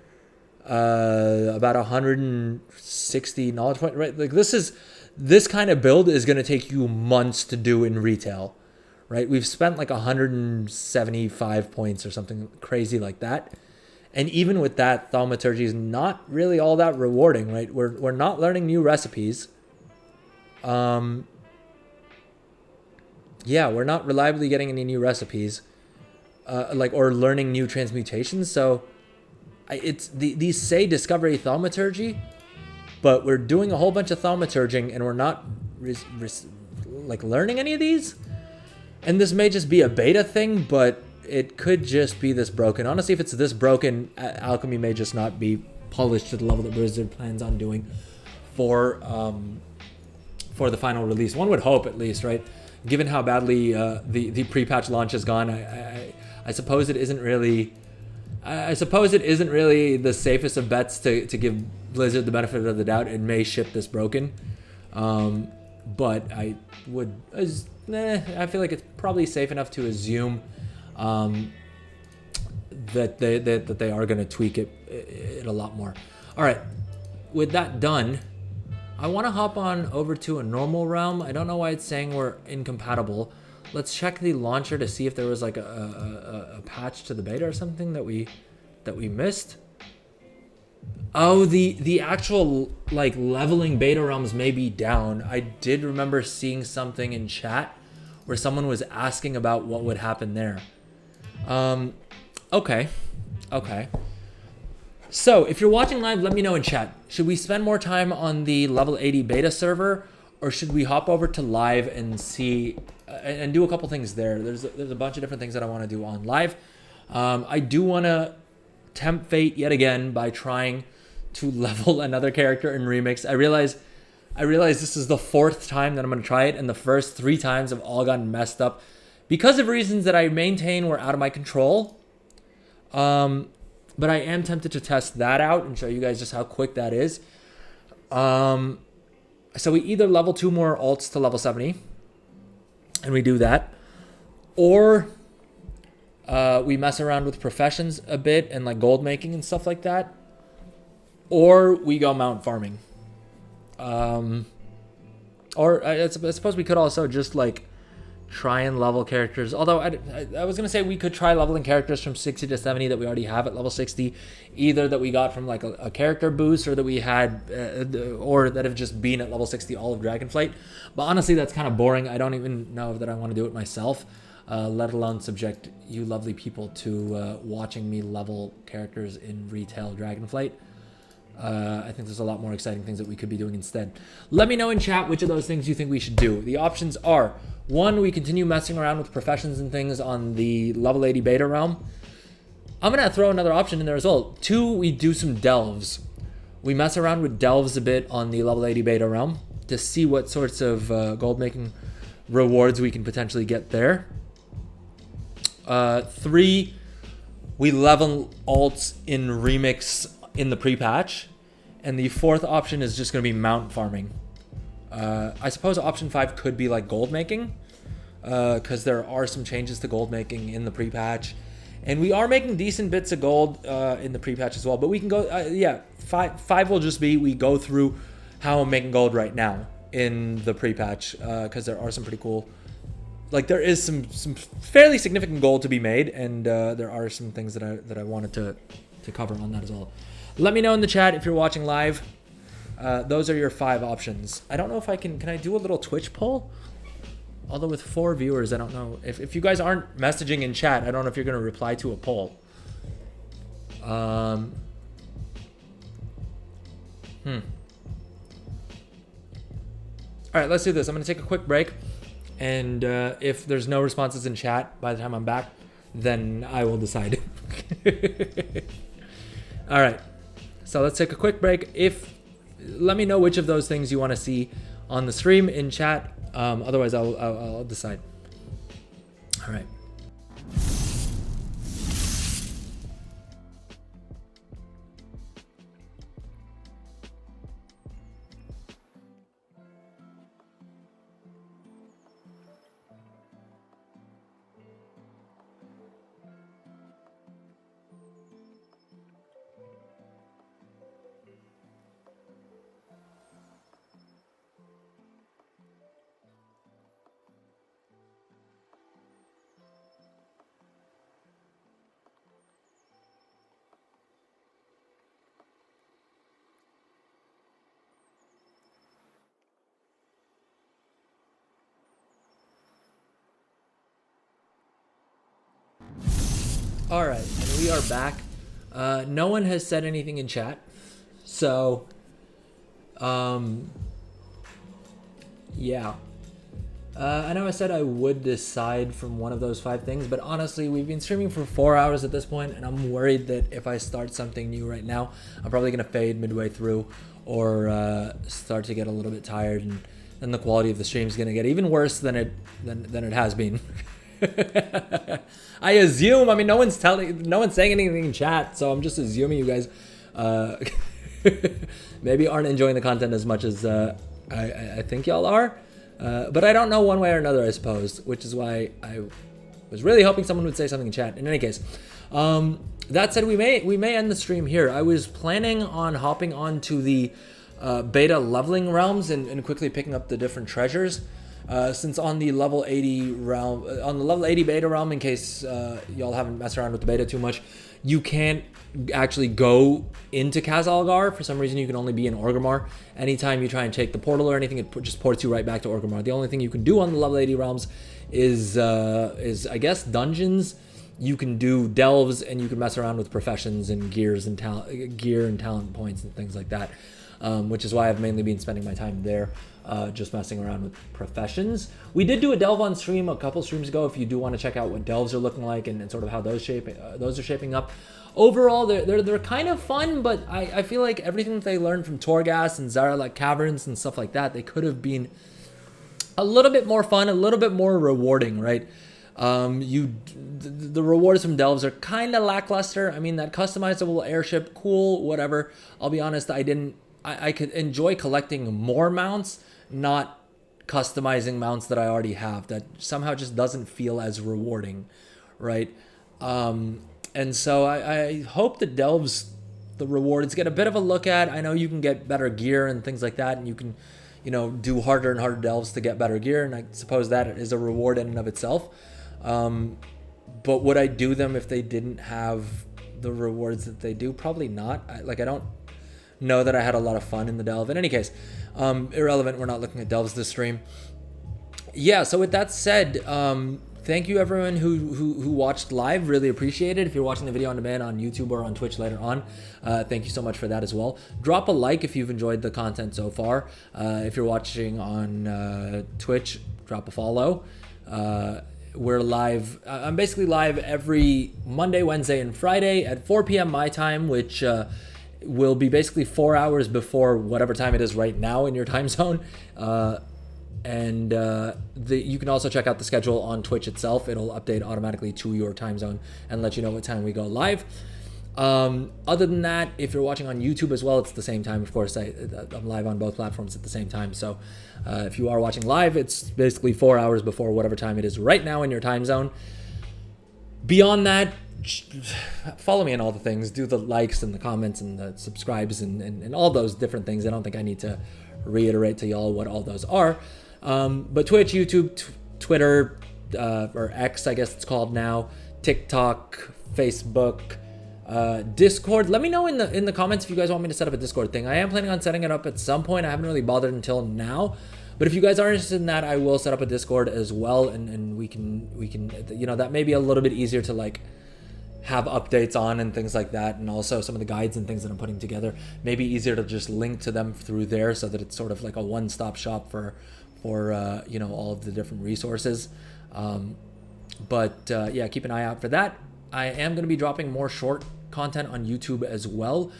about 160 knowledge points, right? Like this kind of build is going to take you months to do in retail, right? We've spent like 175 points or something crazy like that. And even with that, thaumaturgy is not really all that rewarding, right? We're not learning new recipes. Yeah, we're not reliably getting any new recipes. Or learning new transmutations. So these say discovery thaumaturgy, but we're doing a whole bunch of thaumaturging and we're not learning any of these. And this may just be a beta thing, but it could just be this broken. Honestly, if it's this broken, alchemy may just not be polished to the level that Blizzard plans on doing for the final release. One would hope, at least, right? Given how badly the pre-patch launch has gone, I suppose it isn't really. I suppose it isn't really the safest of bets to give Blizzard the benefit of the doubt. It may ship this broken, but I would. I feel like it's probably safe enough to assume that they are going to tweak it a lot more. All right, with that done, I want to hop on over to a normal realm. I don't know why it's saying we're incompatible. Let's check the launcher to see if there was like a patch to the beta or something that we missed. Oh, the actual like leveling beta realms may be down. I did remember seeing something in chat where someone was asking about what would happen there. Okay. So if you're watching live, let me know in chat. Should we spend more time on the level 80 beta server, or should we hop over to live and see and do a couple things there? There's a bunch of different things that I want to do on live. I do want to tempt fate yet again by trying to level another character in Remix. I realize this is the 4th time that I'm going to try it, and the first 3 times have all gotten messed up because of reasons that I maintain were out of my control. But I am tempted to test that out and show you guys just how quick that is. So we either level 2 more alts to level 70, and we do that, or we mess around with professions a bit and like gold making and stuff like that, or we go mount farming. Or I suppose we could also just like try and level characters. Although I was gonna say we could try leveling characters from 60 to 70 that we already have at level 60, either that we got from like a character boost, or that we had, or that have just been at level 60 all of Dragonflight. But honestly, that's kind of boring. I don't even know that I want to do it myself, let alone subject you lovely people to watching me level characters in retail Dragonflight. I think there's a lot more exciting things that we could be doing instead. Let me know in chat which of those things you think we should do. The options are: 1, we continue messing around with professions and things on the level 80 beta realm. I'm going to throw another option in there as well. 2, we do some delves. We mess around with delves a bit on the level 80 beta realm to see what sorts of gold making rewards we can potentially get there. 3, we level alts in Remix in the pre-patch. And the 4th option is just going to be mount farming. I suppose option 5 could be like gold making, because there are some changes to gold making in the pre-patch, and we are making decent bits of gold in the pre-patch as well. But we can go, 5 will just be we go through how I'm making gold right now in the pre-patch, because there are some pretty cool, like there is some fairly significant gold to be made, and there are some things that I wanted to cover on that as well. Let me know in the chat if you're watching live. Those are your 5 options. I don't know if I can I do a little Twitch poll? Although with 4 viewers, I don't know. If you guys aren't messaging in chat, I don't know if you're going to reply to a poll. All right, let's do this. I'm going to take a quick break. And if there's no responses in chat by the time I'm back, then I will decide. All right. So let's take a quick break. Let me know which of those things you want to see on the stream in chat. Otherwise, I'll decide. All right. All right, and we are back. No one has said anything in chat, so yeah. I know I said I would decide from one of those 5 things, but honestly, we've been streaming for 4 hours at this point, and I'm worried that if I start something new right now, I'm probably gonna fade midway through, or start to get a little bit tired, and then the quality of the stream is gonna get even worse than it has been. I assume. I mean, no one's saying anything in chat, so I'm just assuming you guys maybe aren't enjoying the content as much as I think y'all are. But I don't know one way or another, I suppose, which is why I was really hoping someone would say something in chat. In any case, that said, we may end the stream here. I was planning on hopping onto the beta leveling realms and quickly picking up the different treasures. Since on the level 80 realm, on the level 80 beta realm, in case y'all haven't messed around with the beta too much, you can't actually go into Khazalgar. For some reason, you can only be in Orgrimmar. Anytime you try and take the portal or anything, it just ports you right back to Orgrimmar. The only thing you can do on the level 80 realms is I guess dungeons. You can do delves, and you can mess around with professions and gear and talent points and things like that. Which is why I've mainly been spending my time there, just messing around with professions. We did do a delve on stream a couple streams ago. If you do want to check out what delves are looking like and sort of how those are shaping up. Overall, they're kind of fun, but I feel like everything that they learned from Torghast and Zaralek Caverns and stuff like that, they could have been a little bit more fun, a little bit more rewarding, right? The rewards from delves are kind of lackluster. I mean, that customizable airship, cool, whatever. I'll be honest, I could enjoy collecting more mounts, not customizing mounts that I already have. That somehow just doesn't feel as rewarding, right? And so I hope that delves, the rewards, get a bit of a look at. I know you can get better gear and things like that, and you can, do harder and harder delves to get better gear, and I suppose that is a reward in and of itself. But would I do them if they didn't have the rewards that they do? Probably not. I don't know that I had a lot of fun in the delve. In any case, irrelevant. We're not looking at delves this stream. Yeah, so with that said, thank you everyone who watched live. Really appreciate it. If you're watching the video on demand on YouTube or on Twitch later on, thank you so much for that as well. Drop a like if you've enjoyed the content so far. If you're watching on Twitch, drop a follow. We're live. I'm basically live every Monday, Wednesday, and Friday at 4 p.m. my time, which will be basically 4 hours before whatever time it is right now in your time zone. You can also check out the schedule on Twitch itself. It'll update automatically to your time zone and let you know what time we go live. Other than that, if you're watching on YouTube as well, it's the same time. Of course, I'm live on both platforms at the same time. So if you are watching live, it's basically 4 hours before whatever time it is right now in your time zone. Beyond that, follow me on all the things. Do the likes and the comments and the subscribes and all those different things. I don't think I need to reiterate to y'all what all those are. But Twitch, YouTube, Twitter, or X, I guess it's called now, TikTok, Facebook, Discord. Let me know in the comments if you guys want me to set up a Discord thing. I am planning on setting it up at some point. I haven't really bothered until now. But if you guys are interested in that, I will set up a Discord as well, and we can that may be a little bit easier to have updates on and things like that, and also some of the guides and things that I'm putting together. Maybe easier to just link to them through there so that it's sort of like a one-stop shop for for you know, all of the different resources. Yeah, keep an eye out for that. I am going to be dropping more short content on YouTube as well,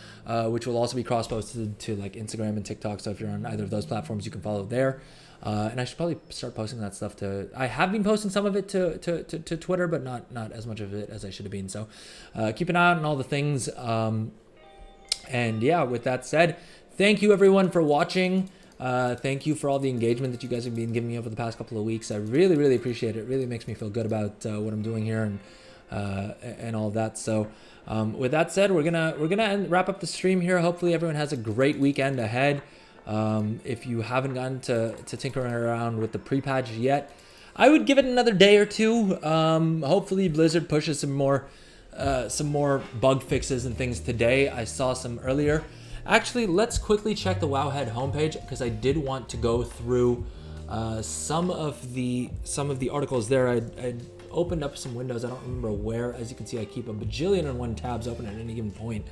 which will also be cross-posted to like Instagram and TikTok. So if you're on either of those platforms, you can follow there. And I should probably start posting that stuff to. I have been posting some of it to Twitter, but not as much of it as I should have been. So keep an eye out on all the things. And yeah, with that said, thank you everyone for watching. Thank you for all the engagement that you guys have been giving me over the past couple of weeks. I really, really appreciate it. It really makes me feel good about what I'm doing here and all that. So with that said, we're gonna wrap up the stream here. Hopefully everyone has a great weekend ahead. If you haven't gotten to tinkering around with the pre-patch yet, I would give it another day or two. Hopefully Blizzard pushes some more bug fixes and things today. I saw some earlier. Actually, let's quickly check the Wowhead homepage, because I did want to go through some of the articles there. I opened up some windows. I don't remember where. As you can see, I keep a bajillion and one tabs open at any given point.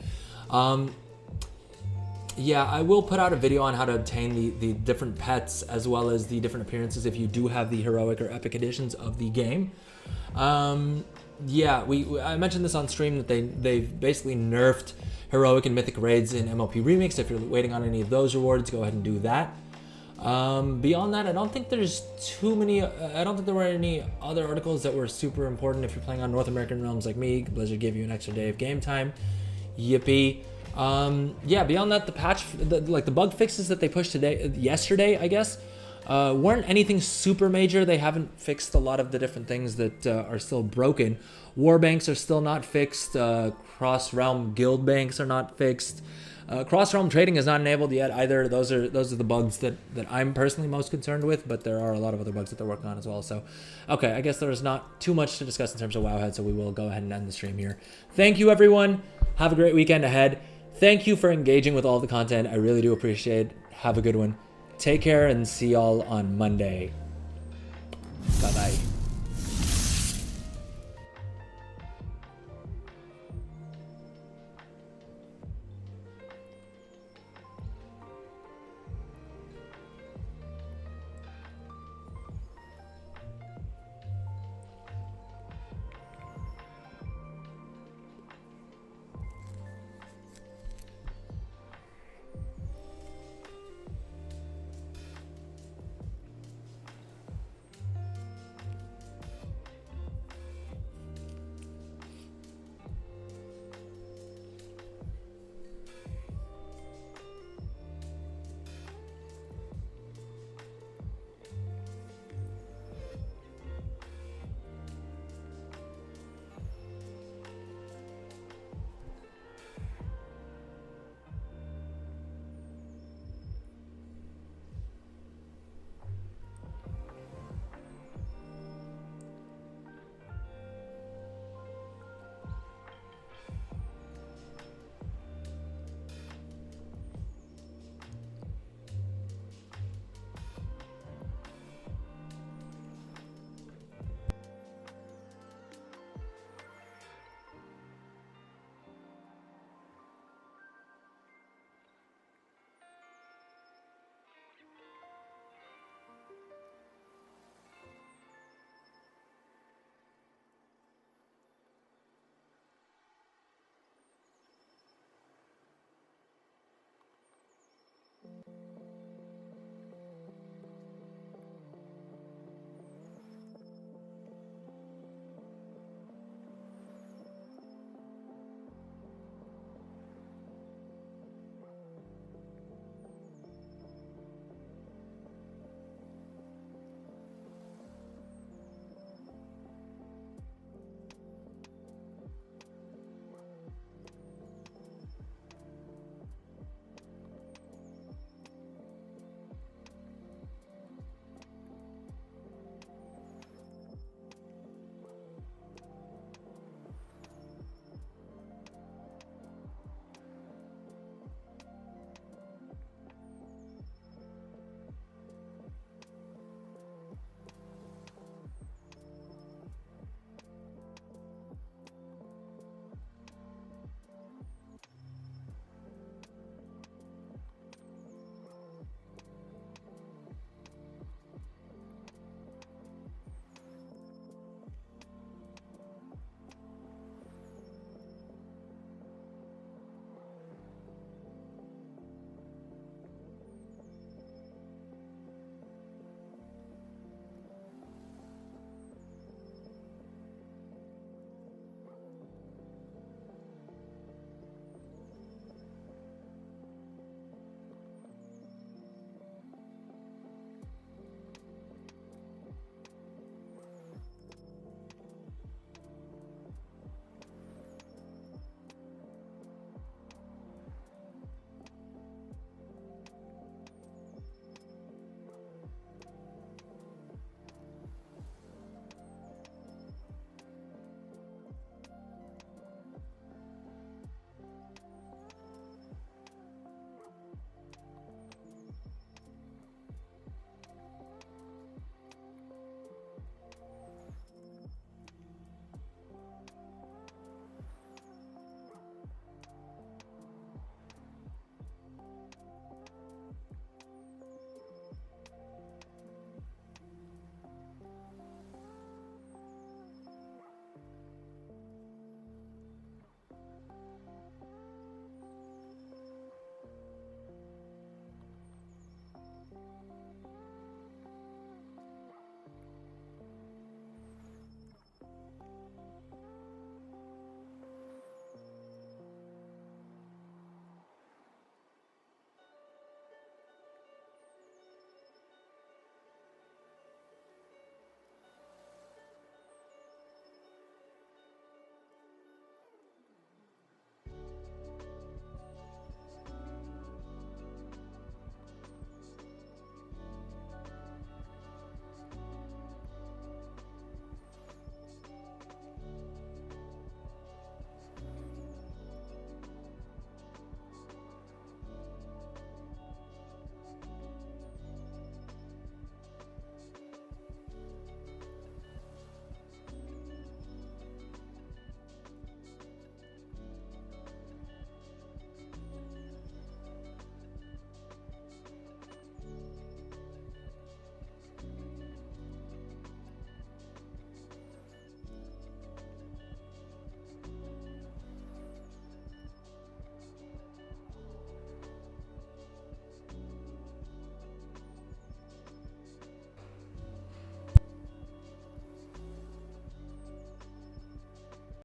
Yeah, I will put out a video on how to obtain the different pets as well as the different appearances if you do have the heroic or epic editions of the game. Yeah, I mentioned this on stream that they've basically nerfed heroic and mythic raids in MLP Remix. If you're waiting on any of those rewards, go ahead and do that. Beyond that, I don't think there's too many. I don't think there were any other articles that were super important. If you're playing on North American realms like me, Blizzard gave you an extra day of game time. Yippee. Yeah, beyond that, the patch, the bug fixes that they pushed yesterday, I guess, weren't anything super major. They haven't fixed a lot of the different things that are still broken. War banks are still not fixed. Cross-realm guild banks are not fixed. Cross-realm trading is not enabled yet either. Those are the bugs that I'm personally most concerned with, but there are a lot of other bugs that they're working on as well. So, okay, I guess there's not too much to discuss in terms of Wowhead, so we will go ahead and end the stream here. Thank you, everyone. Have a great weekend ahead. Thank you for engaging with all the content. I really do appreciate it. Have a good one. Take care and see y'all on Monday.